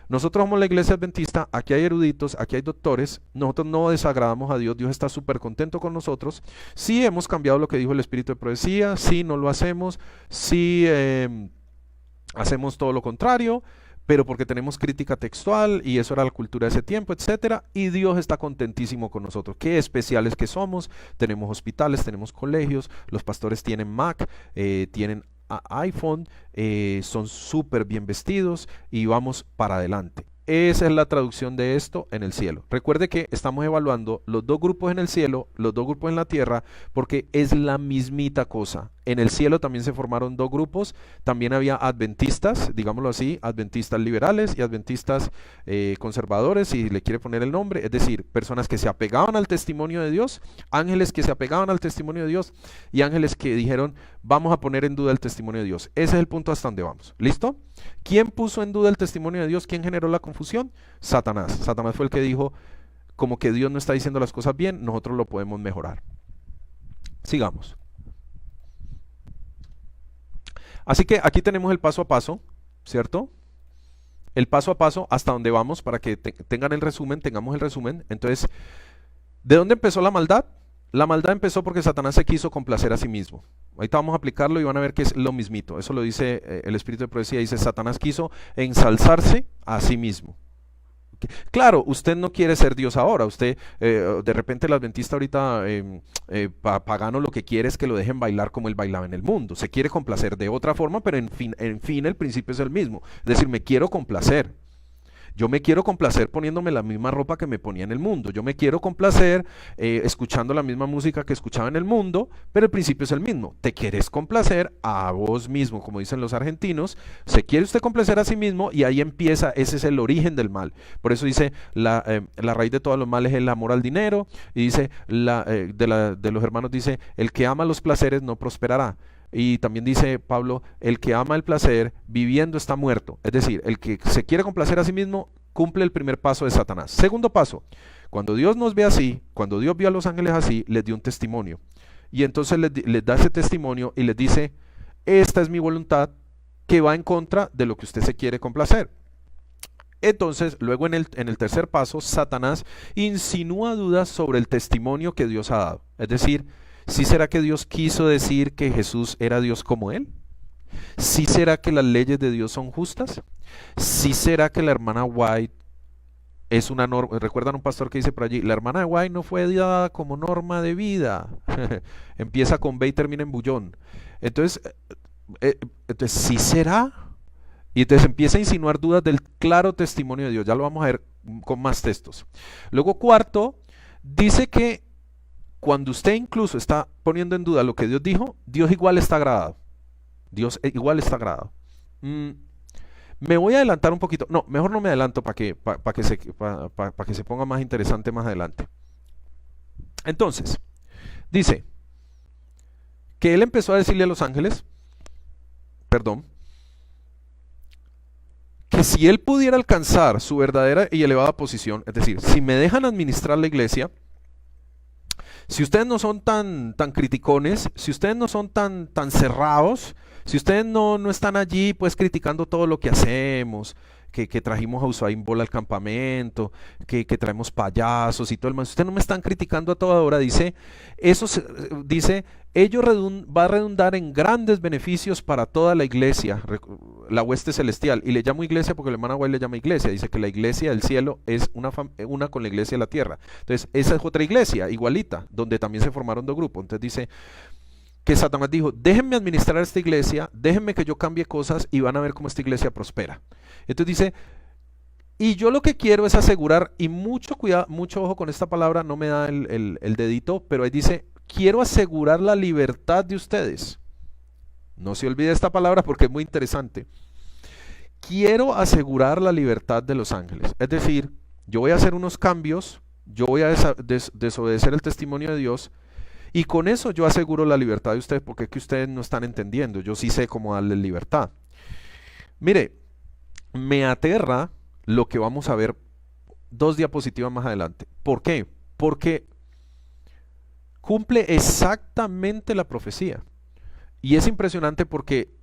Speaker 1: Nosotros somos la iglesia adventista, aquí hay eruditos, aquí hay doctores, nosotros no desagradamos a Dios, Dios está súper contento con nosotros. Sí hemos cambiado lo que dijo el espíritu de profecía, sí no lo hacemos, sí hacemos todo lo contrario, pero porque tenemos crítica textual y eso era la cultura de ese tiempo, etcétera, y Dios está contentísimo con nosotros. Qué especiales que somos, tenemos hospitales, tenemos colegios, los pastores tienen Mac, tienen iPhone, son súper bien vestidos y vamos para adelante. Esa es la traducción de esto en el cielo. Recuerde que estamos evaluando los dos grupos en el cielo, los dos grupos en la tierra, porque es la mismita cosa. En el cielo también se formaron dos grupos, también había adventistas, digámoslo así, adventistas liberales y adventistas conservadores, si le quiere poner el nombre, es decir, personas que se apegaban al testimonio de Dios, ángeles que se apegaban al testimonio de Dios y ángeles que dijeron, vamos a poner en duda el testimonio de Dios. Ese es el punto hasta donde vamos. ¿Listo? ¿Quién puso en duda el testimonio de Dios? ¿Quién generó la confusión? Satanás. Satanás fue el que dijo, como que Dios no está diciendo las cosas bien, nosotros lo podemos mejorar. Sigamos. Así que aquí tenemos el paso a paso, ¿cierto? El paso a paso hasta donde vamos para que tengan el resumen, tengamos el resumen. Entonces, ¿de dónde empezó la maldad? La maldad empezó porque Satanás se quiso complacer a sí mismo. Ahorita vamos a aplicarlo y van a ver que es lo mismito. Eso lo dice el espíritu de profecía. Dice, Satanás quiso ensalzarse a sí mismo. Claro, usted no quiere ser Dios ahora. Usted, de repente el adventista ahorita pagano lo que quiere es que lo dejen bailar como él bailaba en el mundo. Se quiere complacer de otra forma, pero en fin el principio es el mismo. Es decir, me quiero complacer. Yo me quiero complacer poniéndome la misma ropa que me ponía en el mundo. Yo me quiero complacer escuchando la misma música que escuchaba en el mundo, pero el principio es el mismo. Te quieres complacer a vos mismo, como dicen los argentinos. Se quiere usted complacer a sí mismo y ahí empieza, ese es el origen del mal. Por eso dice, la raíz de todos los males es el amor al dinero. Y dice, de los hermanos dice, el que ama los placeres no prosperará. Y también dice Pablo, el que ama el placer, viviendo está muerto. Es decir, el que se quiere complacer a sí mismo, cumple el primer paso de Satanás. Segundo paso, cuando Dios nos ve así, cuando Dios vio a los ángeles así, les dio un testimonio. Y entonces les da ese testimonio y les dice, esta es mi voluntad que va en contra de lo que usted se quiere complacer. Entonces, luego en el tercer paso, Satanás insinúa dudas sobre el testimonio que Dios ha dado. Es decir, ¿sí será que Dios quiso decir que Jesús era Dios como Él? ¿Sí será que las leyes de Dios son justas? ¿Sí será que la hermana White es una norma? ¿Recuerdan un pastor que dice por allí, la hermana White no fue dada como norma de vida? Empieza con B y termina en bullón. Entonces, ¿sí será? Y entonces empieza a insinuar dudas del claro testimonio de Dios. Ya lo vamos a ver con más textos. Luego, cuarto, dice que cuando usted incluso está poniendo en duda lo que Dios dijo, Dios igual está agradado. Dios igual está agradado. Me voy a adelantar un poquito. No, mejor no me adelanto para que se ponga más interesante más adelante. Entonces, dice que él empezó a decirle a los ángeles, que si él pudiera alcanzar su verdadera y elevada posición, es decir, si me dejan administrar la iglesia, si ustedes no son tan criticones, si ustedes no son tan cerrados, si ustedes no están allí pues criticando todo lo que hacemos, que trajimos a Usain Bolt al campamento, que traemos payasos y todo el más, si ustedes no me están criticando a toda hora, dice, ello va a redundar en grandes beneficios para toda la iglesia, la hueste celestial. Y le llamo iglesia porque el hermano White le llama iglesia. Dice que la iglesia del cielo es una con la iglesia de la tierra. Entonces, esa es otra iglesia, igualita, donde también se formaron dos grupos. Entonces dice que Satanás dijo, déjenme administrar esta iglesia, déjenme que yo cambie cosas y van a ver cómo esta iglesia prospera. Entonces dice, y yo lo que quiero es asegurar, y mucho cuidado, mucho ojo con esta palabra, no me da el dedito, pero ahí dice, quiero asegurar la libertad de ustedes. No se olvide esta palabra porque es muy interesante. Quiero asegurar la libertad de los ángeles. Es decir, yo voy a hacer unos cambios, yo voy a desobedecer el testimonio de Dios y con eso yo aseguro la libertad de ustedes porque es que ustedes no están entendiendo. Yo sí sé cómo darles libertad. Mire, me aterra lo que vamos a ver 2 diapositivas más adelante. ¿Por qué? Porque cumple exactamente la profecía. Y es impresionante porque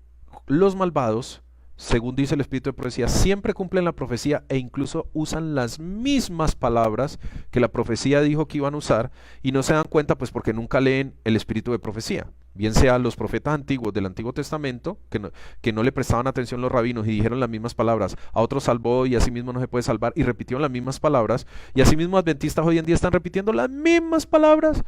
Speaker 1: los malvados, según dice el espíritu de profecía, siempre cumplen la profecía e incluso usan las mismas palabras que la profecía dijo que iban a usar y no se dan cuenta pues porque nunca leen el espíritu de profecía. Bien sea los profetas antiguos del Antiguo Testamento, que no le prestaban atención los rabinos y dijeron las mismas palabras, a otros salvó y así mismo no se puede salvar, y repitieron las mismas palabras, y así mismo adventistas hoy en día están repitiendo las mismas palabras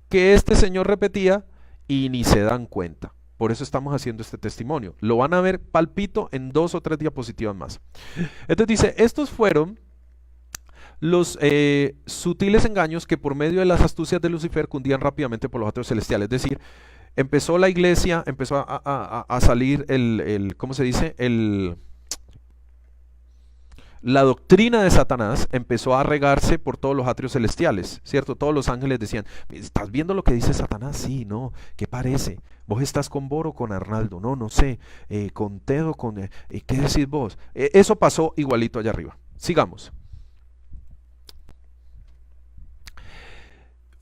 Speaker 1: que este señor repetía y ni se dan cuenta. Por eso estamos haciendo este testimonio. Lo van a ver palpito en 2 o 3 diapositivas más. Entonces dice, estos fueron los sutiles engaños que por medio de las astucias de Lucifer cundían rápidamente por los atrios celestiales. Es decir, empezó la iglesia, empezó a salir ¿cómo se dice? La doctrina de Satanás empezó a regarse por todos los atrios celestiales, ¿cierto? Todos los ángeles decían, ¿estás viendo lo que dice Satanás? Sí, no, ¿qué parece? ¿Vos estás con Boro o con Arnaldo? No, no sé, con Tedo, ¿qué decís vos? Eso pasó igualito allá arriba. Sigamos.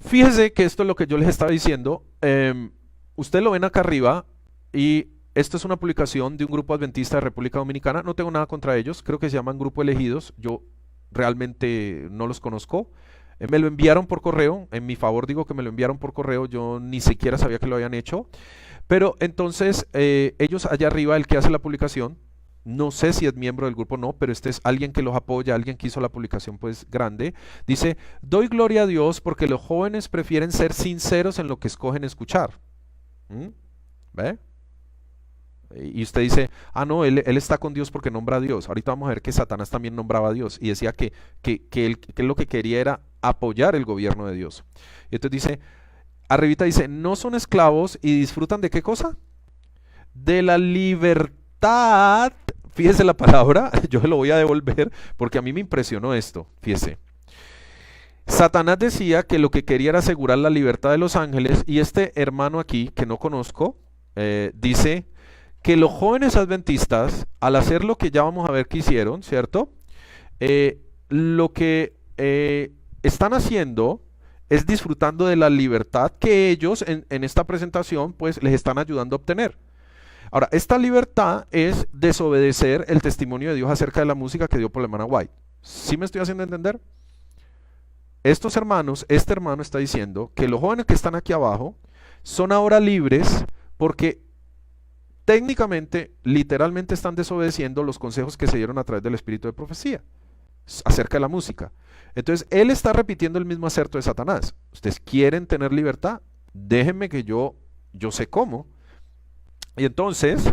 Speaker 1: Fíjese que esto es lo que yo les estaba diciendo. Ustedes lo ven acá arriba y esto es una publicación de un grupo adventista de República Dominicana. No tengo nada contra ellos, creo que se llaman Grupo Elegidos. Yo realmente no los conozco. Me lo enviaron por correo, en mi favor digo que me lo enviaron por correo, yo ni siquiera sabía que lo habían hecho. Pero entonces ellos allá arriba, el que hace la publicación, no sé si es miembro del grupo o no, pero este es alguien que los apoya, alguien que hizo la publicación pues grande. Dice, doy gloria a Dios porque los jóvenes prefieren ser sinceros en lo que escogen escuchar. ¿Ve? Y usted dice, no, él está con Dios porque nombra a Dios. Ahorita vamos a ver que Satanás también nombraba a Dios y decía que él lo que quería era apoyar el gobierno de Dios. Y entonces dice, arribita dice, no son esclavos y disfrutan de ¿qué cosa? De la libertad. Fíjese la palabra, yo se lo voy a devolver porque a mí me impresionó esto. Fíjese. Satanás decía que lo que quería era asegurar la libertad de los ángeles y este hermano aquí, que no conozco, dice que los jóvenes adventistas, al hacer lo que ya vamos a ver que hicieron, ¿cierto? Lo que están haciendo es disfrutando de la libertad que ellos en esta presentación pues les están ayudando a obtener. Ahora, esta libertad es desobedecer el testimonio de Dios acerca de la música que dio por la hermana White. ¿Sí me estoy haciendo entender? Estos hermanos, este hermano está diciendo que los jóvenes que están aquí abajo son ahora libres porque técnicamente, literalmente están desobedeciendo los consejos que se dieron a través del espíritu de profecía acerca de la música. Entonces, él está repitiendo el mismo aserto de Satanás. Ustedes quieren tener libertad, déjenme que yo sé cómo. Y entonces,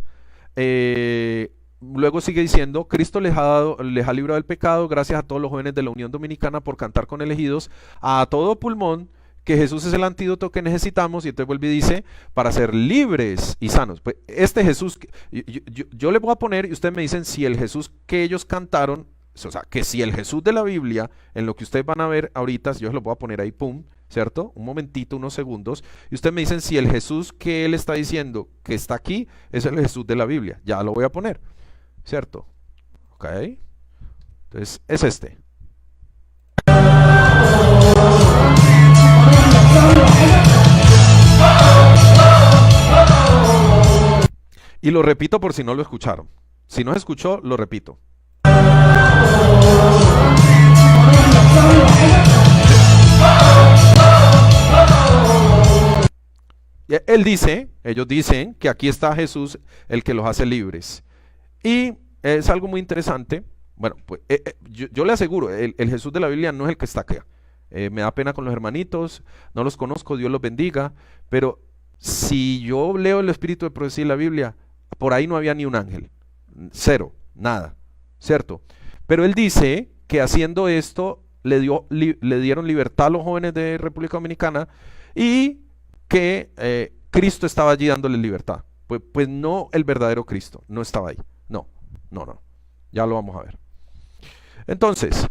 Speaker 1: luego sigue diciendo, Cristo les ha librado del pecado, gracias a todos los jóvenes de la Unión Dominicana por cantar con elegidos, a todo pulmón, que Jesús es el antídoto que necesitamos, y entonces vuelve y dice, para ser libres y sanos. Pues este Jesús, yo le voy a poner, y ustedes me dicen si el Jesús que ellos cantaron, o sea, que si el Jesús de la Biblia, en lo que ustedes van a ver ahorita, yo se lo voy a poner ahí, pum, ¿cierto? Un momentito, unos segundos, y ustedes me dicen si el Jesús que él está diciendo que está aquí, es el Jesús de la Biblia. Ya lo voy a poner, ¿cierto? Ok. Entonces, es este. Y lo repito por si no lo escucharon. Si no se escuchó, lo repito. Él dice, ellos dicen que aquí está Jesús, el que los hace libres. Y es algo muy interesante. Bueno, pues yo le aseguro, el Jesús de la Biblia no es el que está acá. Me da pena con los hermanitos, no los conozco, Dios los bendiga. Pero si yo leo el espíritu de profecía en la Biblia, por ahí no había ni un ángel. Cero, nada, ¿cierto? Pero él dice que haciendo esto le dieron libertad a los jóvenes de República Dominicana y que Cristo estaba allí dándole libertad. Pues no el verdadero Cristo, no estaba ahí. No, no, no. Ya lo vamos a ver. Entonces,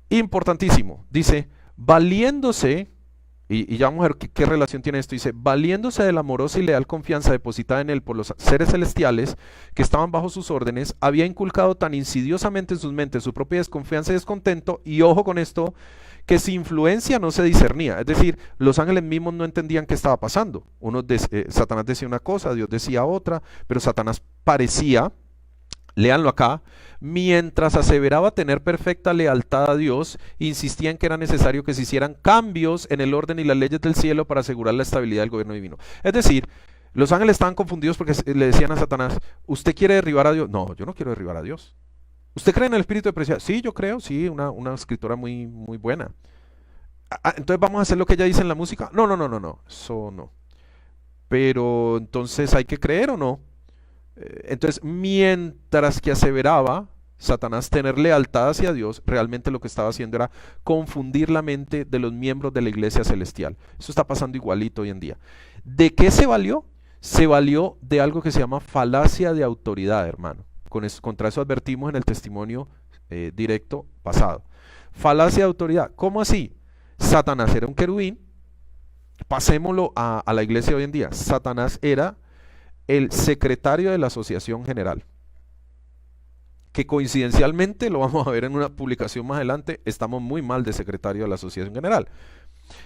Speaker 1: importantísimo, dice, valiéndose, y ya vamos a ver qué relación tiene esto, dice, valiéndose de la amorosa y leal confianza depositada en él por los seres celestiales que estaban bajo sus órdenes, había inculcado tan insidiosamente en sus mentes su propia desconfianza y descontento, y ojo con esto, que su influencia no se discernía, es decir, los ángeles mismos no entendían qué estaba pasando. Satanás decía una cosa, Dios decía otra, pero Satanás parecía, léanlo acá, mientras aseveraba tener perfecta lealtad a Dios, insistía en que era necesario que se hicieran cambios en el orden y las leyes del cielo para asegurar la estabilidad del gobierno divino. Es decir, los ángeles estaban confundidos porque le decían a Satanás, ¿usted quiere derribar a Dios? No, yo no quiero derribar a Dios. ¿Usted cree en el espíritu de profecía? Sí, yo creo, sí, una escritora muy, muy buena. Entonces vamos a hacer lo que ella dice en la música. No, no, no, no, no, eso no. Pero entonces hay que creer o no. Entonces, mientras que aseveraba Satanás tener lealtad hacia Dios, realmente lo que estaba haciendo era confundir la mente de los miembros de la iglesia celestial. Eso está pasando igualito hoy en día. ¿De qué se valió? Se valió de algo que se llama falacia de autoridad, hermano. Contra eso advertimos en el testimonio directo pasado. Falacia de autoridad. ¿Cómo así? Satanás era un querubín. Pasémoslo a la iglesia hoy en día. Satanás era el secretario de la Asociación General, que coincidencialmente, lo vamos a ver en una publicación más adelante, estamos muy mal de secretario de la Asociación General.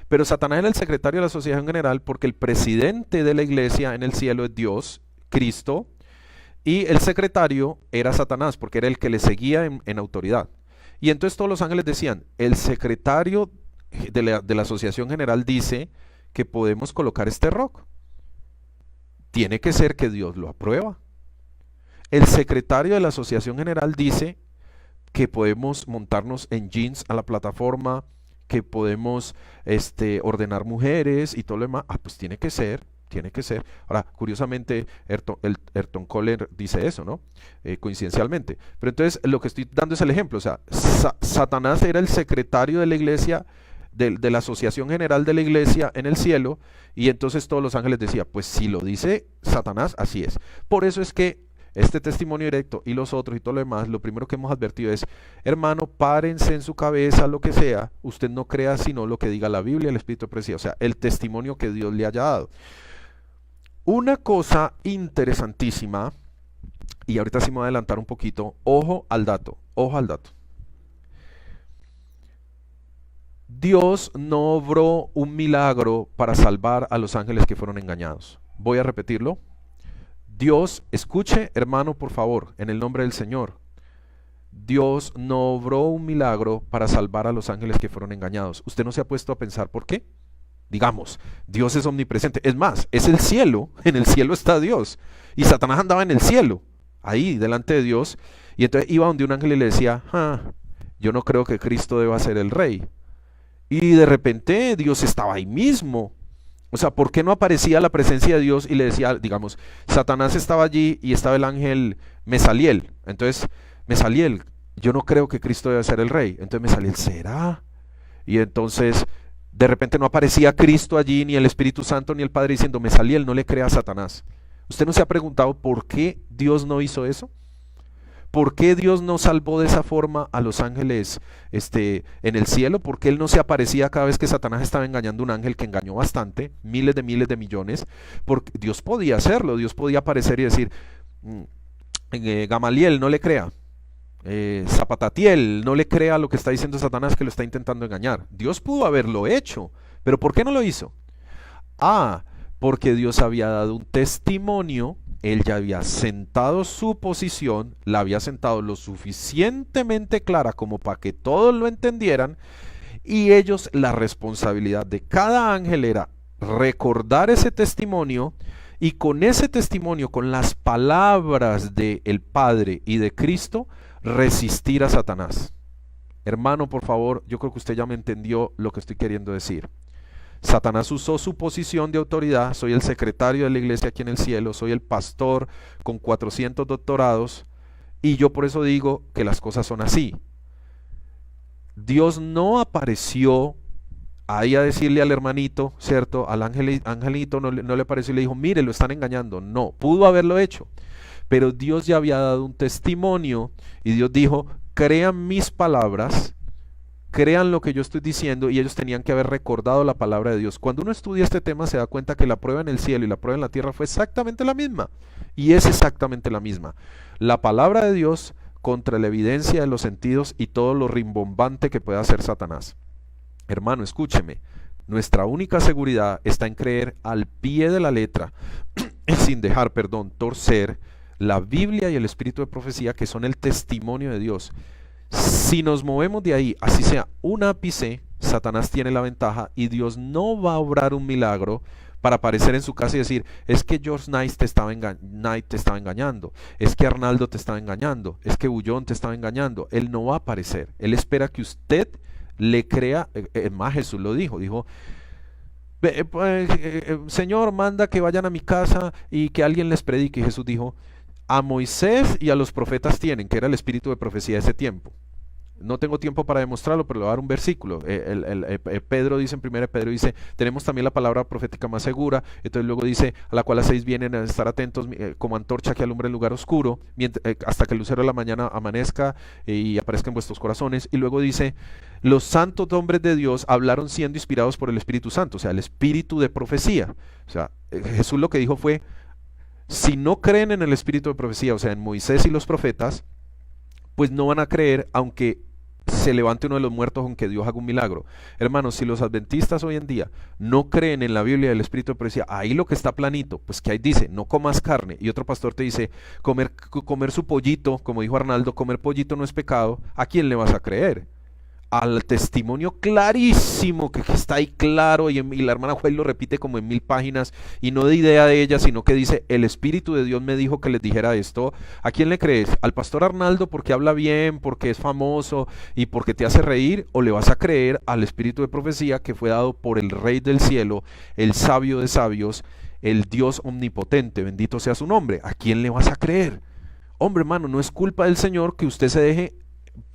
Speaker 1: Pero Satanás era el secretario de la Asociación General porque el presidente de la iglesia en el cielo es Dios, Cristo, y el secretario era Satanás porque era el que le seguía en autoridad. Y entonces todos los ángeles decían, el secretario de la Asociación General dice que podemos colocar este rock. Tiene que ser que Dios lo aprueba. El secretario de la Asociación General dice que podemos montarnos en jeans a la plataforma, que podemos ordenar mujeres y todo lo demás. Pues tiene que ser. Ahora, curiosamente, Ayrton Koller dice eso, ¿no? Coincidencialmente. Pero entonces, lo que estoy dando es el ejemplo. O sea, Satanás era el secretario de la iglesia, de la Asociación General de la Iglesia en el cielo, y entonces todos los ángeles decían, pues si lo dice Satanás, así es. Por eso es que este testimonio directo y los otros y todo lo demás, lo primero que hemos advertido es, hermano, párense en su cabeza lo que sea, usted no crea sino lo que diga la Biblia, el Espíritu de Profecía, o sea, el testimonio que Dios le haya dado. Una cosa interesantísima, y ahorita sí me voy a adelantar un poquito, ojo al dato. Dios no obró un milagro para salvar a los ángeles que fueron engañados. Voy a repetirlo. Dios, escuche, hermano, por favor, en el nombre del Señor. Dios no obró un milagro para salvar a los ángeles que fueron engañados. ¿Usted no se ha puesto a pensar por qué? Digamos, Dios es omnipresente. Es más, es el cielo. En el cielo está Dios. Y Satanás andaba en el cielo, ahí, delante de Dios. Y entonces iba donde un ángel y le decía, yo no creo que Cristo deba ser el rey. Y de repente Dios estaba ahí mismo. O sea, ¿por qué no aparecía la presencia de Dios y le decía, digamos, Satanás estaba allí y estaba el ángel Mesaliel? Entonces, Mesaliel, yo no creo que Cristo debe ser el rey. Entonces Mesaliel, ¿será? Y entonces, de repente no aparecía Cristo allí, ni el Espíritu Santo, ni el Padre diciendo, Mesaliel, no le crea a Satanás. ¿Usted no se ha preguntado por qué Dios no hizo eso? ¿Por qué Dios no salvó de esa forma a los ángeles en el cielo? ¿Por qué Él no se aparecía cada vez que Satanás estaba engañando a un ángel que engañó bastante, miles de millones? Porque Dios podía hacerlo, Dios podía aparecer y decir, Gamaliel, no le crea. Zapatatiel, no le crea lo que está diciendo Satanás, que lo está intentando engañar. Dios pudo haberlo hecho, pero ¿por qué no lo hizo? Porque Dios había dado un testimonio. Él ya había sentado su posición, la había sentado lo suficientemente clara como para que todos lo entendieran, y ellos, la responsabilidad de cada ángel era recordar ese testimonio, y con ese testimonio, con las palabras del Padre y de Cristo, resistir a Satanás. Hermano, por favor, yo creo que usted ya me entendió lo que estoy queriendo decir. Satanás usó su posición de autoridad, soy el secretario de la iglesia aquí en el cielo, soy el pastor con 400 doctorados, y yo por eso digo que las cosas son así. Dios no apareció ahí a decirle al hermanito, ¿cierto? Al angelito no le pareció y le dijo, mire, lo están engañando. No, pudo haberlo hecho. Pero Dios ya había dado un testimonio y Dios dijo, crean mis palabras, crean lo que yo estoy diciendo, y ellos tenían que haber recordado la palabra de Dios. Cuando uno estudia este tema se da cuenta que la prueba en el cielo y la prueba en la tierra fue exactamente la misma. Y es exactamente la misma. La palabra de Dios contra la evidencia de los sentidos y todo lo rimbombante que pueda hacer Satanás. Hermano, escúcheme, nuestra única seguridad está en creer al pie de la letra, sin dejar, torcer la Biblia y el espíritu de profecía, que son el testimonio de Dios. Si nos movemos de ahí, así sea un ápice, Satanás tiene la ventaja y Dios no va a obrar un milagro para aparecer en su casa y decir, es que George Knight te estaba engañando, es que Arnaldo te estaba engañando, es que Bullón te estaba engañando. Él no va a aparecer. Él espera que usted le crea. Más Jesús lo dijo, Señor, manda que vayan a mi casa y que alguien les predique. Y Jesús dijo, a Moisés y a los profetas tienen, que era el espíritu de profecía de ese tiempo. No tengo tiempo para demostrarlo, pero le voy a dar un versículo. Pedro dice en 1 Pedro, dice, tenemos también la palabra profética más segura. Entonces luego dice, a la cual hacéis bien en estar atentos como antorcha que alumbra el lugar oscuro, hasta que el lucero de la mañana amanezca y aparezca en vuestros corazones. Y luego dice, los santos hombres de Dios hablaron siendo inspirados por el Espíritu Santo, o sea, el espíritu de profecía. O sea, Jesús lo que dijo fue, si no creen en el espíritu de profecía, o sea, en Moisés y los profetas, pues no van a creer aunque se levante uno de los muertos, aunque Dios haga un milagro. Hermanos, si los adventistas hoy en día no creen en la Biblia del espíritu de profecía, ahí lo que está planito, pues que ahí dice, no comas carne, y otro pastor te dice, comer su pollito, como dijo Arnaldo, comer pollito no es pecado, ¿a quién le vas a creer? Al testimonio clarísimo que está ahí claro, y la hermana Juez lo repite como en 1000 páginas, y no de idea de ella, sino que dice, el Espíritu de Dios me dijo que les dijera esto. ¿A quién le crees? ¿Al pastor Arnaldo porque habla bien, porque es famoso y porque te hace reír? ¿O le vas a creer al Espíritu de profecía que fue dado por el Rey del cielo, el sabio de sabios, el Dios omnipotente? Bendito sea su nombre. ¿A quién le vas a creer? Hombre, hermano, no es culpa del Señor que usted se deje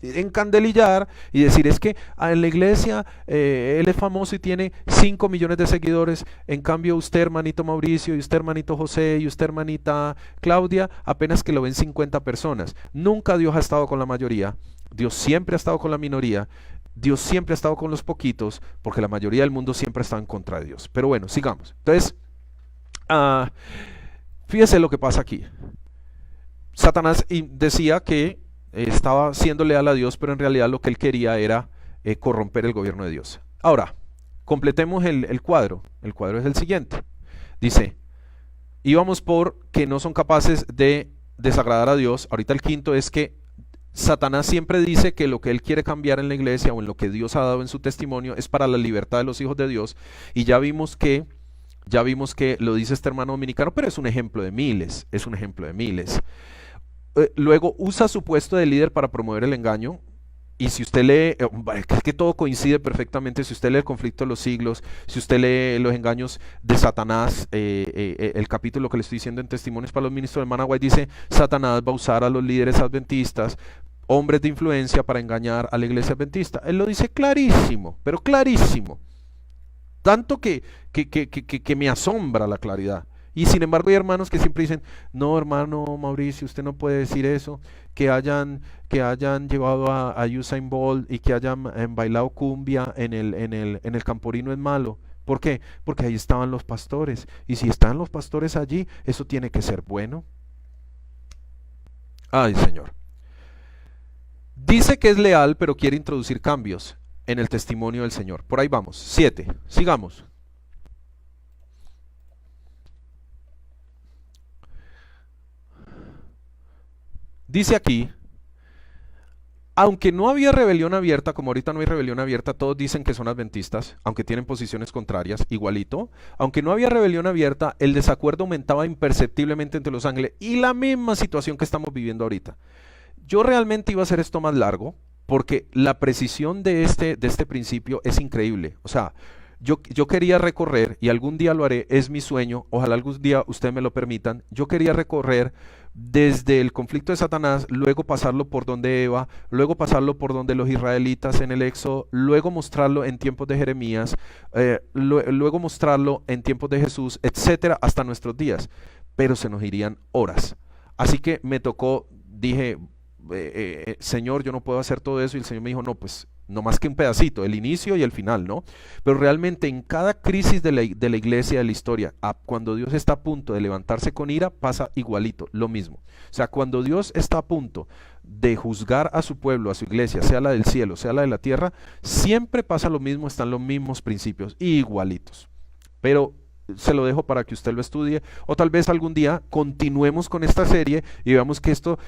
Speaker 1: encandelillar y decir, es que en la iglesia él es famoso y tiene 5 millones de seguidores, en cambio usted, hermanito Mauricio, y usted, hermanito José, y usted, hermanita Claudia, apenas que lo ven 50 personas. Nunca Dios ha estado con la mayoría, Dios siempre ha estado con la minoría, Dios siempre ha estado con los poquitos, porque la mayoría del mundo siempre ha estado en contra de Dios. Pero bueno, sigamos. Entonces, fíjese lo que pasa aquí. Satanás decía que estaba siendo leal a Dios, pero en realidad lo que él quería era corromper el gobierno de Dios. Ahora, completemos el cuadro. El cuadro es el siguiente. Dice, íbamos por que no son capaces de desagradar a Dios. Ahorita el quinto es que Satanás siempre dice que lo que él quiere cambiar en la iglesia o en lo que Dios ha dado en su testimonio es para la libertad de los hijos de Dios. Y ya vimos que lo dice este hermano dominicano, pero es un ejemplo de miles. Es un ejemplo de miles. Luego usa su puesto de líder para promover el engaño. Y si usted lee, es que todo coincide perfectamente. Si usted lee el conflicto de los siglos, si usted lee los engaños de Satanás, el capítulo que le estoy diciendo en Testimonios para los Ministros de Managua, dice, Satanás va a usar a los líderes adventistas, hombres de influencia, para engañar a la iglesia adventista. Él lo dice clarísimo, pero clarísimo. Tanto que me asombra la claridad. Y sin embargo hay hermanos que siempre dicen, no, hermano Mauricio, usted no puede decir eso, que hayan llevado a Usain Bolt y que hayan bailado cumbia en el Camporino es malo. ¿Por qué? Porque ahí estaban los pastores, y si están los pastores allí, eso tiene que ser bueno. Ay, Señor. Dice que es leal, pero quiere introducir cambios en el testimonio del Señor. Por ahí vamos. 7. Sigamos. Dice aquí, aunque no había rebelión abierta, como ahorita no hay rebelión abierta, todos dicen que son adventistas, aunque tienen posiciones contrarias, igualito. Aunque no había rebelión abierta, el desacuerdo aumentaba imperceptiblemente entre los ángeles, y la misma situación que estamos viviendo ahorita. Yo realmente iba a hacer esto más largo, porque la precisión de este principio es increíble. O sea, yo quería recorrer, y algún día lo haré, es mi sueño, ojalá algún día ustedes me lo permitan, yo quería recorrer desde el conflicto de Satanás, luego pasarlo por donde Eva, luego pasarlo por donde los israelitas en el Éxodo, luego mostrarlo en tiempos de Jeremías, luego mostrarlo en tiempos de Jesús, etcétera, hasta nuestros días. Pero se nos irían horas. Así que me tocó, dije, Señor, yo no puedo hacer todo eso. Y el Señor me dijo, no, pues no más que un pedacito, el inicio y el final, ¿no? Pero realmente en cada crisis de la iglesia, de la historia, cuando Dios está a punto de levantarse con ira, pasa igualito, lo mismo. O sea, cuando Dios está a punto de juzgar a su pueblo, a su iglesia, sea la del cielo, sea la de la tierra, siempre pasa lo mismo, están los mismos principios, igualitos. Pero se lo dejo para que usted lo estudie, o tal vez algún día continuemos con esta serie y veamos que esto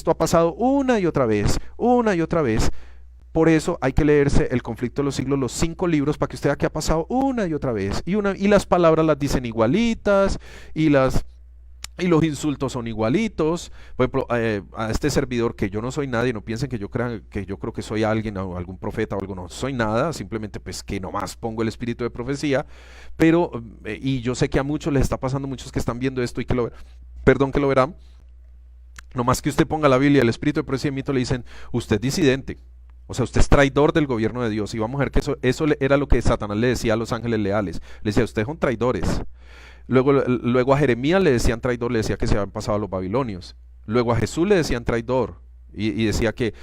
Speaker 1: ha pasado una y otra vez, una y otra vez. Por eso hay que leerse El conflicto de los siglos, los 5 libros, para que usted vea que ha pasado una y otra vez. Y las palabras las dicen igualitas, y los insultos son igualitos. Por ejemplo, a este servidor, que yo no soy nadie, no piensen que yo creo que soy alguien o algún profeta o algo, no soy nada, simplemente pues que nomás pongo el espíritu de profecía. Pero, y yo sé que a muchos les está pasando, muchos que están viendo esto y que lo verán, nomás que usted ponga la Biblia, el espíritu de profecía y mito, le dicen, usted es disidente. O sea, usted es traidor del gobierno de Dios. Y vamos a ver que eso era lo que Satanás le decía a los ángeles leales. Le decía, ustedes son traidores. Luego a Jeremías le decían traidor, le decía que se habían pasado a los babilonios. Luego a Jesús le decían traidor. Y decía que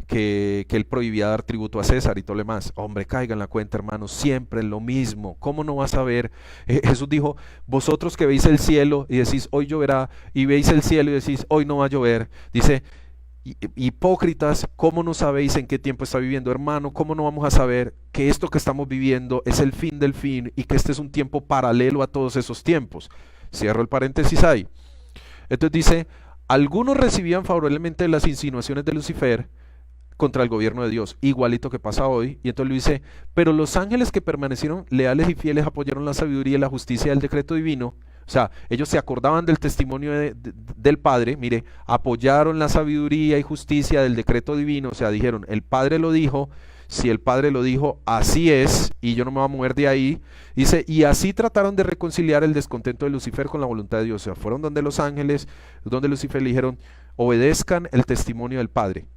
Speaker 1: él prohibía dar tributo a César y todo lo demás. Hombre, caigan en la cuenta, hermanos, siempre lo mismo. ¿Cómo no vas a ver? Jesús dijo, vosotros que veis el cielo y decís, hoy lloverá, y veis el cielo y decís, hoy no va a llover. Dice, hipócritas, ¿cómo no sabéis en qué tiempo está viviendo, hermano? ¿Cómo no vamos a saber que esto que estamos viviendo es el fin del fin y que este es un tiempo paralelo a todos esos tiempos? Cierro el paréntesis ahí. Entonces dice, algunos recibían favorablemente las insinuaciones de Lucifer contra el gobierno de Dios, igualito que pasa hoy. Y entonces le dice, pero los ángeles que permanecieron leales y fieles apoyaron la sabiduría y la justicia del decreto divino. O sea, ellos se acordaban del testimonio del Padre, mire, apoyaron la sabiduría y justicia del decreto divino. O sea, dijeron, el Padre lo dijo, si el Padre lo dijo, así es, y yo no me voy a mover de ahí. Dice, y así trataron de reconciliar el descontento de Lucifer con la voluntad de Dios. O sea, fueron donde los ángeles, donde Lucifer le dijeron, obedezcan el testimonio del Padre.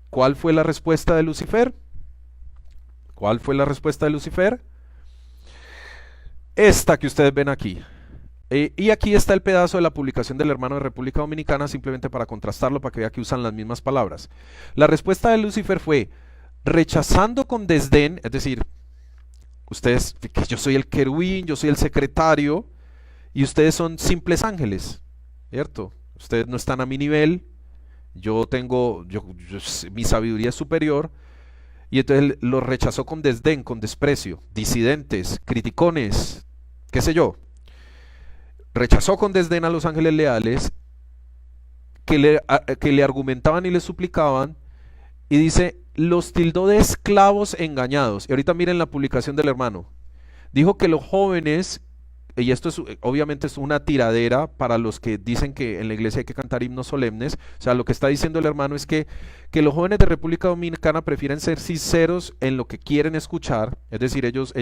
Speaker 1: ¿Cuál fue la respuesta de Lucifer? ¿Cuál fue la respuesta de Lucifer? Esta que ustedes ven aquí. Y aquí está el pedazo de la publicación del hermano de República Dominicana, simplemente para contrastarlo, para que vea que usan las mismas palabras. La respuesta de Lucifer fue, rechazando con desdén, es decir, ustedes, que yo soy el querubín, yo soy el secretario, y ustedes son simples ángeles, ¿cierto? Ustedes no están a mi nivel, mi sabiduría es superior, y entonces los rechazó con desdén, con desprecio, disidentes, criticones, qué sé yo. Rechazó con desdén a los ángeles leales que le argumentaban y le suplicaban, y dice, los tildó de esclavos engañados. Y ahorita miren la publicación del hermano. Dijo que los jóvenes, y esto obviamente es una tiradera para los que dicen que en la iglesia hay que cantar himnos solemnes. O sea, lo que está diciendo el hermano es que los jóvenes de República Dominicana prefieren ser sinceros en lo que quieren escuchar. Es decir, ellos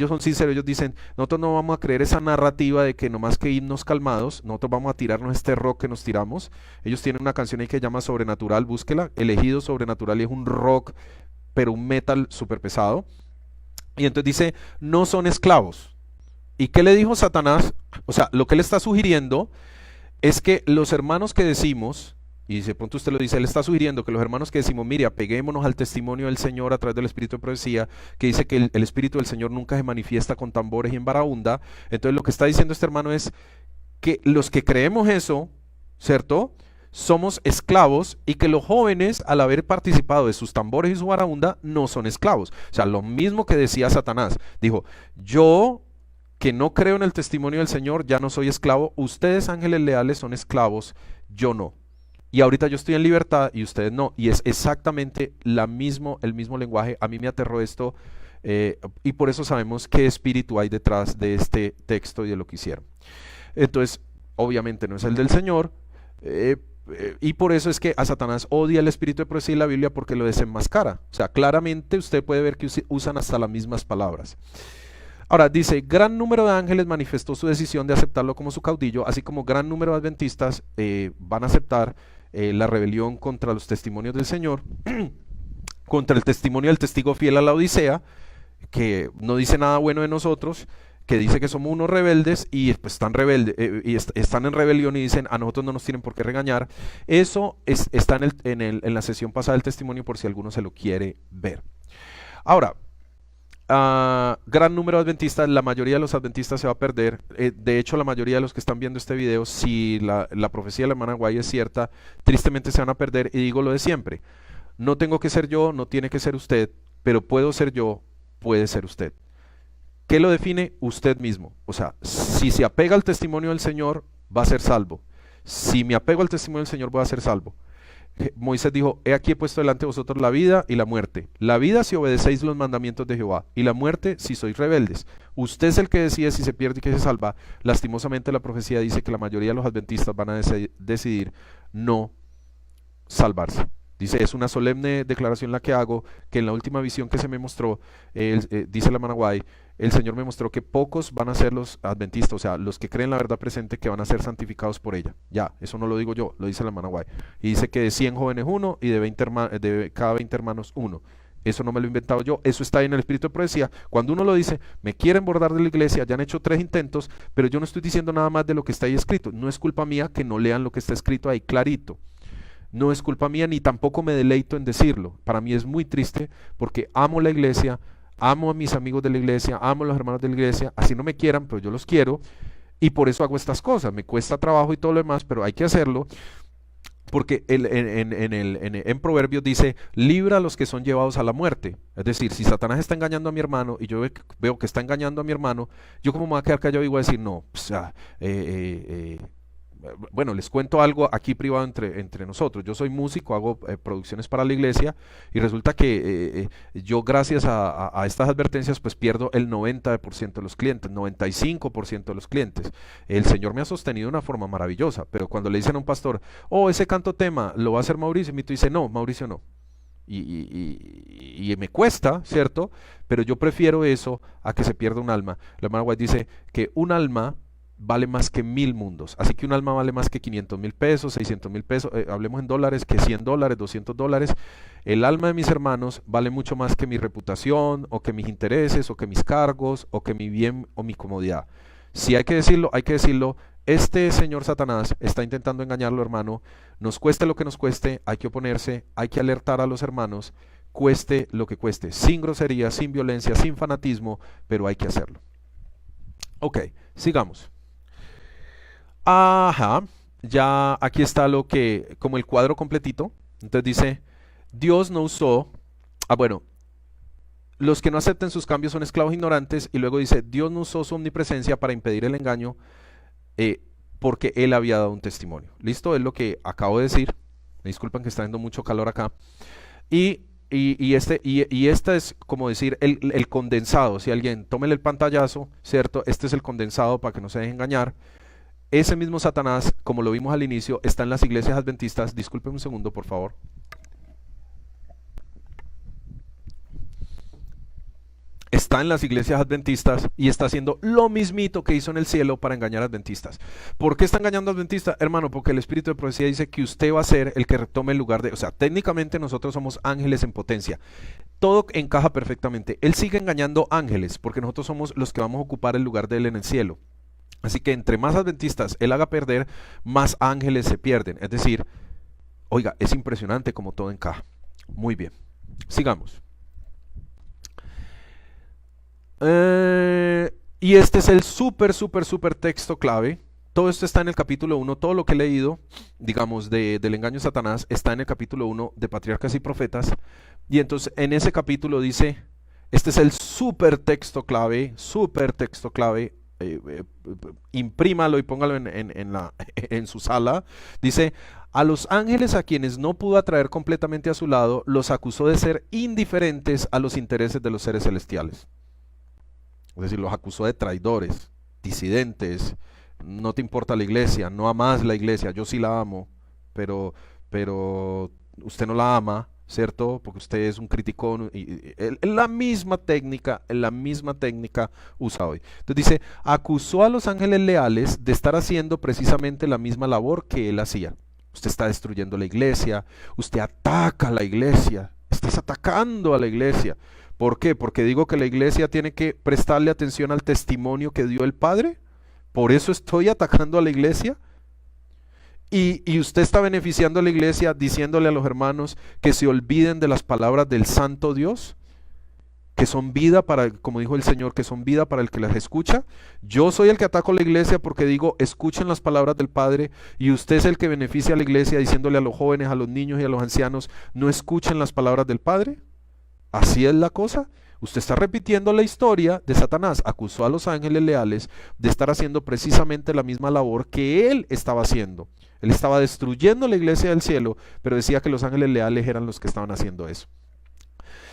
Speaker 1: son sinceros, ellos dicen, nosotros no vamos a creer esa narrativa de que nomás que himnos calmados, nosotros vamos a tirarnos este rock que nos tiramos. Ellos tienen una canción ahí que se llama Sobrenatural, búsquela, Elegido Sobrenatural, y es un rock, pero un metal súper pesado. Y entonces dice, no son esclavos. ¿Y qué le dijo Satanás? O sea, lo que él está sugiriendo es que los hermanos que decimos, y de pronto usted lo dice, él está sugiriendo que los hermanos que decimos, mire, apeguémonos al testimonio del Señor a través del Espíritu de Profecía, que dice que el Espíritu del Señor nunca se manifiesta con tambores y en barahunda. Entonces lo que está diciendo este hermano es que los que creemos eso, ¿cierto?, somos esclavos, y que los jóvenes, al haber participado de sus tambores y su barahunda, no son esclavos. O sea, lo mismo que decía Satanás. Dijo, yo que no creo en el testimonio del Señor, ya no soy esclavo. Ustedes, ángeles leales, son esclavos, yo no. Y ahorita yo estoy en libertad y ustedes no. Y es exactamente el mismo lenguaje. A mí me aterró esto, y por eso sabemos qué espíritu hay detrás de este texto y de lo que hicieron. Entonces, obviamente no es el del Señor, y por eso es que a Satanás odia el espíritu de profecía y la Biblia, porque lo desenmascara. O sea, claramente usted puede ver que usan hasta las mismas palabras. Ahora dice, gran número de ángeles manifestó su decisión de aceptarlo como su caudillo, así como gran número de adventistas van a aceptar la rebelión contra los testimonios del Señor, contra el testimonio del testigo fiel a la Odisea, que no dice nada bueno de nosotros, que dice que somos unos rebeldes y pues están rebeldes están en rebelión y dicen a nosotros no nos tienen por qué regañar. Eso está en la sesión pasada del testimonio por si alguno se lo quiere ver. Ahora, gran número de adventistas, la mayoría de los adventistas se va a perder. De hecho, la mayoría de los que están viendo este video, si la profecía de la hermana Guay es cierta, tristemente se van a perder. Y digo lo de siempre, no tengo que ser yo, no tiene que ser usted, pero puedo ser yo, puede ser usted. ¿Qué lo define? Usted mismo. O sea, si se apega al testimonio del Señor, va a ser salvo. Si me apego al testimonio del Señor, voy a ser salvo. Moisés dijo, he aquí he puesto delante de vosotros la vida y la muerte. La vida si obedecéis los mandamientos de Jehová, y la muerte si sois rebeldes. Usted es el que decide si se pierde y que se salva. Lastimosamente la profecía dice que la mayoría de los adventistas van a decidir no salvarse. Dice, es una solemne declaración la que hago, que en la última visión que se me mostró, dice la Managuay, el Señor me mostró que pocos van a ser los adventistas, o sea, los que creen la verdad presente, que van a ser santificados por ella. Ya, eso no lo digo yo, lo dice la Managuay. Y dice que de 100 jóvenes uno, y de cada 20 hermanos uno. Eso no me lo he inventado yo, eso está ahí en el espíritu de profecía. Cuando uno lo dice, me quieren bordar de la iglesia, ya han hecho 3 intentos, pero yo no estoy diciendo nada más de lo que está ahí escrito. No es culpa mía que no lean lo que está escrito ahí clarito. No es culpa mía ni tampoco me deleito en decirlo. Para mí es muy triste porque amo la iglesia, amo a mis amigos de la iglesia, amo a los hermanos de la iglesia, así no me quieran, pero yo los quiero y por eso hago estas cosas. Me cuesta trabajo y todo lo demás, pero hay que hacerlo porque en Proverbios dice, libra a los que son llevados a la muerte. Es decir, si Satanás está engañando a mi hermano y yo veo que está engañando a mi hermano, yo como me voy a quedar callado y voy a decir, no, pues, bueno, les cuento algo aquí privado entre nosotros. Yo soy músico, hago producciones para la iglesia y resulta que yo gracias a estas advertencias pues pierdo el 90% de los clientes, 95% de los clientes. El Señor me ha sostenido de una forma maravillosa, pero cuando le dicen a un pastor, oh, ese canto tema lo va a hacer Mauricio, y tú dice, no, Mauricio no. Y me cuesta, ¿cierto? Pero yo prefiero eso a que se pierda un alma. La hermana White dice que un alma vale más que 1000 mundos. Así que un alma vale más que 500,000 pesos, 600,000 pesos, hablemos en dólares, que $100, $200. El alma de mis hermanos vale mucho más que mi reputación, o que mis intereses, o que mis cargos, o que mi bien o mi comodidad. Si hay que decirlo, hay que decirlo. Este señor Satanás está intentando engañarlo, hermano. Nos cueste lo que nos cueste, hay que oponerse, hay que alertar a los hermanos, cueste lo que cueste, sin grosería, sin violencia, sin fanatismo, pero hay que hacerlo. Ok, sigamos. Ajá, ya aquí está lo que, como el cuadro completito. Entonces dice, Dios no usó, bueno, los que no acepten sus cambios son esclavos ignorantes, y luego dice, Dios no usó su omnipresencia para impedir el engaño, porque Él había dado un testimonio. ¿Listo? Es lo que acabo de decir. Me disculpan que está haciendo mucho calor acá. Este es como decir el condensado. Si alguien, tómele el pantallazo, ¿cierto? Este es el condensado para que no se deje engañar. Ese mismo Satanás, como lo vimos al inicio, está en las iglesias adventistas. Disculpen un segundo, por favor. Está en las iglesias adventistas y está haciendo lo mismito que hizo en el cielo para engañar a adventistas. ¿Por qué está engañando a adventistas? Hermano, porque el espíritu de profecía dice que usted va a ser el que retome el lugar de... O sea, técnicamente nosotros somos ángeles en potencia. Todo encaja perfectamente. Él sigue engañando ángeles porque nosotros somos los que vamos a ocupar el lugar de él en el cielo. Así que entre más adventistas él haga perder, más ángeles se pierden. Es decir, oiga, es impresionante como todo encaja. Muy bien, sigamos. Y este es el súper texto clave. Todo esto está en el capítulo 1. Todo lo que he leído, digamos, del engaño de Satanás, está en el capítulo 1 de Patriarcas y Profetas. Y entonces en ese capítulo dice, este es el súper texto clave, imprímalo y póngalo en su sala. Dice, a los ángeles a quienes no pudo atraer completamente a su lado, los acusó de ser indiferentes a los intereses de los seres celestiales. Es decir, los acusó de traidores, disidentes, no te importa la iglesia, no amas la iglesia, yo sí la amo, pero usted no la ama, ¿cierto? Porque usted es un criticón y la misma técnica usa hoy. Entonces dice, acusó a los ángeles leales de estar haciendo precisamente la misma labor que él hacía. Usted está destruyendo la iglesia, usted ataca a la iglesia, estás atacando a la iglesia. ¿Por qué? Porque digo que la iglesia tiene que prestarle atención al testimonio que dio el Padre. Por eso estoy atacando a la iglesia. Y usted está beneficiando a la iglesia diciéndole a los hermanos que se olviden de las palabras del Santo Dios, que son vida para, como dijo el Señor, que son vida para el que las escucha. Yo soy el que ataco a la iglesia porque digo, escuchen las palabras del Padre, y usted es el que beneficia a la iglesia diciéndole a los jóvenes, a los niños y a los ancianos, no escuchen las palabras del Padre. Así es la cosa. Usted está repitiendo la historia de Satanás. Acusó a los ángeles leales de estar haciendo precisamente la misma labor que él estaba haciendo. Él estaba destruyendo la iglesia del cielo, pero decía que los ángeles leales eran los que estaban haciendo eso.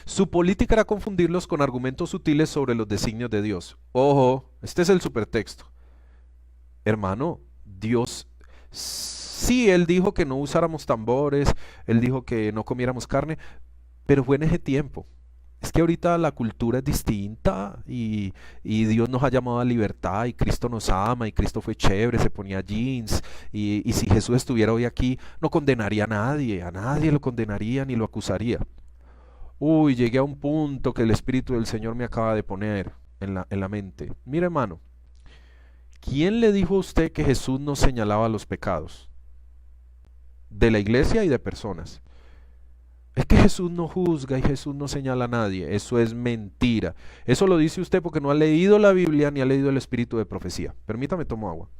Speaker 1: Su política era confundirlos con argumentos sutiles sobre los designios de Dios. Ojo, este es el supertexto. Hermano, Dios, sí, Él dijo que no usáramos tambores, Él dijo que no comiéramos carne, pero fue en ese tiempo. Es que ahorita la cultura es distinta y Dios nos ha llamado a libertad y Cristo nos ama y Cristo fue chévere, se ponía jeans y si Jesús estuviera hoy aquí no condenaría a nadie lo condenaría ni lo acusaría. Uy, llegué a un punto que el Espíritu del Señor me acaba de poner en la mente. Mire, hermano, ¿quién le dijo a usted que Jesús no señalaba los pecados? De la iglesia y de personas. Es que Jesús no juzga y Jesús no señala a nadie. Eso es mentira. Eso lo dice usted porque no ha leído la Biblia ni ha leído el espíritu de profecía. Permítame, tomo agua.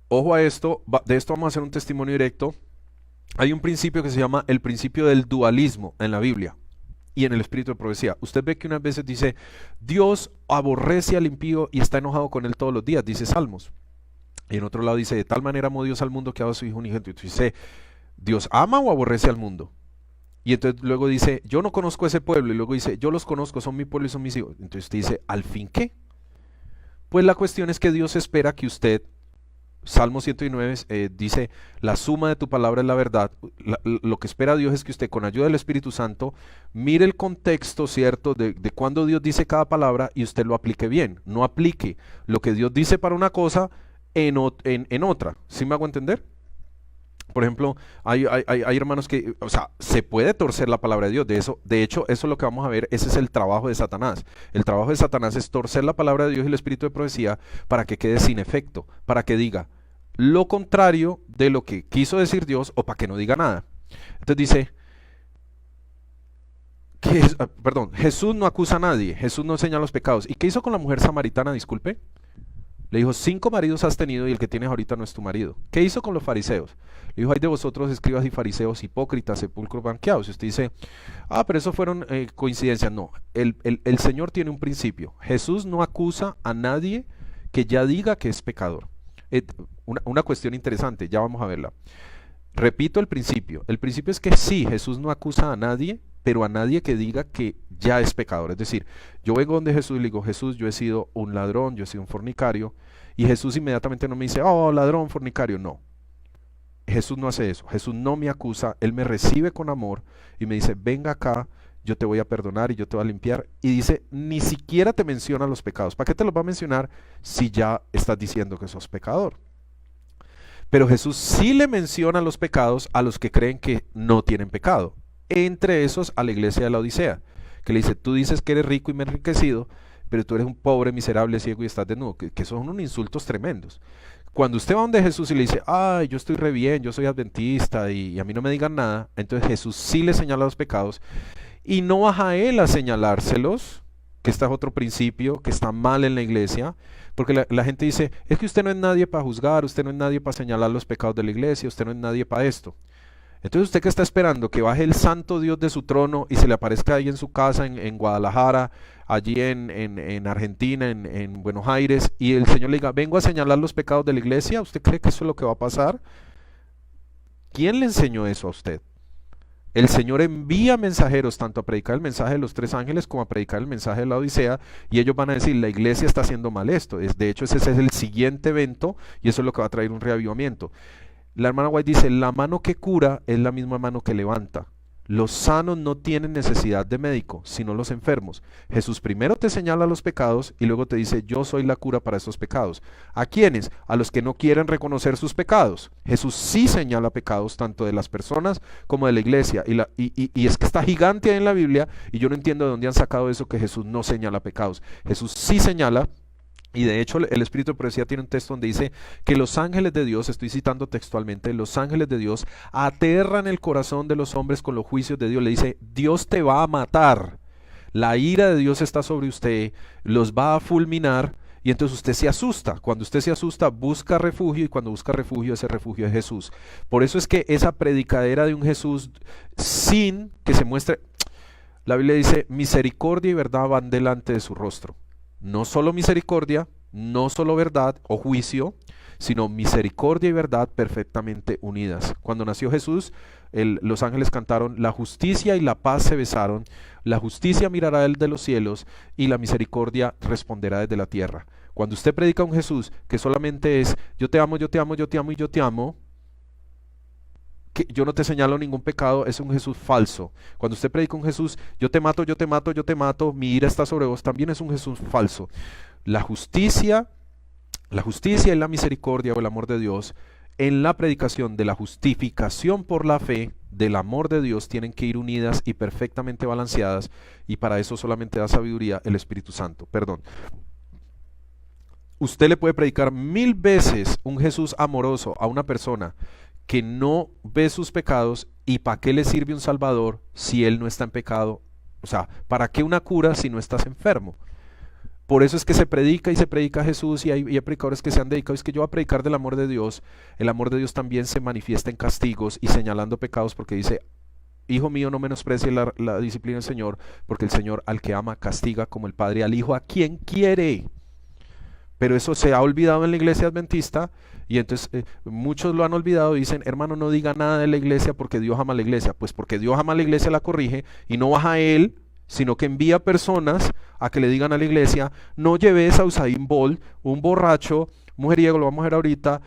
Speaker 1: Ojo a esto, de esto vamos a hacer un testimonio directo. Hay un principio que se llama el principio del dualismo en la Biblia y en el espíritu de profecía. Usted ve que unas veces dice, Dios aborrece al impío y está enojado con él todos los días, dice Salmos. Y en otro lado dice, de tal manera amó Dios al mundo que ha dado a su Hijo unigénito. Y dice, ¿Dios ama o aborrece al mundo? Y entonces luego dice, yo no conozco a ese pueblo. Y luego dice, yo los conozco, son mi pueblo y son mis hijos. Entonces usted dice, ¿al fin qué? Pues la cuestión es que Dios espera que usted, Salmo 109 dice, la suma de tu palabra es la verdad. Lo que espera Dios es que usted con ayuda del Espíritu Santo mire el contexto, ¿cierto? De cuando Dios dice cada palabra y usted lo aplique bien. No aplique lo que Dios dice para una cosa en otra. ¿Sí me hago entender? Por ejemplo, hay hermanos que, o sea, se puede torcer la palabra de Dios. De hecho, eso es lo que vamos a ver. Ese es el trabajo de Satanás. El trabajo de Satanás es torcer la palabra de Dios y el espíritu de profecía para que quede sin efecto, para que diga lo contrario de lo que quiso decir Dios o para que no diga nada. Entonces dice, Jesús no acusa a nadie, Jesús no señala los pecados. ¿Y qué hizo con la mujer samaritana? Disculpe. Le dijo, 5 maridos has tenido y el que tienes ahorita no es tu marido. ¿Qué hizo con los fariseos? Le dijo, hay de vosotros escribas y fariseos hipócritas, sepulcros blanqueados. Y usted dice, pero eso fueron coincidencias. No, el Señor tiene un principio. Jesús no acusa a nadie que ya diga que es pecador. Una cuestión interesante, ya vamos a verla. Repito el principio. El principio es que sí, Jesús no acusa a nadie, pero a nadie que diga que ya es pecador. Es decir, yo vengo donde Jesús y le digo, Jesús, yo he sido un ladrón, yo he sido un fornicario, y Jesús inmediatamente no me dice, oh, ladrón, fornicario. No, Jesús no hace eso. Jesús no me acusa, Él me recibe con amor y me dice, venga acá, yo te voy a perdonar y yo te voy a limpiar. Y dice, ni siquiera te menciona los pecados. ¿Para qué te los va a mencionar si ya estás diciendo que sos pecador? Pero Jesús sí le menciona los pecados a los que creen que no tienen pecado. Entre esos a la iglesia de la Odisea, que le dice, tú dices que eres rico y me he enriquecido, pero tú eres un pobre, miserable, ciego y estás desnudo, que son unos insultos tremendos. Cuando usted va donde Jesús y le dice, ay, yo estoy re bien, yo soy adventista y a mí no me digan nada, entonces Jesús sí le señala los pecados y no baja a él a señalárselos, que este es otro principio que está mal en la iglesia, porque la gente dice, es que usted no es nadie para juzgar, usted no es nadie para señalar los pecados de la iglesia, usted no es nadie para esto. Entonces usted que está esperando que baje el santo Dios de su trono y se le aparezca ahí en su casa en Guadalajara, allí en Argentina, en Buenos Aires, y el Señor le diga, vengo a señalar los pecados de la iglesia, ¿usted cree que eso es lo que va a pasar? ¿Quién le enseñó eso a usted? El Señor envía mensajeros tanto a predicar el mensaje de los tres ángeles como a predicar el mensaje de la Odisea, y ellos van a decir, la iglesia está haciendo mal esto. De hecho, ese es el siguiente evento y eso es lo que va a traer un reavivamiento. La hermana White dice, la mano que cura es la misma mano que levanta. Los sanos no tienen necesidad de médico, sino los enfermos. Jesús primero te señala los pecados y luego te dice, yo soy la cura para esos pecados. ¿A quiénes? A los que no quieren reconocer sus pecados. Jesús sí señala pecados tanto de las personas como de la iglesia. Y es que está gigante ahí en la Biblia y yo no entiendo de dónde han sacado eso que Jesús no señala pecados. Jesús sí señala. Y de hecho el Espíritu de Profecía tiene un texto donde dice que los ángeles de Dios, estoy citando textualmente, los ángeles de Dios aterran el corazón de los hombres con los juicios de Dios. Le dice, Dios te va a matar, la ira de Dios está sobre usted, los va a fulminar. Y entonces usted se asusta. Cuando usted se asusta, busca refugio, y cuando busca refugio, ese refugio es Jesús. Por eso es que esa predicadera de un Jesús sin que se muestre, la Biblia dice, misericordia y verdad van delante de su rostro. No solo misericordia, no solo verdad o juicio, sino misericordia y verdad perfectamente unidas. Cuando nació Jesús, los ángeles cantaron, la justicia y la paz se besaron, la justicia mirará él de los cielos y la misericordia responderá desde la tierra. Cuando usted predica a un Jesús que solamente es, yo te amo, yo te amo, yo te amo y yo te amo, que yo no te señalo ningún pecado, es un Jesús falso. Cuando usted predica un Jesús, yo te mato, yo te mato, yo te mato, mi ira está sobre vos, también es un Jesús falso. La justicia y la misericordia o el amor de Dios en la predicación de la justificación por la fe del amor de Dios tienen que ir unidas y perfectamente balanceadas, y para eso solamente da sabiduría el Espíritu Santo. Perdón. Usted le puede predicar 1000 veces un Jesús amoroso a una persona que no ve sus pecados, y ¿para qué le sirve un Salvador si él no está en pecado? O sea, ¿para qué una cura si no estás enfermo? Por eso es que se predica y se predica a Jesús, y hay predicadores que se han dedicado, es que yo voy a predicar del amor de Dios. El amor de Dios también se manifiesta en castigos y señalando pecados, porque dice, hijo mío, no menosprecie la disciplina del Señor, porque el Señor al que ama castiga como el Padre al Hijo a quien quiere. Pero eso se ha olvidado en la iglesia adventista, y entonces muchos lo han olvidado y dicen, hermano, no diga nada de la iglesia porque Dios ama a la iglesia. Pues porque Dios ama a la iglesia, la corrige, y no baja a él, sino que envía personas a que le digan a la iglesia, no lleves a Usain Bolt, un borracho, mujeriego, lo vamos a ver ahorita,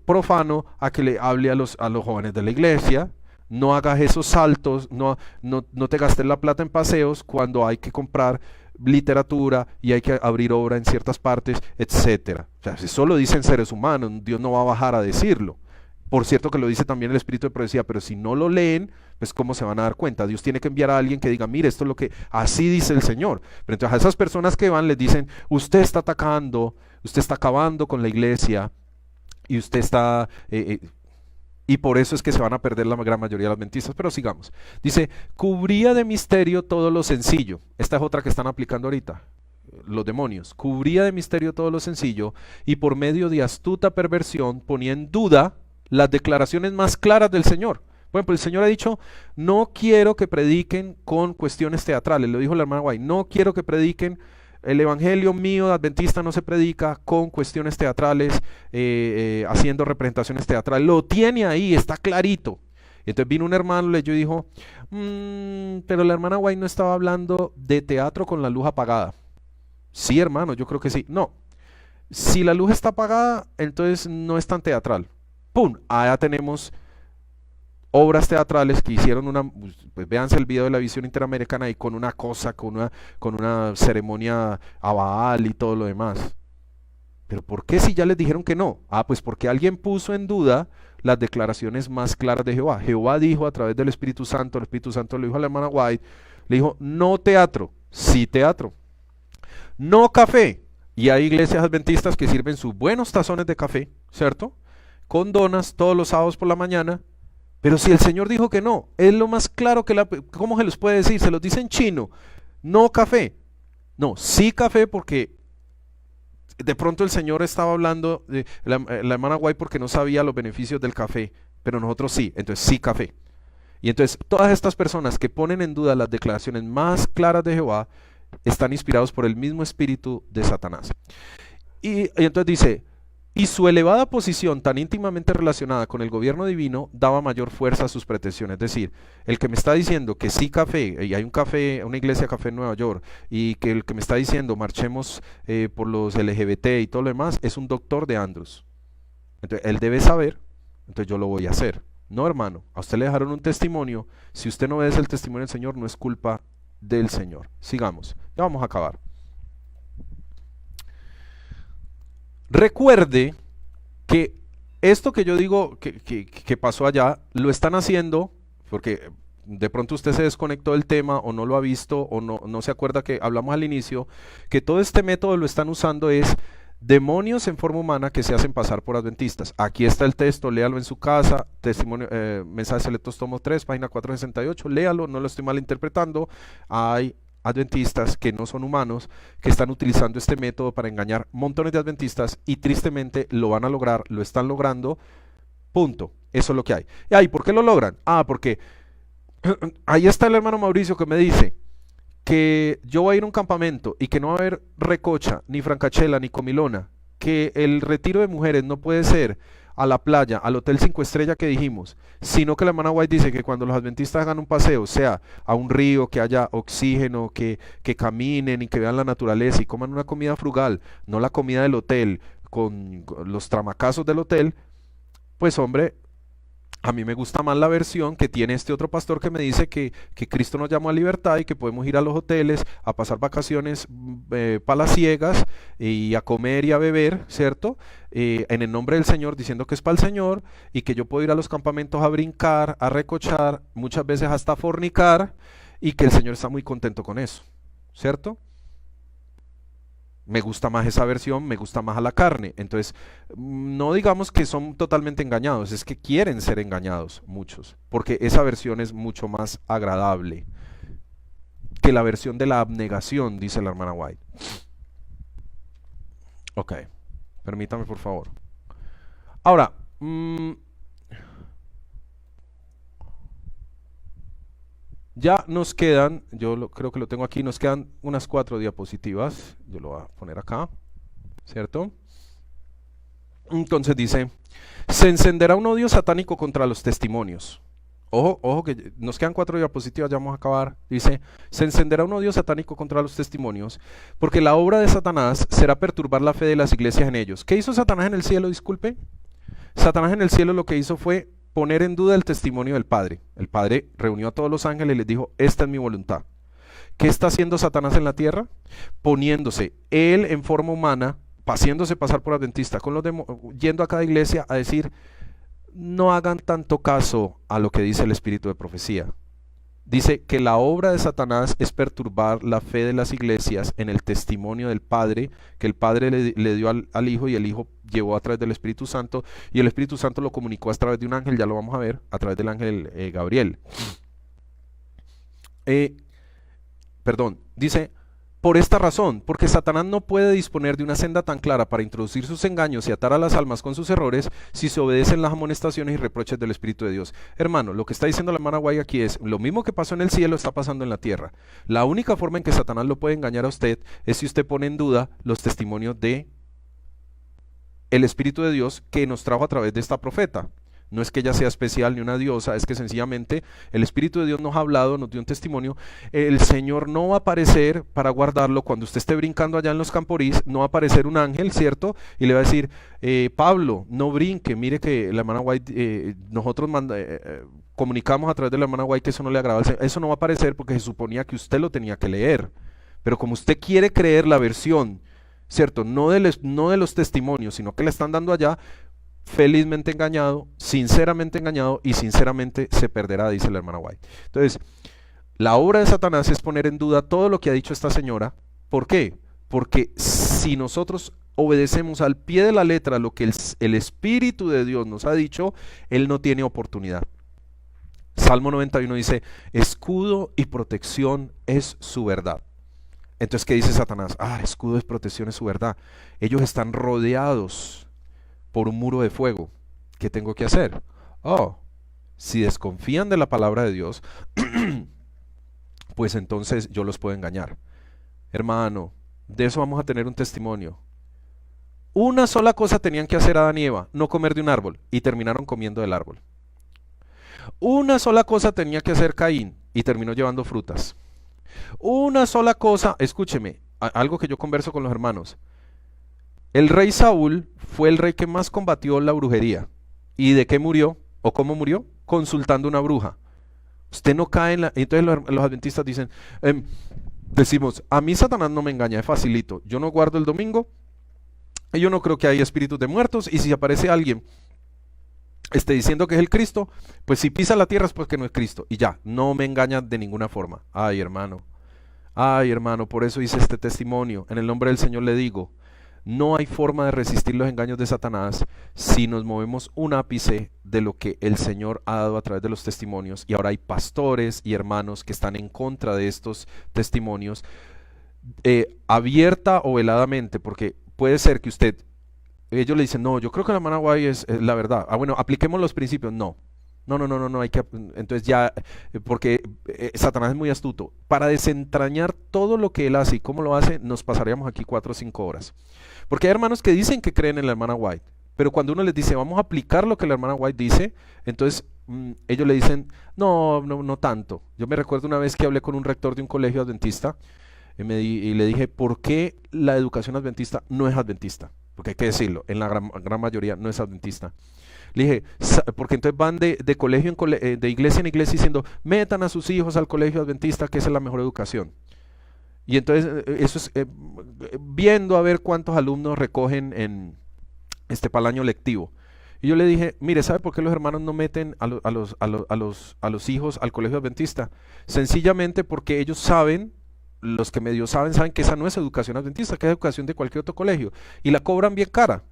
Speaker 1: profano, a que le hable a los jóvenes de la iglesia. No hagas esos saltos, no te gastes la plata en paseos cuando hay que comprar literatura y hay que abrir obra en ciertas partes, etcétera. O sea, eso lo dicen seres humanos, Dios no va a bajar a decirlo. Por cierto que lo dice también el Espíritu de Profecía, pero si no lo leen, pues ¿cómo se van a dar cuenta? Dios tiene que enviar a alguien que diga, mire, esto es lo que, así dice el Señor. Pero entonces a esas personas que van les dicen, usted está atacando, usted está acabando con la iglesia, y usted está... y por eso es que se van a perder la gran mayoría de las adventistas. Pero sigamos. Dice, cubría de misterio todo lo sencillo. Esta es otra que están aplicando ahorita los demonios. Cubría de misterio todo lo sencillo, y por medio de astuta perversión ponía en duda las declaraciones más claras del Señor. Bueno, pues el Señor ha dicho, no quiero que prediquen con cuestiones teatrales. Lo dijo la hermana Guay, no quiero que prediquen. El evangelio mío adventista no se predica con cuestiones teatrales, haciendo representaciones teatrales. Lo tiene ahí, está clarito. Y entonces vino un hermano, leyó y dijo, pero la hermana White no estaba hablando de teatro con la luz apagada. Sí, hermano, yo creo que sí. No, si la luz está apagada, entonces no es tan teatral. ¡Pum! Allá tenemos obras teatrales que hicieron pues véanse el video de la Visión Interamericana, y con una cosa, con una ceremonia a Baal y todo lo demás. Pero ¿por qué si ya les dijeron que no? Pues porque alguien puso en duda las declaraciones más claras de Jehová. Jehová dijo a través del Espíritu Santo, el Espíritu Santo le dijo a la hermana White, le dijo, no teatro, sí teatro. No café. Y hay iglesias adventistas que sirven sus buenos tazones de café, ¿cierto? Con donas todos los sábados por la mañana. Pero si el Señor dijo que no, es lo más claro que ¿cómo se los puede decir? Se los dice en chino, no café. No, sí café, porque de pronto el Señor estaba hablando de la hermana White porque no sabía los beneficios del café, pero nosotros sí, entonces sí café. Y entonces todas estas personas que ponen en duda las declaraciones más claras de Jehová están inspirados por el mismo espíritu de Satanás. Y entonces dice, Y su elevada posición tan íntimamente relacionada con el gobierno divino daba mayor fuerza a sus pretensiones. Es decir, el que me está diciendo que sí café, y hay un café, una iglesia café en Nueva York, y que el que me está diciendo marchemos por los LGBT y todo lo demás, es un doctor de Andrews. Entonces, él debe saber, entonces yo lo voy a hacer. No, hermano, a usted le dejaron un testimonio. Si usted no obedece el testimonio del Señor, no es culpa del Señor. Sigamos, ya vamos a acabar. Recuerde que esto que yo digo que pasó allá, lo están haciendo porque de pronto usted se desconectó del tema o no lo ha visto o no se acuerda que hablamos al inicio, que todo este método lo están usando es demonios en forma humana que se hacen pasar por adventistas. Aquí está el texto, léalo en su casa, testimonio, mensajes selectos tomo 3, página 468, léalo, no lo estoy malinterpretando. Hay adventistas que no son humanos, que están utilizando este método para engañar montones de adventistas y tristemente lo van a lograr, lo están logrando, punto. Eso es lo que hay. ¿Y por qué lo logran? Porque ahí está el hermano Mauricio que me dice que yo voy a ir a un campamento y que no va a haber recocha, ni francachela, ni comilona, que el retiro de mujeres no puede ser a la playa, al hotel 5 estrellas que dijimos, sino que la hermana White dice que cuando los adventistas hagan un paseo, sea a un río, que haya oxígeno, que caminen y que vean la naturaleza y coman una comida frugal, no la comida del hotel, con los tramacazos del hotel, pues hombre, a mí me gusta más la versión que tiene este otro pastor que me dice que Cristo nos llamó a libertad y que podemos ir a los hoteles a pasar vacaciones palaciegas y a comer y a beber, ¿cierto? En el nombre del Señor, diciendo que es para el Señor y que yo puedo ir a los campamentos a brincar, a recochar, muchas veces hasta a fornicar y que el Señor está muy contento con eso, ¿cierto? Me gusta más esa versión, me gusta más a la carne. Entonces, no digamos que son totalmente engañados, es que quieren ser engañados muchos, porque esa versión es mucho más agradable que la versión de la abnegación, dice la hermana White. Ok, permítame por favor. Ahora, ya nos quedan, creo que lo tengo aquí, nos quedan unas 4 diapositivas. Yo lo voy a poner acá, ¿cierto? Entonces dice, se encenderá un odio satánico contra los testimonios. Ojo, que nos quedan 4 diapositivas, ya vamos a acabar. Dice, se encenderá un odio satánico contra los testimonios, porque la obra de Satanás será perturbar la fe de las iglesias en ellos. ¿Qué hizo Satanás en el cielo? Disculpe. Satanás en el cielo lo que hizo fue poner en duda el testimonio del Padre. El Padre reunió a todos los ángeles y les dijo, esta es mi voluntad. ¿Qué está haciendo Satanás en la tierra? Poniéndose él en forma humana, haciéndose pasar por adventista, yendo a cada iglesia a decir, no hagan tanto caso a lo que dice el espíritu de profecía. Dice que la obra de Satanás es perturbar la fe de las iglesias en el testimonio del Padre, que el Padre le dio al Hijo y el Hijo llevó a través del Espíritu Santo y el Espíritu Santo lo comunicó a través de un ángel, ya lo vamos a ver, a través del ángel Gabriel. Dice, por esta razón, porque Satanás no puede disponer de una senda tan clara para introducir sus engaños y atar a las almas con sus errores si se obedecen las amonestaciones y reproches del Espíritu de Dios. Hermano, lo que está diciendo la hermana Guay aquí es, lo mismo que pasó en el cielo está pasando en la tierra. La única forma en que Satanás lo puede engañar a usted es si usted pone en duda los testimonios de el Espíritu de Dios que nos trajo a través de esta profeta. No es que ella sea especial ni una diosa, es que sencillamente el Espíritu de Dios nos ha hablado, nos dio un testimonio. El Señor no va a aparecer para guardarlo cuando usted esté brincando allá en los Camporís, no va a aparecer un ángel, ¿cierto? Y le va a decir, Pablo, no brinque, mire que la hermana White, nosotros comunicamos a través de la hermana White que eso no le agrada al Señor. Eso no va a aparecer porque se suponía que usted lo tenía que leer. Pero como usted quiere creer la versión, ¿cierto? No de los testimonios, sino que le están dando allá, felizmente engañado, sinceramente engañado y sinceramente se perderá, dice la hermana White. Entonces, la obra de Satanás es poner en duda todo lo que ha dicho esta señora. ¿Por qué? Porque si nosotros obedecemos al pie de la letra lo que el Espíritu de Dios nos ha dicho, Él no tiene oportunidad. Salmo 91 dice, escudo y protección es su verdad. Entonces, ¿qué dice Satanás? Escudo y protección es su verdad. Ellos están rodeados por un muro de fuego. ¿Qué tengo que hacer? Si desconfían de la palabra de Dios, pues entonces yo los puedo engañar. Hermano, de eso vamos a tener un testimonio. Una sola cosa tenían que hacer Adán y Eva, no comer de un árbol, y terminaron comiendo del árbol. Una sola cosa tenía que hacer Caín, y terminó llevando frutas. Una sola cosa, escúcheme, algo que yo converso con los hermanos. El rey Saúl fue el rey que más combatió la brujería. ¿Y de qué murió? ¿O cómo murió? Consultando una bruja. Usted no cae en la... Entonces los adventistas dicen, decimos, a mí Satanás no me engaña, es facilito. Yo no guardo el domingo, y yo no creo que hay espíritus de muertos, y si aparece alguien diciendo que es el Cristo, pues si pisa la tierra es porque no es Cristo. Y ya, no me engaña de ninguna forma. Ay hermano, por eso hice este testimonio. En el nombre del Señor le digo, no hay forma de resistir los engaños de Satanás si nos movemos un ápice de lo que el Señor ha dado a través de los testimonios. Y ahora hay pastores y hermanos que están en contra de estos testimonios, abierta o veladamente, porque puede ser que ellos le dicen, no, yo creo que la hermana Guay es la verdad. Bueno, apliquemos los principios. No, hay que, entonces ya, porque Satanás es muy astuto. Para desentrañar todo lo que él hace y cómo lo hace, nos pasaríamos aquí 4 o 5 horas. Porque hay hermanos que dicen que creen en la hermana White, pero cuando uno les dice, vamos a aplicar lo que la hermana White dice, entonces ellos le dicen, no tanto. Yo me recuerdo una vez que hablé con un rector de un colegio adventista y le dije, ¿por qué la educación adventista no es adventista? Porque hay que decirlo, en la gran mayoría no es adventista. Le dije, porque entonces van de colegio de iglesia en iglesia diciendo, metan a sus hijos al colegio adventista, que esa es la mejor educación. Y entonces eso es viendo a ver cuántos alumnos recogen para el año lectivo. Y yo le dije, mire, ¿sabe por qué los hermanos no meten a los hijos al colegio adventista? Sencillamente porque ellos saben, los que medio saben que esa no es educación adventista, que es educación de cualquier otro colegio. Y la cobran bien cara.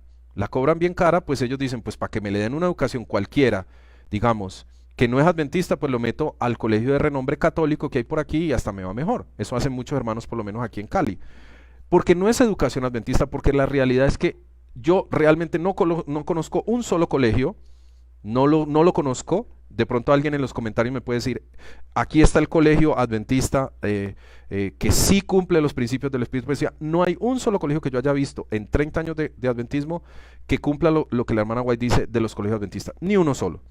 Speaker 1: Pues ellos dicen, pues para que me le den una educación cualquiera, digamos, que no es adventista, pues lo meto al colegio de renombre católico que hay por aquí y hasta me va mejor. Eso hacen muchos hermanos, por lo menos aquí en Cali. Porque no es educación adventista, porque la realidad es que yo realmente no conozco un solo colegio, no lo conozco. De pronto alguien en los comentarios me puede decir, aquí está el colegio adventista que sí cumple los principios del Espíritu. Pues decía, no hay un solo colegio que yo haya visto en 30 años de adventismo que cumpla lo que la hermana White dice de los colegios adventistas. Ni uno solo.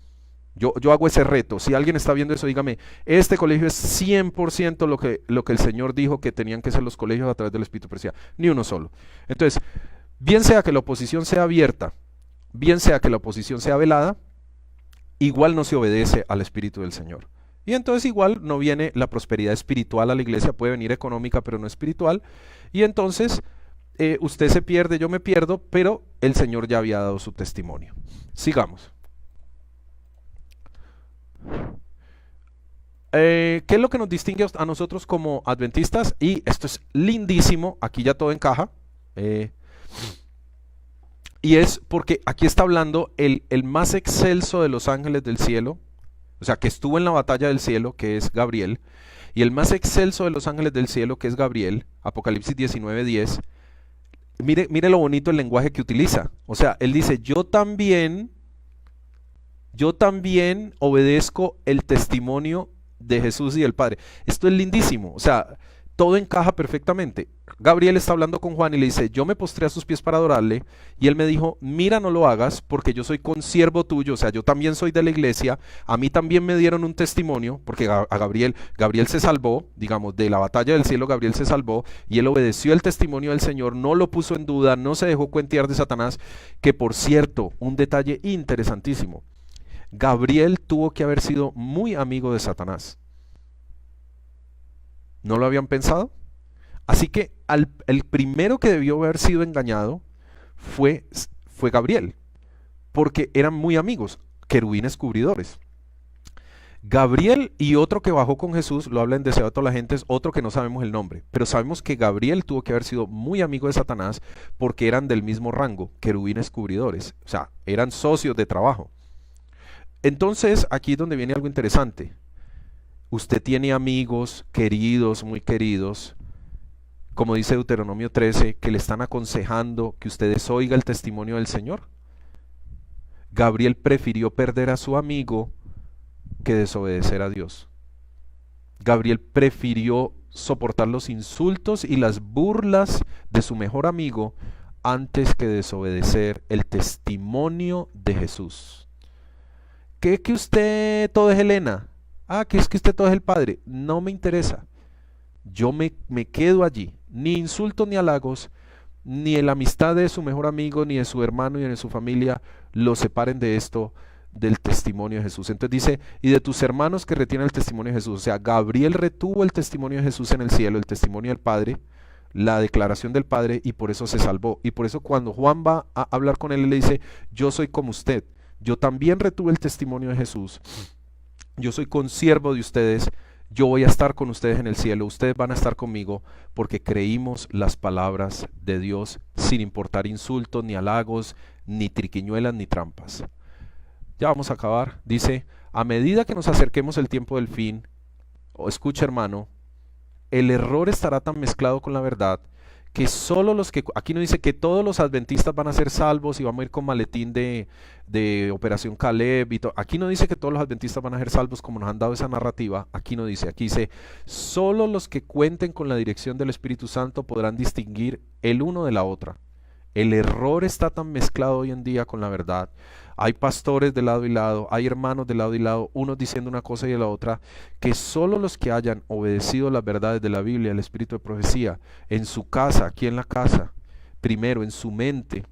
Speaker 1: Yo hago ese reto. Si alguien está viendo eso, dígame, este colegio es 100% lo que el Señor dijo que tenían que ser los colegios a través del Espíritu. Pero decía, ni uno solo. Entonces, bien sea que la oposición sea abierta, bien sea que la oposición sea velada, igual no se obedece al Espíritu del Señor. Y entonces igual no viene la prosperidad espiritual a la iglesia, puede venir económica pero no espiritual. Y entonces usted se pierde, yo me pierdo, pero el Señor ya había dado su testimonio. Sigamos. ¿Qué es lo que nos distingue a nosotros como adventistas? Y esto es lindísimo, aquí ya todo encaja. Y es porque aquí está hablando el más excelso de los ángeles del cielo, o sea, que estuvo en la batalla del cielo, que es Gabriel, y el más excelso de los ángeles del cielo, que es Gabriel, Apocalipsis 19:10. Mire lo bonito el lenguaje que utiliza. O sea, él dice, yo también obedezco el testimonio de Jesús y del Padre. Esto es lindísimo, o sea, todo encaja perfectamente. Gabriel está hablando con Juan y le dice, yo me postré a sus pies para adorarle, y él me dijo, mira, no lo hagas porque yo soy consiervo tuyo, o sea, yo también soy de la iglesia, a mí también me dieron un testimonio, porque a Gabriel se salvó, digamos, de la batalla del cielo. Gabriel se salvó y él obedeció el testimonio del Señor, no lo puso en duda, no se dejó cuentear de Satanás, que por cierto, un detalle interesantísimo, Gabriel tuvo que haber sido muy amigo de Satanás. ¿No lo habían pensado? Así que el primero que debió haber sido engañado fue Gabriel, porque eran muy amigos, querubines cubridores. Gabriel y otro que bajó con Jesús, lo habla en Deseo a toda la gente, es otro que no sabemos el nombre, pero sabemos que Gabriel tuvo que haber sido muy amigo de Satanás porque eran del mismo rango, querubines cubridores, o sea, eran socios de trabajo. Entonces, aquí es donde viene algo interesante. Usted tiene amigos queridos, muy queridos, como dice Deuteronomio 13, que le están aconsejando que ustedes oigan el testimonio del Señor. Gabriel prefirió perder a su amigo que desobedecer a Dios. Gabriel prefirió soportar los insultos y las burlas de su mejor amigo antes que desobedecer el testimonio de Jesús. ¿Qué que usted todo es Helena? Ah, que es que usted todo es el Padre. No me interesa. Yo me quedo allí. Ni insultos ni halagos, ni la amistad de su mejor amigo, ni de su hermano, ni de su familia, lo separen de esto, del testimonio de Jesús. Entonces dice, y de tus hermanos que retienen el testimonio de Jesús. O sea, Gabriel retuvo el testimonio de Jesús en el cielo, el testimonio del Padre, la declaración del Padre, y por eso se salvó. Y por eso cuando Juan va a hablar con él, le dice, yo soy como usted. Yo también retuve el testimonio de Jesús. Yo soy consiervo de ustedes. Yo voy a estar con ustedes en el cielo. Ustedes van a estar conmigo porque creímos las palabras de Dios sin importar insultos, ni halagos, ni triquiñuelas, ni trampas. Ya vamos a acabar. Dice, a medida que nos acerquemos el tiempo del fin, escucha hermano, el error estará tan mezclado con la verdad que solo los que, aquí no dice que todos los adventistas van a ser salvos y vamos a ir con maletín de Operación Caleb y todo. Aquí no dice que todos los adventistas van a ser salvos como nos han dado esa narrativa. Aquí no dice, aquí dice, solo los que cuenten con la dirección del Espíritu Santo podrán distinguir el uno de la otra. El error está tan mezclado hoy en día con la verdad. Hay pastores de lado y lado, hay hermanos de lado y lado, unos diciendo una cosa y la otra, que solo los que hayan obedecido las verdades de la Biblia, el espíritu de profecía, en su casa, aquí en la casa, primero en su mente,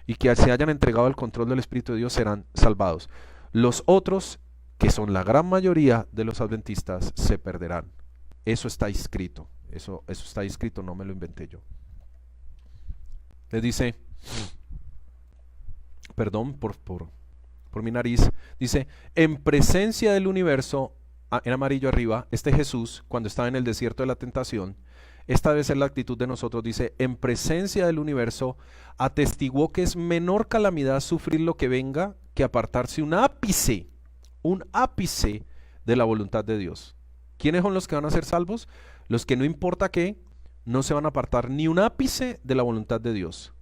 Speaker 1: y que se hayan entregado al control del Espíritu de Dios serán salvados. Los otros, que son la gran mayoría de los adventistas, se perderán. Eso está escrito, eso está escrito, no me lo inventé yo. Les dice, perdón por mi nariz, dice, en presencia del universo, en amarillo arriba, Jesús, cuando estaba en el desierto de la tentación, esta debe ser la actitud de nosotros, dice, en presencia del universo, atestiguó que es menor calamidad sufrir lo que venga que apartarse un ápice de la voluntad de Dios. ¿Quiénes son los que van a ser salvos? Los que no importa qué, no se van a apartar ni un ápice de la voluntad de Dios.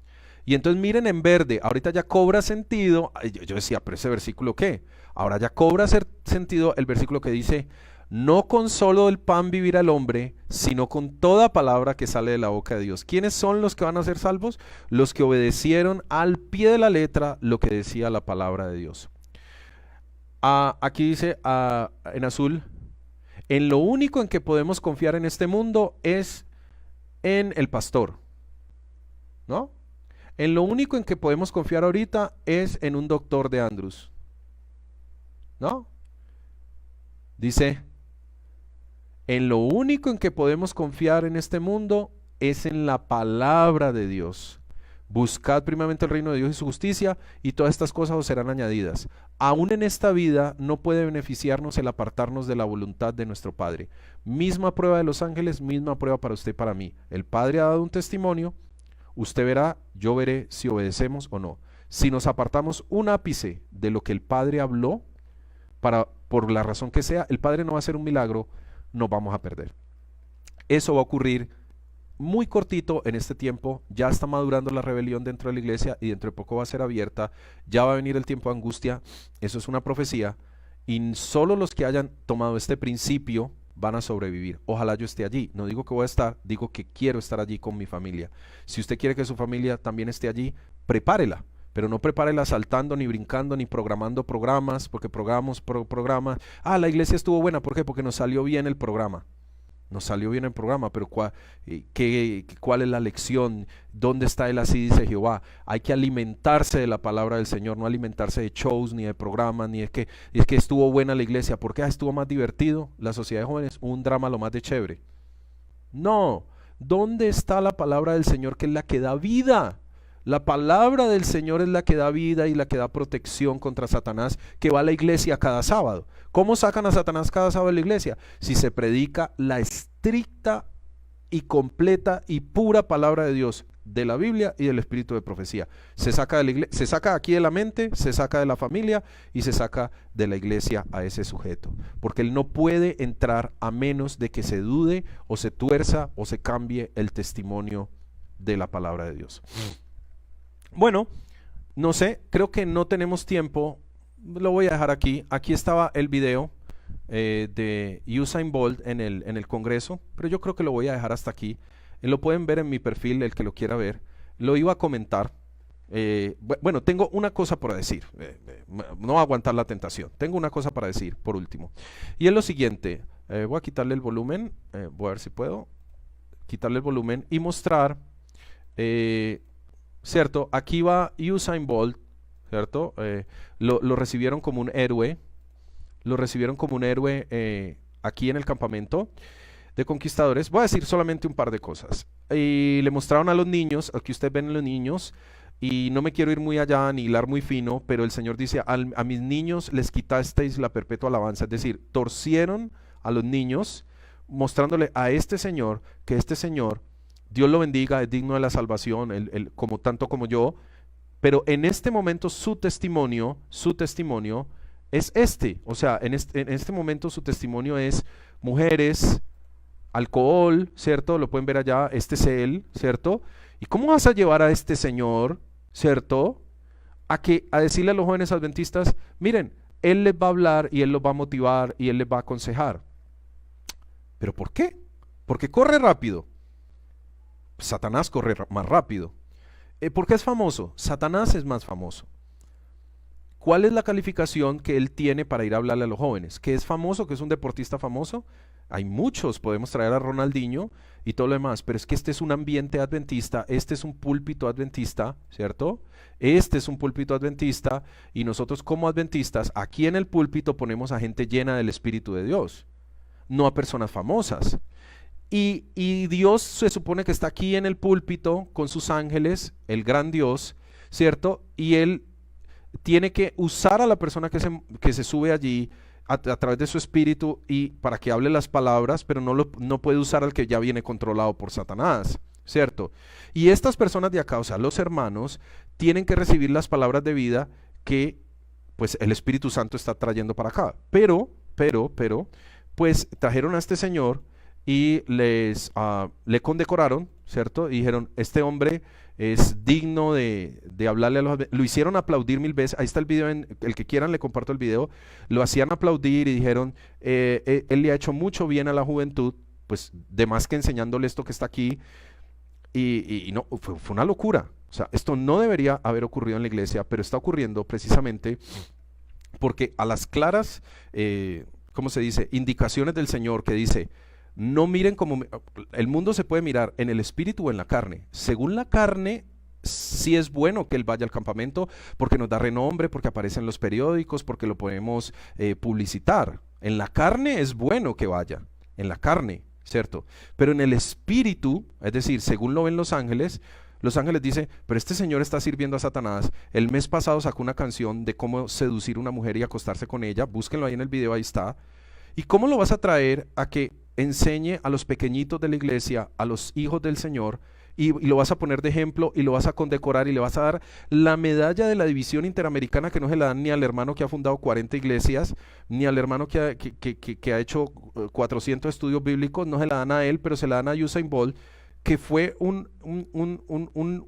Speaker 1: Y entonces miren en verde, ahorita ya cobra sentido, yo decía, pero ese versículo ¿qué? Ahora ya cobra sentido el versículo que dice, no con solo del pan vivirá el hombre, sino con toda palabra que sale de la boca de Dios. ¿Quiénes son los que van a ser salvos? Los que obedecieron al pie de la letra lo que decía la palabra de Dios. Aquí dice en azul, en lo único en que podemos confiar en este mundo es en el pastor, ¿no? En lo único en que podemos confiar ahorita es en un doctor de Andrews, ¿no? Dice, en lo único en que podemos confiar en este mundo es en la palabra de Dios. Buscad primeramente el reino de Dios y su justicia, y todas estas cosas os serán añadidas. Aún en esta vida no puede beneficiarnos el apartarnos de la voluntad de nuestro Padre. Misma prueba de los ángeles, misma prueba para usted y para mí. El Padre ha dado un testimonio, usted verá, yo veré si obedecemos o no. Si nos apartamos un ápice de lo que el Padre habló, por la razón que sea, el Padre no va a hacer un milagro, nos vamos a perder. Eso va a ocurrir muy cortito en este tiempo. Ya está madurando la rebelión dentro de la iglesia y dentro de poco va a ser abierta. Ya va a venir el tiempo de angustia. Eso es una profecía. Y solo los que hayan tomado este principio van a sobrevivir. Ojalá yo esté allí. No digo que voy a estar, digo que quiero estar allí con mi familia. Si usted quiere que su familia también esté allí, prepárela. Pero no prepárela saltando, ni brincando, ni programando programas, porque programas. La iglesia estuvo buena. ¿Por qué? Porque nos salió bien el programa. Nos salió bien el programa, pero ¿cuál es la lección? ¿Dónde está él? Así dice Jehová. Hay que alimentarse de la palabra del Señor, no alimentarse de shows, ni de programas, ni es que estuvo buena la iglesia. ¿Por qué estuvo más divertido? La sociedad de jóvenes, un drama lo más de chévere. No, ¿dónde está la palabra del Señor que es la que da vida? La palabra del Señor es la que da vida y la que da protección contra Satanás, que va a la iglesia cada sábado. ¿Cómo sacan a Satanás cada sábado de la iglesia? Si se predica la estricta y completa y pura palabra de Dios, de la Biblia y del espíritu de profecía. Se saca de la iglesia, se saca aquí de la mente, se saca de la familia y se saca de la iglesia a ese sujeto. Porque él no puede entrar a menos de que se dude o se tuerza o se cambie el testimonio de la palabra de Dios. Bueno, no sé, creo que no tenemos tiempo, lo voy a dejar aquí. Aquí estaba el video de Usain Bolt en el Congreso, pero yo creo que lo voy a dejar hasta aquí. Lo pueden ver en mi perfil, el que lo quiera ver. lo iba a comentar. Bueno, tengo una cosa para decir. No voy a aguantar la tentación. Tengo una cosa para decir, por último. Y es lo siguiente. Voy a quitarle el volumen. Voy a ver si puedo quitarle el volumen y mostrar, ¿cierto? Aquí va Usain Bolt, ¿cierto? Lo recibieron como un héroe. Lo recibieron como un héroe aquí en el campamento de conquistadores. Voy a decir solamente un par de cosas. Y le mostraron a los niños, aquí ustedes ven los niños, y no me quiero ir muy allá ni hilar muy fino, pero el Señor dice, a mis niños les quitasteis la perpetua alabanza, es decir, torcieron a los niños, mostrándole a este Señor, que este Señor, Dios lo bendiga, es digno de la salvación, como tanto como yo, pero en este momento su testimonio es o sea, en este momento su testimonio es mujeres, alcohol, ¿cierto? Lo pueden ver allá, este es él, ¿cierto? ¿Y cómo vas a llevar a este señor, ¿cierto? A decirle a los jóvenes adventistas, miren, él les va a hablar y él los va a motivar y él les va a aconsejar. ¿Pero por qué? Porque corre rápido. Satanás corre más rápido. ¿Por qué es famoso? Satanás es más famoso. ¿Cuál es la calificación que él tiene para ir a hablarle a los jóvenes? ¿Que es famoso? ¿Que es un deportista famoso? Hay muchos, podemos traer a Ronaldinho y todo lo demás, pero es que este es un ambiente adventista, este es un púlpito adventista, ¿cierto? Este es un púlpito adventista y nosotros como adventistas aquí en el púlpito ponemos a gente llena del Espíritu de Dios, no a personas famosas. Y Dios se supone que está aquí en el púlpito con sus ángeles, el gran Dios, ¿cierto? Y Él tiene que usar a la persona que se sube allí a través de su espíritu y para que hable las palabras, pero no puede usar al que ya viene controlado por Satanás, ¿cierto? Y estas personas de acá, o sea, los hermanos, tienen que recibir las palabras de vida que pues el Espíritu Santo está trayendo para acá. Pero, pues trajeron a este señor y le condecoraron, ¿cierto? Y dijeron, este hombre es digno de hablarle a los... Lo hicieron aplaudir 1000 veces. Ahí está el video, el que quieran le comparto el video. Lo hacían aplaudir y dijeron, él le ha hecho mucho bien a la juventud, pues de más que enseñándole esto que está aquí. Y no, fue una locura. O sea, esto no debería haber ocurrido en la iglesia, pero está ocurriendo precisamente porque a las claras, ¿cómo se dice? Indicaciones del Señor que dice... No miren como el mundo se puede mirar en el espíritu o en la carne. Según la carne, sí es bueno que él vaya al campamento porque nos da renombre, porque aparece en los periódicos, porque lo podemos publicitar. En la carne es bueno que vaya, en la carne, ¿cierto? Pero en el espíritu, es decir, según lo ven los ángeles dicen, pero este señor está sirviendo a Satanás. El mes pasado sacó una canción de cómo seducir a una mujer y acostarse con ella. Búsquenlo ahí en el video, ahí está. ¿Y cómo lo vas a traer a que enseñe a los pequeñitos de la iglesia, a los hijos del Señor, y lo vas a poner de ejemplo y lo vas a condecorar y le vas a dar la medalla de la división interamericana que no se la dan ni al hermano que ha fundado 40 iglesias, ni al hermano que ha hecho 400 estudios bíblicos, no se la dan a él, pero se la dan a Usain Bolt, que fue un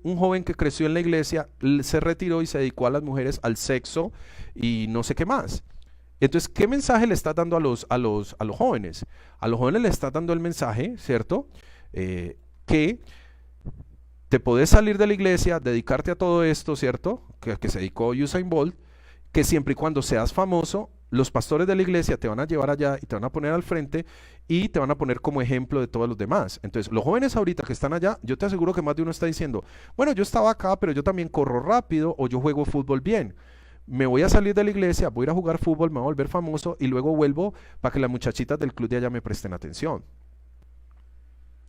Speaker 1: joven que creció en la iglesia, se retiró y se dedicó a las mujeres, al sexo y no sé qué más. Entonces, ¿qué mensaje le estás dando a los jóvenes? A los jóvenes le estás dando el mensaje, ¿cierto? Que te podés salir de la iglesia, dedicarte a todo esto, ¿cierto? Que se dedicó Usain Bolt, que siempre y cuando seas famoso, los pastores de la iglesia te van a llevar allá y te van a poner al frente y te van a poner como ejemplo de todos los demás. Entonces, los jóvenes ahorita que están allá, yo te aseguro que más de uno está diciendo, bueno, yo estaba acá, pero yo también corro rápido o yo juego fútbol bien. Me voy a salir de la iglesia, voy a ir a jugar fútbol, me voy a volver famoso y luego vuelvo para que las muchachitas del club de allá me presten atención.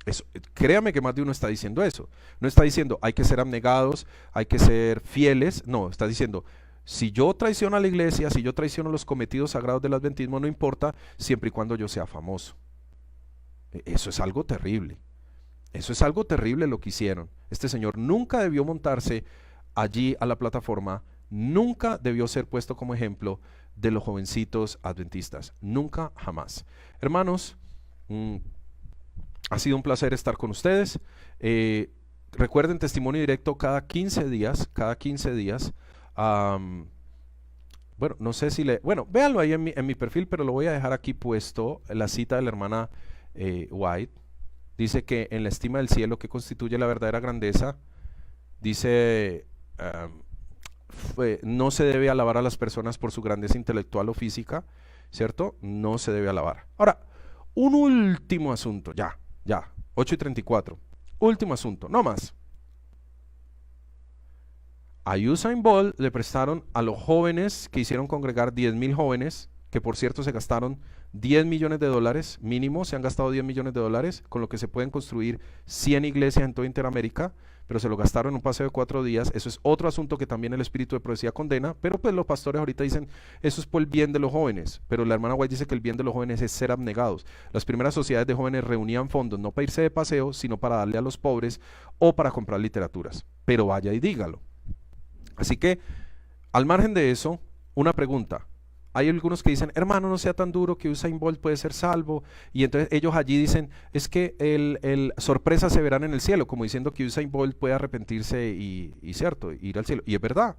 Speaker 1: Eso, créame que más de uno está diciendo eso. No está diciendo hay que ser abnegados, hay que ser fieles. No, está diciendo si yo traiciono a la iglesia, si yo traiciono los cometidos sagrados del adventismo, no importa siempre y cuando yo sea famoso. Eso es algo terrible. Eso es algo terrible lo que hicieron. Este señor nunca debió montarse allí a la plataforma. Nunca debió ser puesto como ejemplo de los jovencitos adventistas. Nunca, jamás. Hermanos, ha sido un placer estar con ustedes. Recuerden, testimonio directo cada 15 días. Bueno, no sé si bueno, véanlo ahí en mi perfil, pero lo voy a dejar aquí puesto. La cita de la hermana White. Dice que en la estima del cielo que constituye la verdadera grandeza, Dice, no se debe alabar a las personas por su grandeza intelectual o física, ¿cierto? No se debe alabar. Ahora, un último asunto, ya, 8:34. Último asunto, no más. A Usain Bolt le prestaron a los jóvenes que hicieron congregar 10,000 jóvenes, que por cierto se gastaron $10 millones mínimo, se han gastado $10 millones, con lo que se pueden construir 100 iglesias en toda Interamérica, pero se lo gastaron en un paseo de 4 días. Eso es otro asunto que también el espíritu de profecía condena, pero pues los pastores ahorita dicen, eso es por el bien de los jóvenes, pero la hermana White dice que el bien de los jóvenes es ser abnegados. Las primeras sociedades de jóvenes reunían fondos, no para irse de paseo, sino para darle a los pobres o para comprar literaturas, pero vaya y dígalo. Así que, al margen de eso, una pregunta. Hay algunos que dicen, hermano, no sea tan duro, que Usain Bolt puede ser salvo. Y entonces ellos allí dicen, es que sorpresas se verán en el cielo, como diciendo que Usain Bolt puede arrepentirse y cierto, ir al cielo. Y es verdad.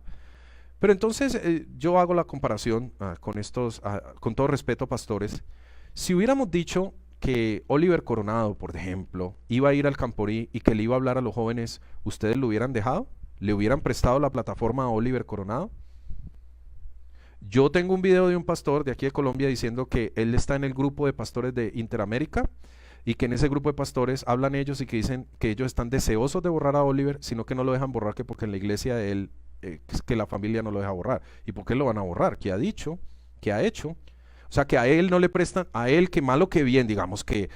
Speaker 1: Pero entonces yo hago la comparación con estos, con todo respeto, pastores. Si hubiéramos dicho que Oliver Coronado, por ejemplo, iba a ir al Camporí y que le iba a hablar a los jóvenes, ¿ustedes lo hubieran dejado? ¿Le hubieran prestado la plataforma a Oliver Coronado? Yo tengo un video de un pastor de aquí de Colombia diciendo que él está en el grupo de pastores de Interamérica y que en ese grupo de pastores hablan ellos y que dicen que ellos están deseosos de borrar a Oliver, sino que no lo dejan borrar, que porque en la iglesia de él, que la familia no lo deja borrar. ¿Y por qué lo van a borrar? ¿Qué ha dicho? ¿Qué ha hecho? O sea, que a él no le prestan, a él que malo que bien, digamos que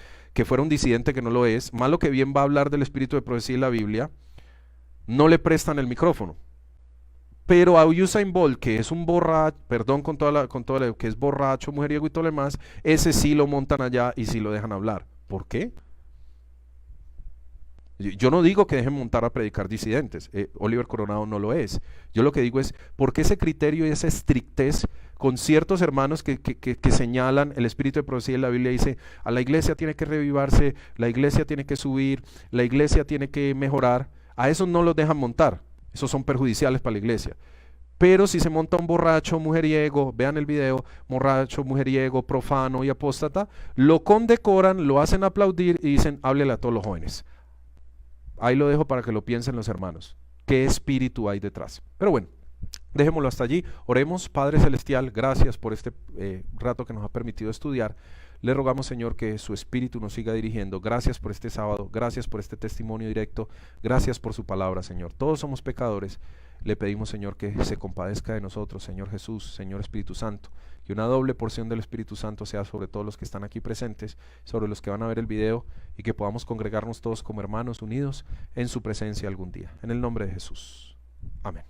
Speaker 1: fuera un disidente que no lo es, malo que bien va a hablar del espíritu de profecía y la Biblia, no le prestan el micrófono. Pero a Usain Bolt, que es un borracho, perdón con toda que es borracho, mujeriego y todo lo demás, ese sí lo montan allá y sí lo dejan hablar. ¿Por qué? Yo no digo que dejen montar a predicar disidentes, Oliver Coronado no lo es. Yo lo que digo es, ¿por qué ese criterio y esa estrictez con ciertos hermanos que señalan el espíritu de profecía en la Biblia? Dice, a la iglesia tiene que revivarse, la iglesia tiene que subir, la iglesia tiene que mejorar. A esos no los dejan montar. Esos son perjudiciales para la iglesia. Pero si se monta un borracho mujeriego, vean el video, borracho mujeriego, profano y apóstata, lo condecoran, lo hacen aplaudir y dicen, háblele a todos los jóvenes. Ahí lo dejo para que lo piensen los hermanos. ¿Qué espíritu hay detrás? Pero bueno, dejémoslo hasta allí. Oremos. Padre Celestial, gracias por este rato que nos ha permitido estudiar. Le rogamos, Señor, que su espíritu nos siga dirigiendo. Gracias por este sábado, gracias por este testimonio directo, gracias por su palabra, Señor. Todos somos pecadores. Le pedimos, Señor, que se compadezca de nosotros, Señor Jesús, Señor Espíritu Santo. Que una doble porción del Espíritu Santo sea sobre todos los que están aquí presentes, sobre los que van a ver el video, y que podamos congregarnos todos como hermanos unidos en su presencia algún día. En el nombre de Jesús. Amén.